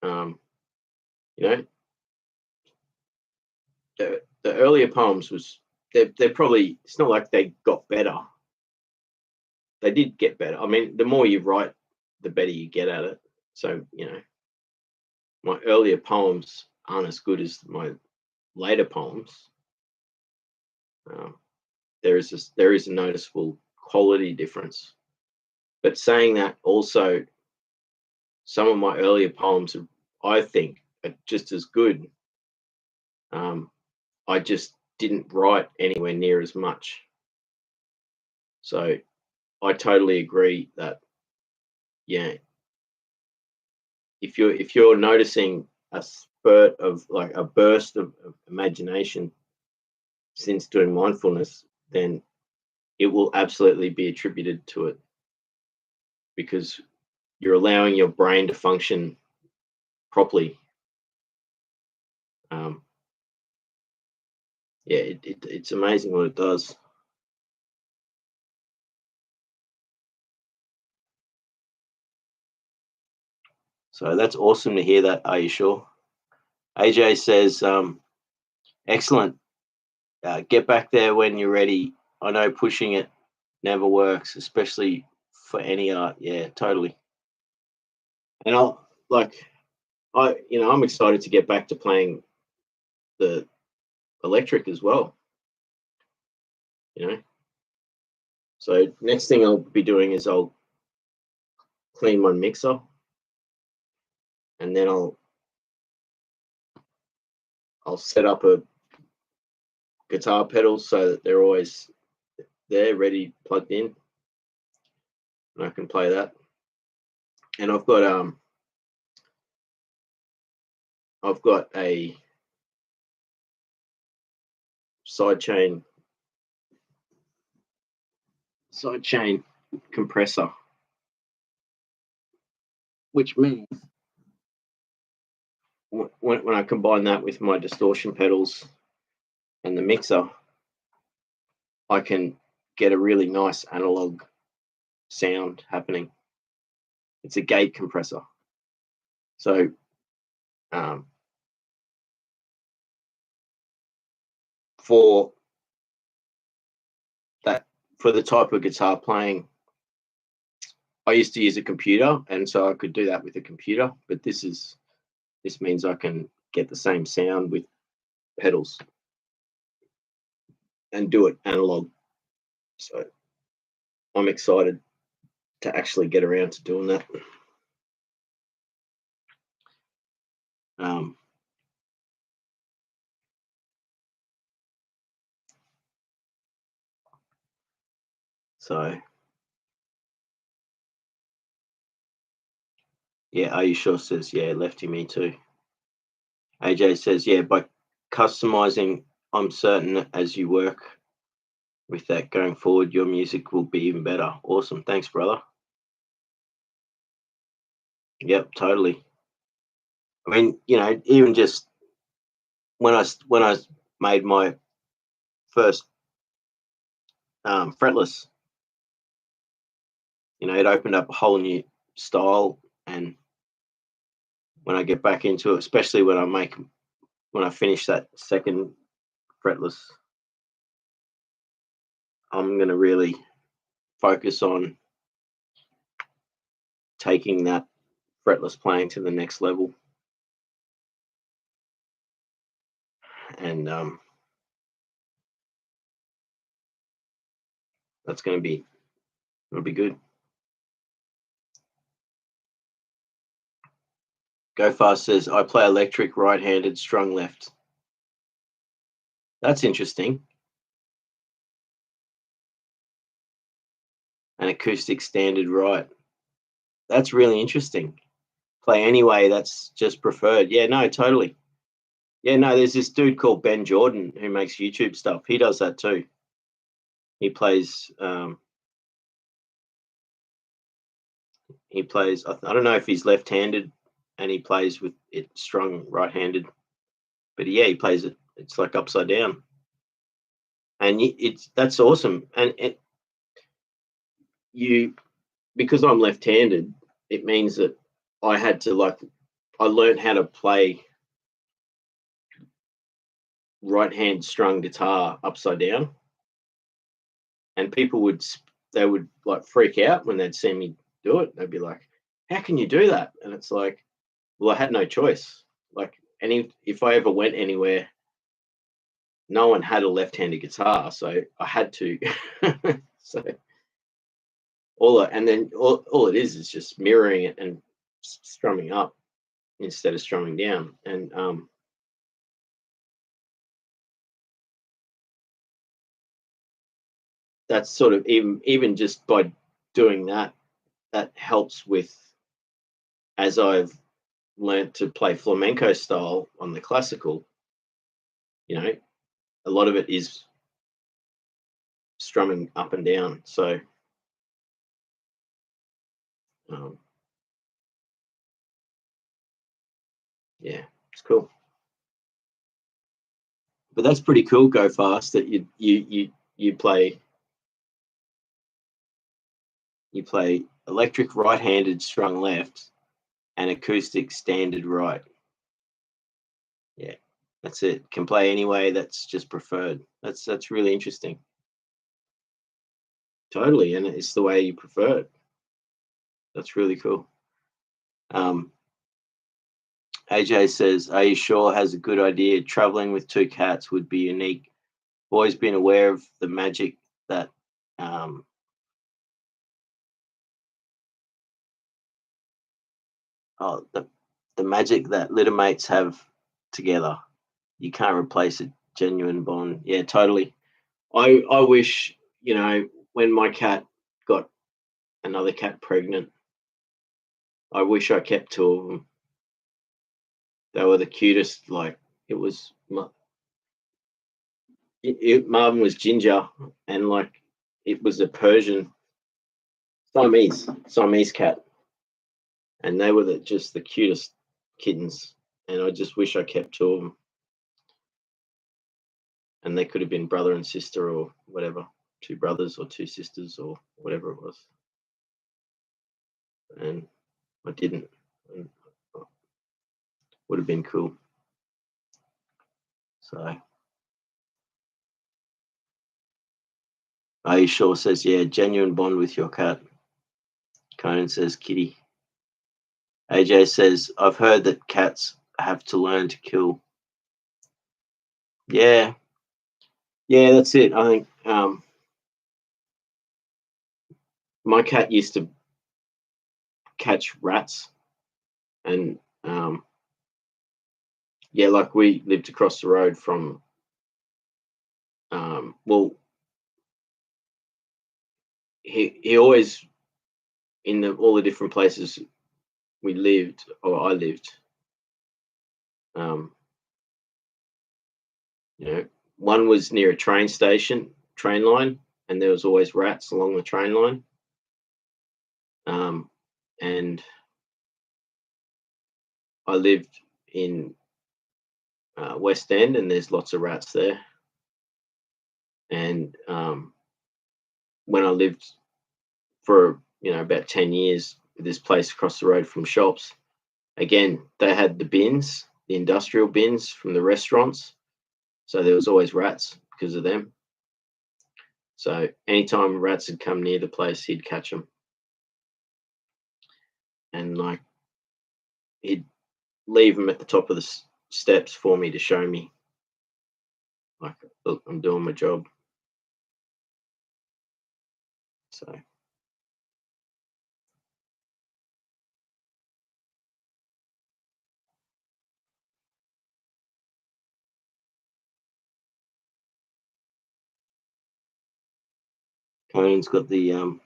You know, the earlier poems was, they're probably, it's not like they got better. They did get better. I mean, the more you write, the better you get at it. So, you know, my earlier poems aren't as good as my later poems. There is a noticeable quality difference. But saying that, also, some of my earlier poems, I think, are just as good. I just didn't write anywhere near as much. So I totally agree that, yeah, if you're noticing a spurt of, like, a burst of imagination since doing mindfulness, then it will absolutely be attributed to it, because you're allowing your brain to function properly. Yeah, it's amazing what it does. So that's awesome to hear that. Are you sure? AJ says, excellent. Get back there when you're ready. I know pushing it never works, especially for any art. Yeah, totally. And I'm excited to get back to playing the electric as well. You know, so next thing I'll be doing is I'll clean my mixer, and then I'll set up a guitar pedals so that they're always there, ready, plugged in, and I can play that. And I've got a sidechain compressor, which means when I combine that with my distortion pedals and the mixer, I can get a really nice analog sound happening. It's a gate compressor. So for the type of guitar playing, I used to use a computer, and so I could do that with a computer, but this means I can get the same sound with pedals and do it analog. So I'm excited to actually get around to doing that. So yeah, Are You Sure says, yeah, Lefty, me too. AJ says, yeah, by customizing, I'm certain as you work with that going forward, your music will be even better. Awesome. Thanks, brother. Yep, totally. I mean, even just when I made my first fretless, it opened up a whole new style and when I get back into it, especially when I finish that second fretless. I'm going to really focus on taking that fretless playing to the next level, and that's going to be it'll be good. Go Fast says, I play electric right-handed, strung left. That's interesting. An acoustic standard right. That's really interesting. Play anyway, that's just preferred. Yeah, no, totally. Yeah, no, there's this dude called Ben Jordan who makes YouTube stuff. He does that too. He plays I don't know if he's left-handed and he plays with it strung right-handed. But yeah, he plays it. It's like upside down. And that's awesome. And because I'm left-handed, it means that I learned how to play right-hand strung guitar upside down, and people would like freak out when they'd see me do it. They'd be like, "How can you do that?" And it's like, well, I had no choice. Like, if I ever went anywhere, no one had a left-handed guitar, so I had to. So all it is just mirroring it and strumming up instead of strumming down. And that's sort of even just by doing that helps with, as I've learned to play flamenco style on the classical, a lot of it is strumming up and down. So yeah, it's cool. But that's pretty cool, Go Fast, that you play electric right-handed strung left and acoustic standard right. Yeah, that's it. Can play anyway. That's just preferred. That's really interesting. Totally, and it's the way you prefer it. That's really cool. AJ says, "Are you sure?" Has a good idea. Traveling with two cats would be unique. Always been aware of the magic that the magic that littermates have together. You can't replace a genuine bond. Yeah, totally. I wish, when my cat got another cat pregnant, I wish I kept two of them. They were the cutest. Like, it was, Marvin was ginger, and like it was a Persian Siamese cat, and they were just the cutest kittens. And I just wish I kept two of them, and they could have been brother and sister or whatever, two brothers or two sisters or whatever it was. And I didn't. And would have been cool. So, Are you sure? Says, yeah, genuine bond with your cat. Conan says, kitty. AJ says, I've heard that cats have to learn to kill. Yeah. Yeah, that's it. I think my cat used to catch rats, and yeah, like we lived across the road from well, he always, in all the different places we lived, or I lived, one was near a train line, and there was always rats along the train line. And I lived in West End, and there's lots of rats there. And when I lived for about 10 years with this place across the road from shops, again, they had the bins, the industrial bins from the restaurants. So there was always rats because of them. So anytime rats had come near the place, he'd catch them. And like, he'd leave them at the top of the steps for me to show me, like, look, I'm doing my job. So Conan's got the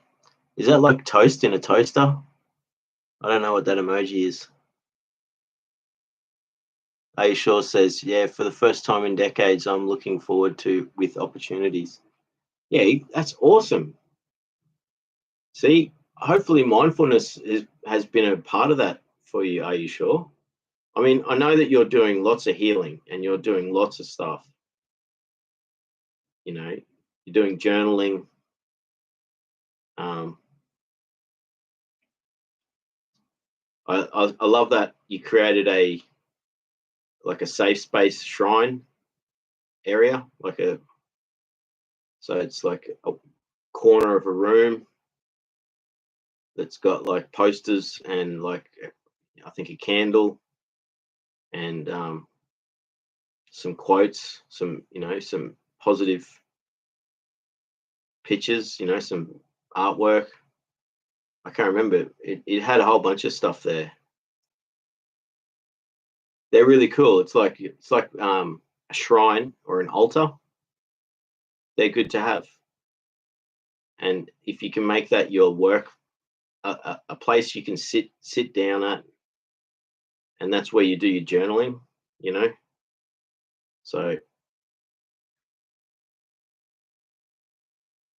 is that like toast in a toaster? I don't know what that emoji is. A Shaw says, yeah, for the first time in decades, I'm looking forward to with opportunities. Yeah, that's awesome. See, hopefully mindfulness has been a part of that for you. Are you sure? I mean, I know that you're doing lots of healing and you're doing lots of stuff. You know, you're doing journaling. Um, I love that you created a safe space shrine area, so it's like a corner of a room that's got like posters and like I think a candle and some quotes, some positive pictures, some artwork. I can't remember. It had a whole bunch of stuff there. They're really cool. It's like a shrine or an altar. They're good to have. And if you can make that your work, a place you can sit down at, and that's where you do your journaling, you know. So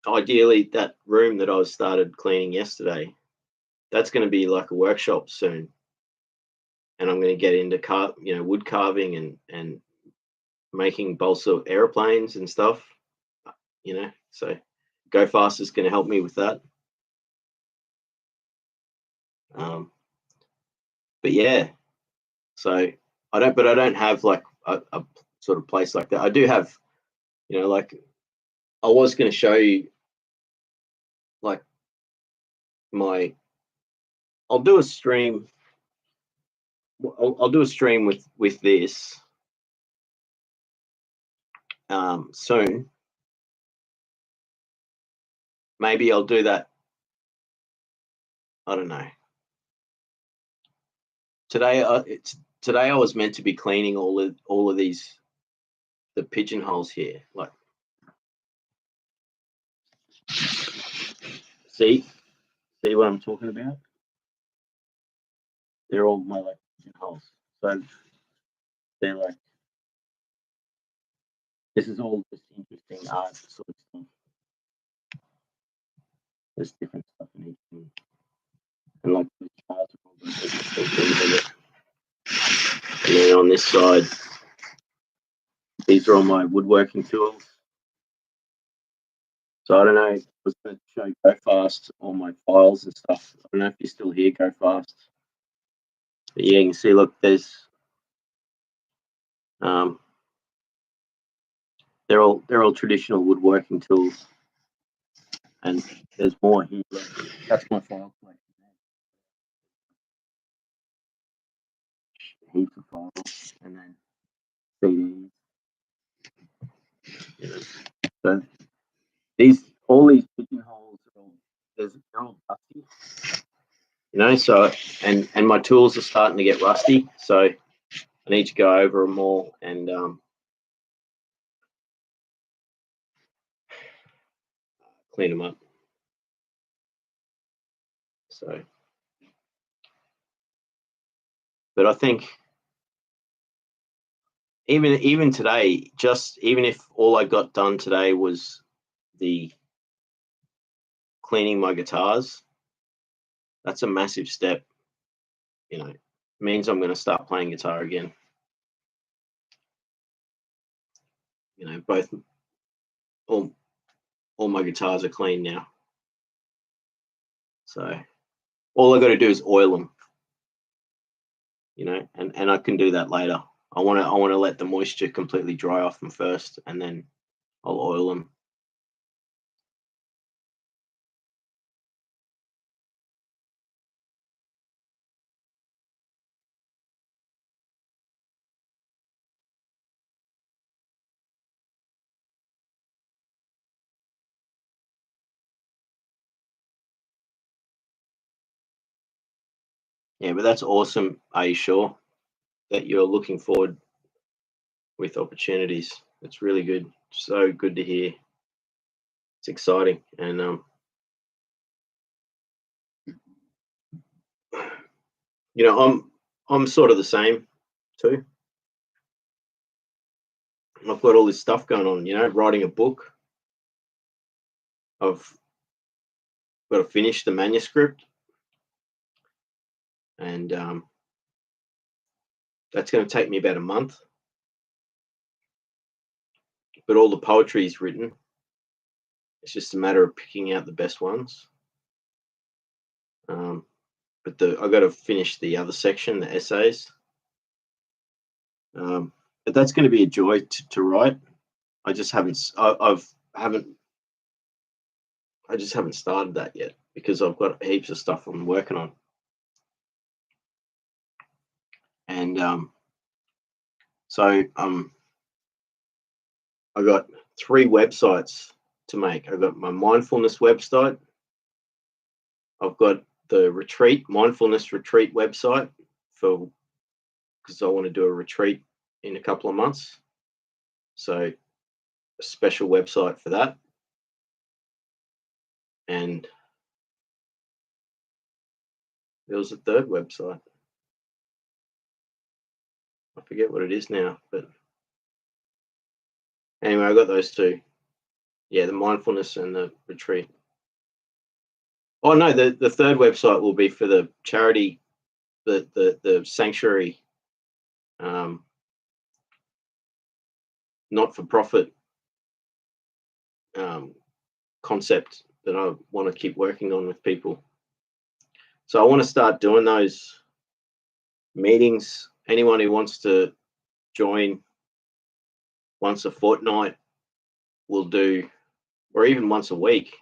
ideally, that room that I started cleaning yesterday, that's going to be like a workshop soon, and I'm going to get into wood carving and making balsa airplanes and stuff. So Go Fast is going to help me with that. But yeah, so I don't have like a sort of place like that. I do have, like I was going to show you like my. I'll do a stream. I'll do a stream with this soon. Maybe I'll do that. I don't know. Today, today I was meant to be cleaning all of these the pigeonholes here. Like, see what I'm talking about? They're all my like pigeonholes. So they're like, this is all just interesting art sort of stuff. There's different stuff in each one. And like the stars are all the and then on this side, these are all my woodworking tools. So I don't know. I was going to show Go Fast all my files and stuff. I don't know if you're still here, Go Fast. But yeah, you can see. Look, there's they're all traditional woodworking tools, and there's more here. That's my file collection. Heaps of files, and then CDs. So all these pigeonholes they're all dusty. So and my tools are starting to get rusty, so I need to go over them all and clean them up. So, but I think even today, just even if all I got done today was the cleaning my guitars, that's a massive step. It means I'm going to start playing guitar again. Both all my guitars are clean now. So all I got to do is oil them. you know, and I can do that later. I want to let the moisture completely dry off them first, and then I'll oil them. Yeah, but that's awesome. Are you sure that you're looking forward with opportunities? It's really good. So good to hear. It's exciting, and you know, I'm sort of the same too. I've got all this stuff going on. You know, writing a book. I've got to finish the manuscript, and that's going to take me about a month. But all the poetry is written. It's just a matter of picking out the best ones. But I've got to finish the other section, the essays. But that's going to be a joy to write. I just haven't. I just haven't started that yet because I've got heaps of stuff I'm working on, and so I got 3 websites to make. I've got my mindfulness website. I've got the mindfulness retreat website because I want to do a retreat in a couple of months. So a special website for that. And there was a third website. I forget what it is now, but anyway, I got those 2. Yeah, the mindfulness and the retreat. Oh no, the third website will be for the charity, the sanctuary, not for profit concept that I want to keep working on with people. So I want to start doing those meetings. Anyone who wants to join once a fortnight will do, or even once a week.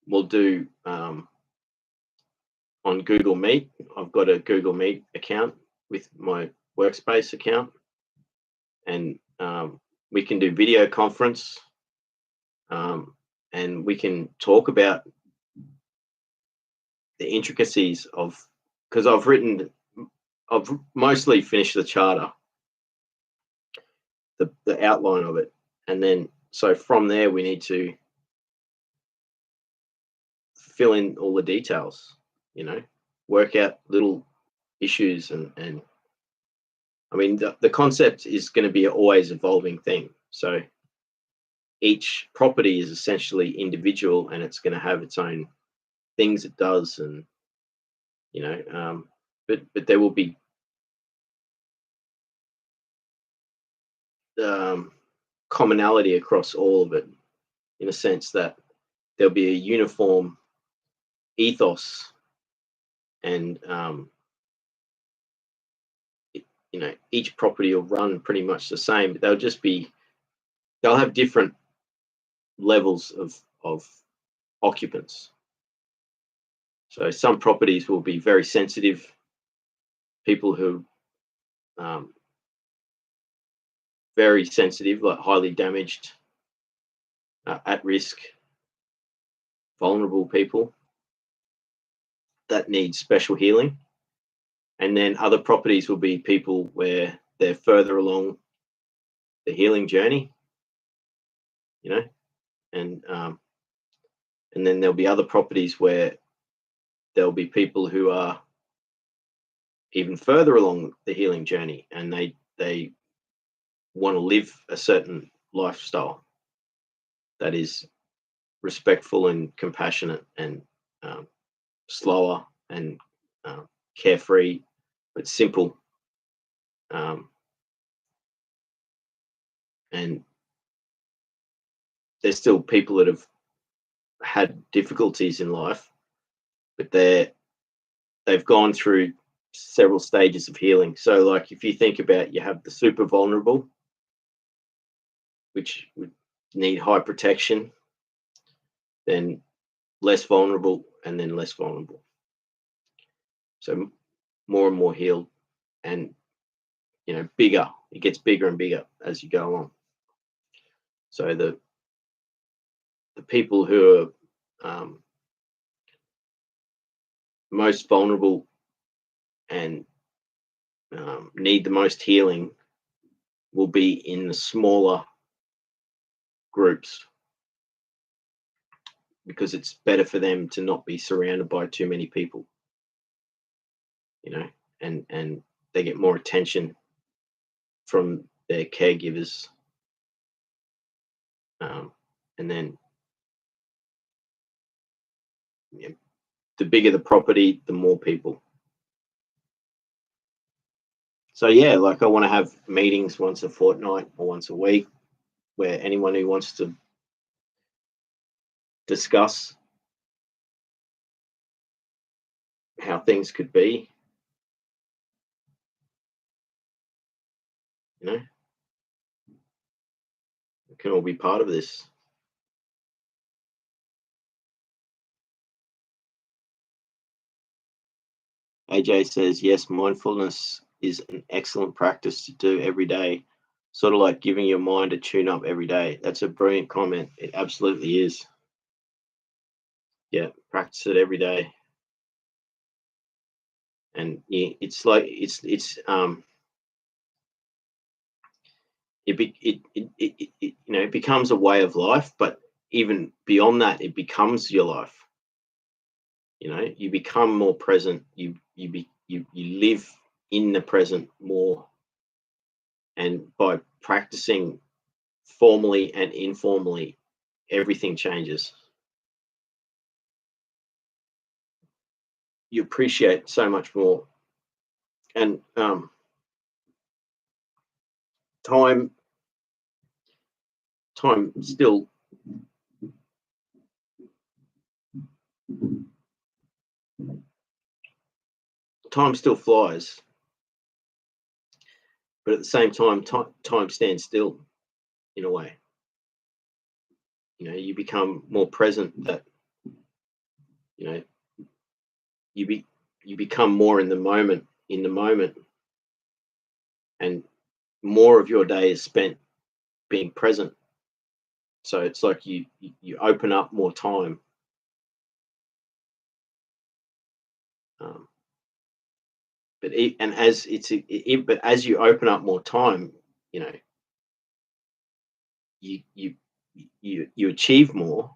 We'll do on Google Meet. I've got a Google Meet account with my Workspace account, and we can do video conference, and we can talk about the intricacies of, because I've mostly finished the charter, the outline of it, and then so from there we need to fill in all the details, you know, work out little issues, and I mean the concept is going to be an always evolving thing. So each property is essentially individual, and it's going to have its own things it does, and you know, but there will be commonality across all of it, in a sense that there'll be a uniform ethos, and you know, each property will run pretty much the same, but they'll have different levels of occupants. So some properties will be very sensitive, people who very sensitive, like highly damaged, at risk, vulnerable people that need special healing. And then other properties will be people where they're further along the healing journey, you know, and then there'll be other properties where there'll be people who are even further along the healing journey, and they want to live a certain lifestyle that is respectful and compassionate, and slower, and carefree, but simple. And there's still people that have had difficulties in life, but they're they've gone through several stages of healing. So like if you think about, you have the super vulnerable, which would need high protection, then less vulnerable, and then less vulnerable. So more and more healed, and bigger. It gets bigger and bigger as you go along. So the people who are most vulnerable and need the most healing will be in the smaller groups, because it's better for them to not be surrounded by too many people, and they get more attention from their caregivers, and then the bigger the property, the more people. So yeah, like I want to have meetings once a fortnight or once a week where anyone who wants to discuss how things could be, can all be part of this. AJ says, yes, mindfulness is an excellent practice to do every day, sort of like giving your mind a tune up every day. That's a brilliant comment. It absolutely is. Yeah, practice it every day. And it's like it becomes a way of life, but even beyond that, it becomes your life. You become more present. You live in the present more, and by practicing formally and informally, everything changes. You appreciate so much more, and time still flies, but at the same time, time stands still in a way. You become more present, that you become more in the moment, and more of your day is spent being present. So it's like you open up more time. But as you open up more time, you achieve more,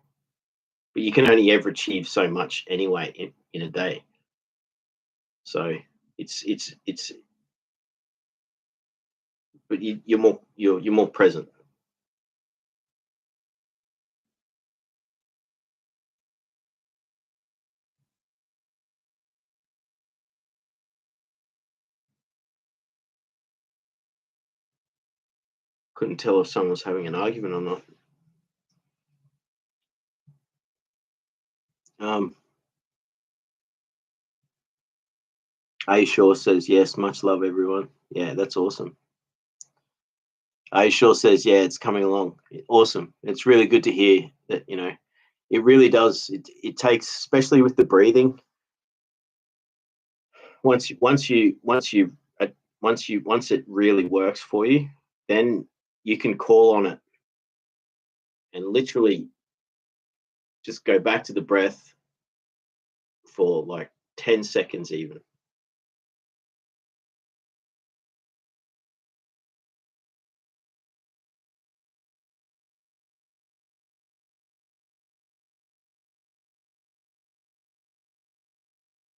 but you can only ever achieve so much anyway in a day. So but you're more present. Couldn't tell if someone was having an argument or not. A Shaw says, yes, much love, everyone. Yeah, that's awesome. A Shaw says, yeah, it's coming along. Awesome. It's really good to hear that, it really does. It takes, especially with the breathing, once it really works for you, then you can call on it and literally just go back to the breath for like 10 seconds even.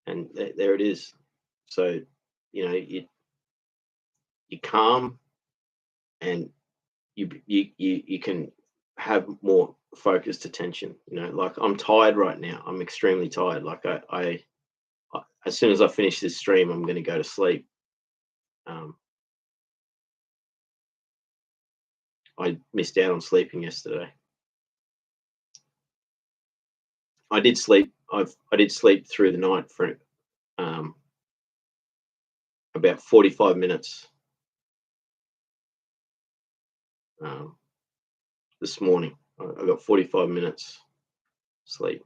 And there it is. So, you calm, and you can have more focused attention. Like I'm tired right now. I'm extremely tired. Like I as soon as I finish this stream, I'm going to go to sleep. I missed out on sleeping yesterday. I did sleep. I did sleep through the night for about 45 minutes this morning. I got 45 minutes sleep,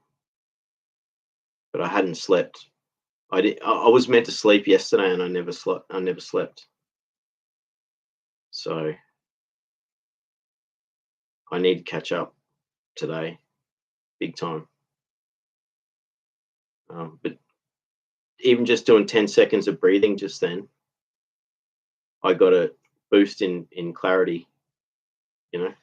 but I hadn't slept. I was meant to sleep yesterday, and I never slept. So I need to catch up today, big time. But even just doing 10 seconds of breathing just then, I got a boost in clarity, you know.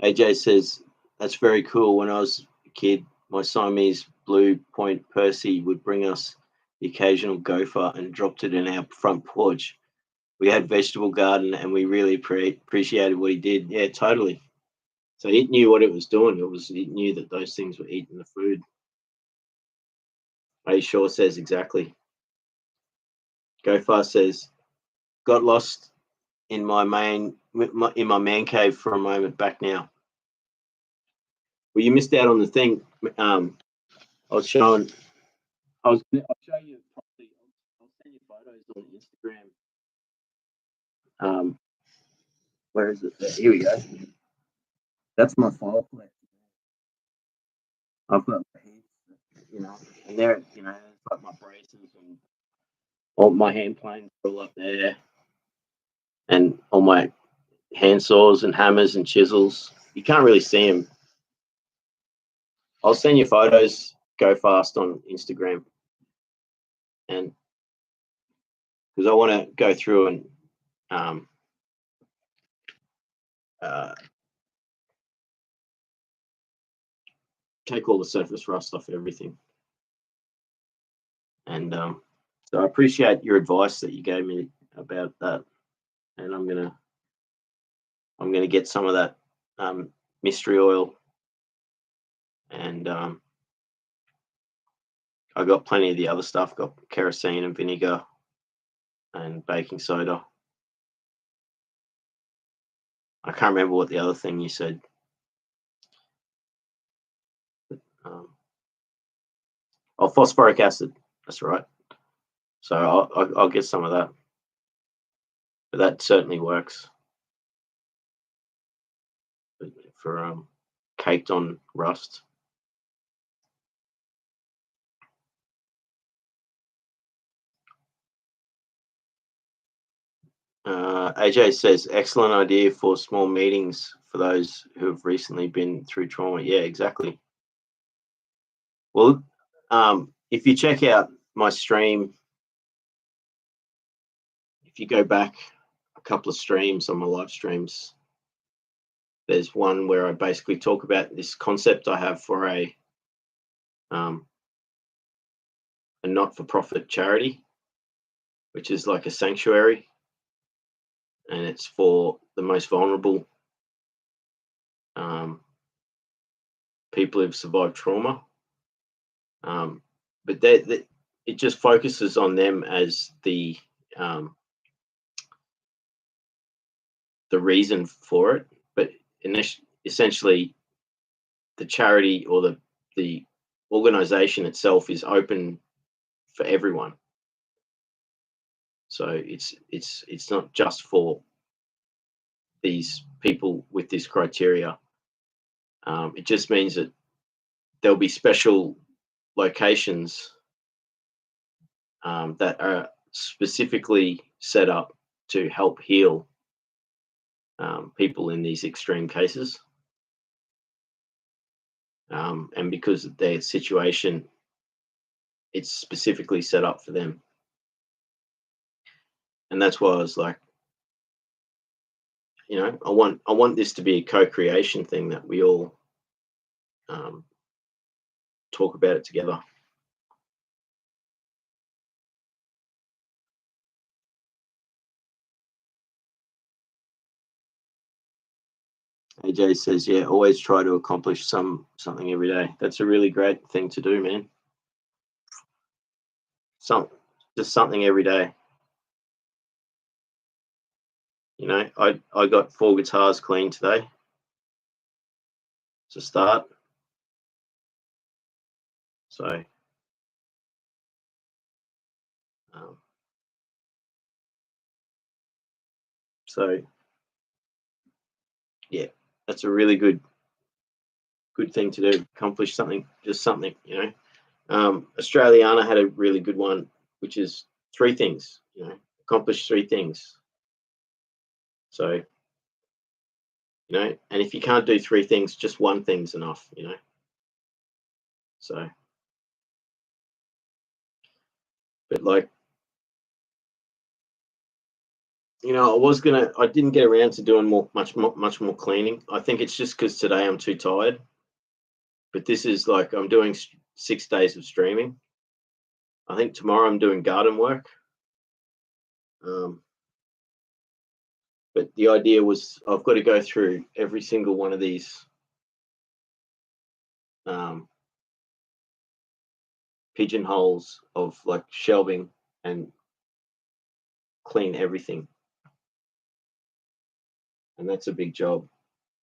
AJ says, that's very cool. When I was a kid, my Siamese blue point Percy would bring us the occasional gopher and dropped it in our front porch. We had vegetable garden and we really appreciated what he did. Yeah, totally. So it knew what it was doing. It knew that those things were eating the food. A Shaw says exactly. Gofar says, got lost in my man cave for a moment, back now. Well, you missed out on the thing. I was showing. I'll show you properly. I'll send you photos on Instagram. Where is it? Here we go. That's my file collection. I've got and there, it's like my braces and all my hand planes all up there, and all my hand saws and hammers and chisels. You can't really see them. I'll send you photos. Go fast on Instagram, and because I want to go through and take all the surface rust off everything. And so I appreciate your advice that you gave me about that, and I'm gonna get some of that mystery oil, and I got plenty of the other stuff. Got kerosene and vinegar and baking soda. I can't remember what the other thing you said. Oh, phosphoric acid. That's right. So I'll get some of that. But that certainly works for caked on rust. AJ says, excellent idea for small meetings for those who have recently been through trauma. Yeah, exactly. Well, if you check out my stream, if you go back a couple of streams on my live streams, there's one where I basically talk about this concept I have for a not-for-profit charity, which is like a sanctuary, and it's for the most vulnerable people who've survived trauma. But it just focuses on them as the reason for it. But essentially, the charity or the organization itself is open for everyone. So it's not just for these people with this criteria. It just means that there'll be special locations that are specifically set up to help heal people in these extreme cases. And because of their situation, it's specifically set up for them. And that's why I was like, I want this to be a co-creation thing, that we all talk about it together. AJ says, yeah, always try to accomplish something every day. That's a really great thing to do, man. Just something every day. You know, I got 4 guitars clean today to start. So yeah, that's a really good thing to do. Accomplish something, just something, you know. Australiana had a really good one, which is 3 things, you know, accomplish 3 things. So, you know, and if you can't do 3 things, just 1 thing's enough, you know. So, but like, you know, I didn't get around to doing much more cleaning. I think it's just because today I'm too tired. But this is like, I'm doing 6 days of streaming. I think tomorrow I'm doing garden work. But the idea was I've got to go through every single one of these pigeonholes of like shelving and clean everything. And that's a big job.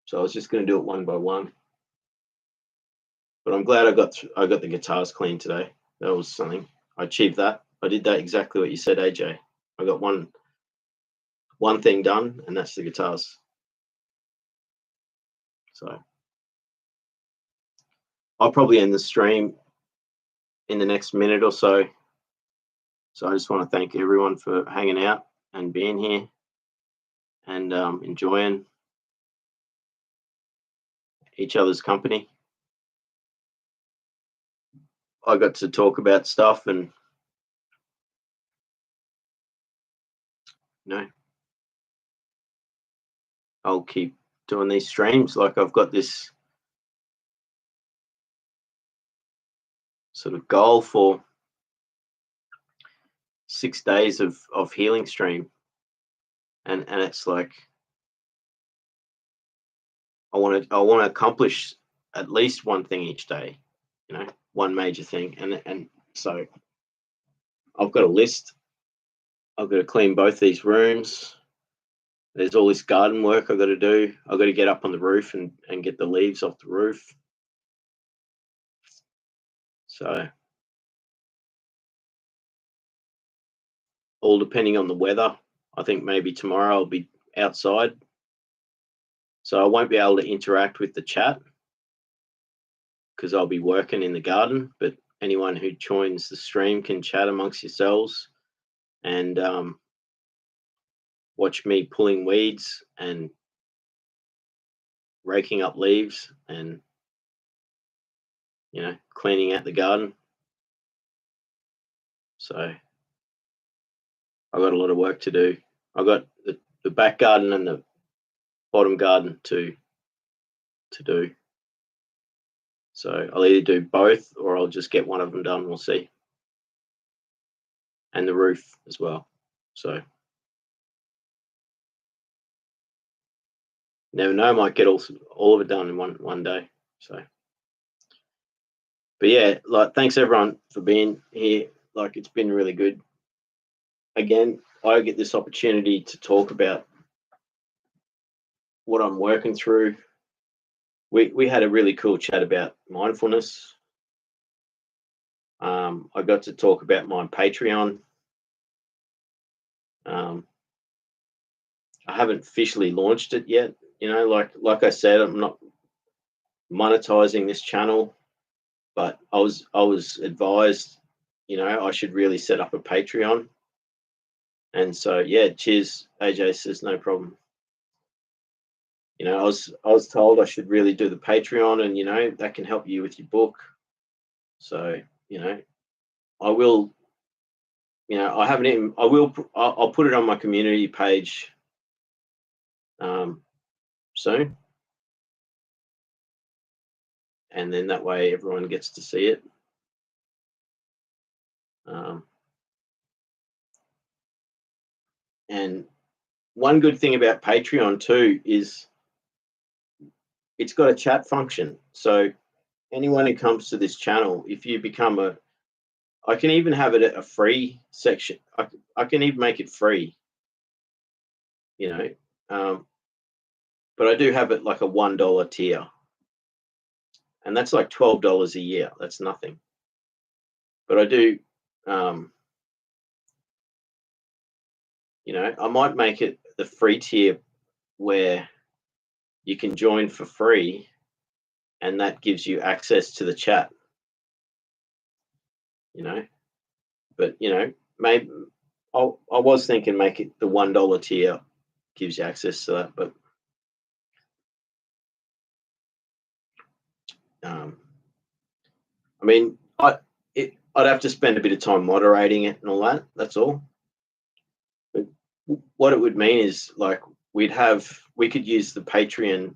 So I was just going to do it one by one. But I'm glad I got the guitars clean today. That was something. I achieved that. I did that exactly what you said, AJ. I got one thing done, and that's the guitars. So I'll probably end the stream in the next minute or so. So I just want to thank everyone for hanging out and being here and enjoying each other's company. I got to talk about stuff, and you know, I'll keep doing these streams. Like, I've got this sort of goal for 6 days of healing stream, and it's like I want to accomplish at least 1 thing each day, you know, 1 major thing, and so I've got a list. I've got to clean both these rooms. There's all this garden work I've got to do. I've got to get up on the roof and get the leaves off the roof. So, all depending on the weather. I think maybe tomorrow I'll be outside. So I won't be able to interact with the chat because I'll be working in the garden. But anyone who joins the stream can chat amongst yourselves and watch me pulling weeds and raking up leaves and, you know, cleaning out the garden. So I got a lot of work to do. I got the back garden and the bottom garden to do. So I'll either do both or I'll just get one of them done. We'll see. And the roof as well. So never know, might get all of it done in one day. So, but yeah, like, thanks everyone for being here. Like, it's been really good. Again, I get this opportunity to talk about what I'm working through. We had a really cool chat about mindfulness. I got to talk about my Patreon. I haven't officially launched it yet. You know, like I said, I'm not monetizing this channel, but I was advised, you know, I should really set up a Patreon. And so, yeah, cheers. AJ says no problem. You know, I was told I should really do the Patreon, and you know, that can help you with your book. So, you know, I will. You know, I haven't even. I will. I'll put it on my community page soon, and then that way everyone gets to see it. And one good thing about Patreon too is it's got a chat function. So anyone who comes to this channel, if you become I can even have it a free section. I can even make it free. You know, But I do have it like a $1 tier, and that's like $12 a year. That's nothing. But I do, I might make it the free tier where you can join for free, and that gives you access to the chat. But maybe I was thinking make it the $1 tier, gives you access to that. But I mean, I'd have to spend a bit of time moderating it and all that. That's all. But what it would mean is like we could use the Patreon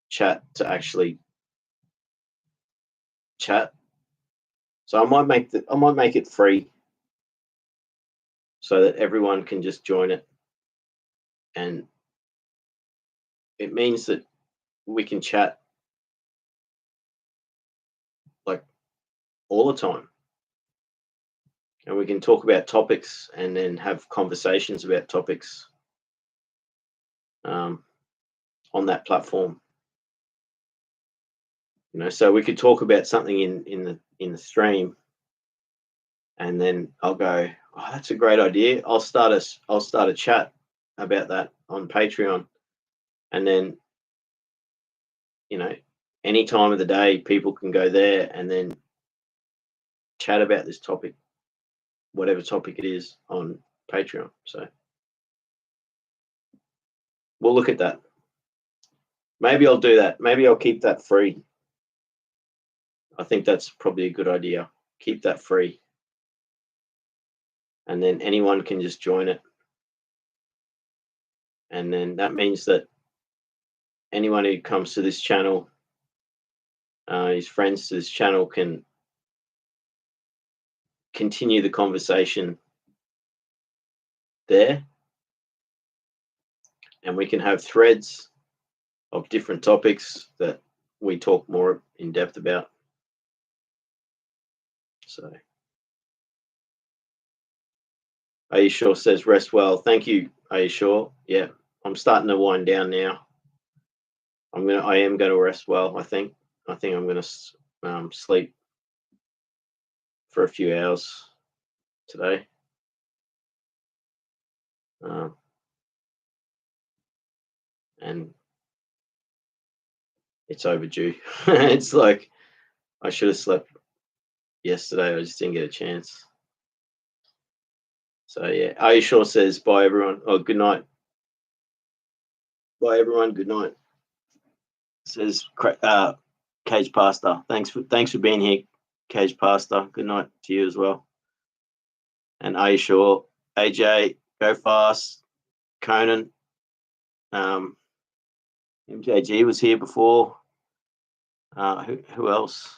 chat to actually chat. So I might make it free so that everyone can just join it, and it means that we can chat like all the time, and we can talk about topics and then have conversations about topics on that platform. So we could talk about something in the stream, and then I'll go, oh, that's a great idea. I'll start a chat about that on Patreon, and then any time of the day people can go there and then chat about this topic, whatever topic it is, on Patreon. So we'll look at that. Maybe I'll do that. Maybe I'll keep that free. I think that's probably a good idea. Keep that free, and then anyone can just join it. And then that means that anyone who comes to this channel, his friends to this channel, can continue the conversation there, and we can have threads of different topics that we talk more in depth about. So Aisha says rest well. Thank you, Aisha. Yeah, I'm starting to wind down now. I am going to rest well. I think I'm going to sleep for a few hours today. And it's overdue. It's like I should have slept yesterday. I just didn't get a chance. So yeah, Aisha says bye everyone. Oh, good night. Bye everyone. Good night. Says Cage Pastor. Thanks for being here, Cage Pastor. Good night to you as well. And Aisha, AJ, Go Fast, Conan, MJG was here before. Who else?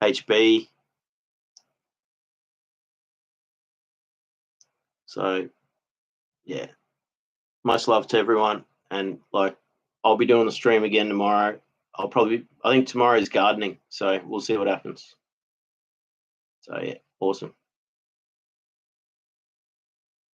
HB. So yeah, much love to everyone, and like I'll be doing the stream again tomorrow. I think tomorrow is gardening, so we'll see what happens. So yeah, awesome.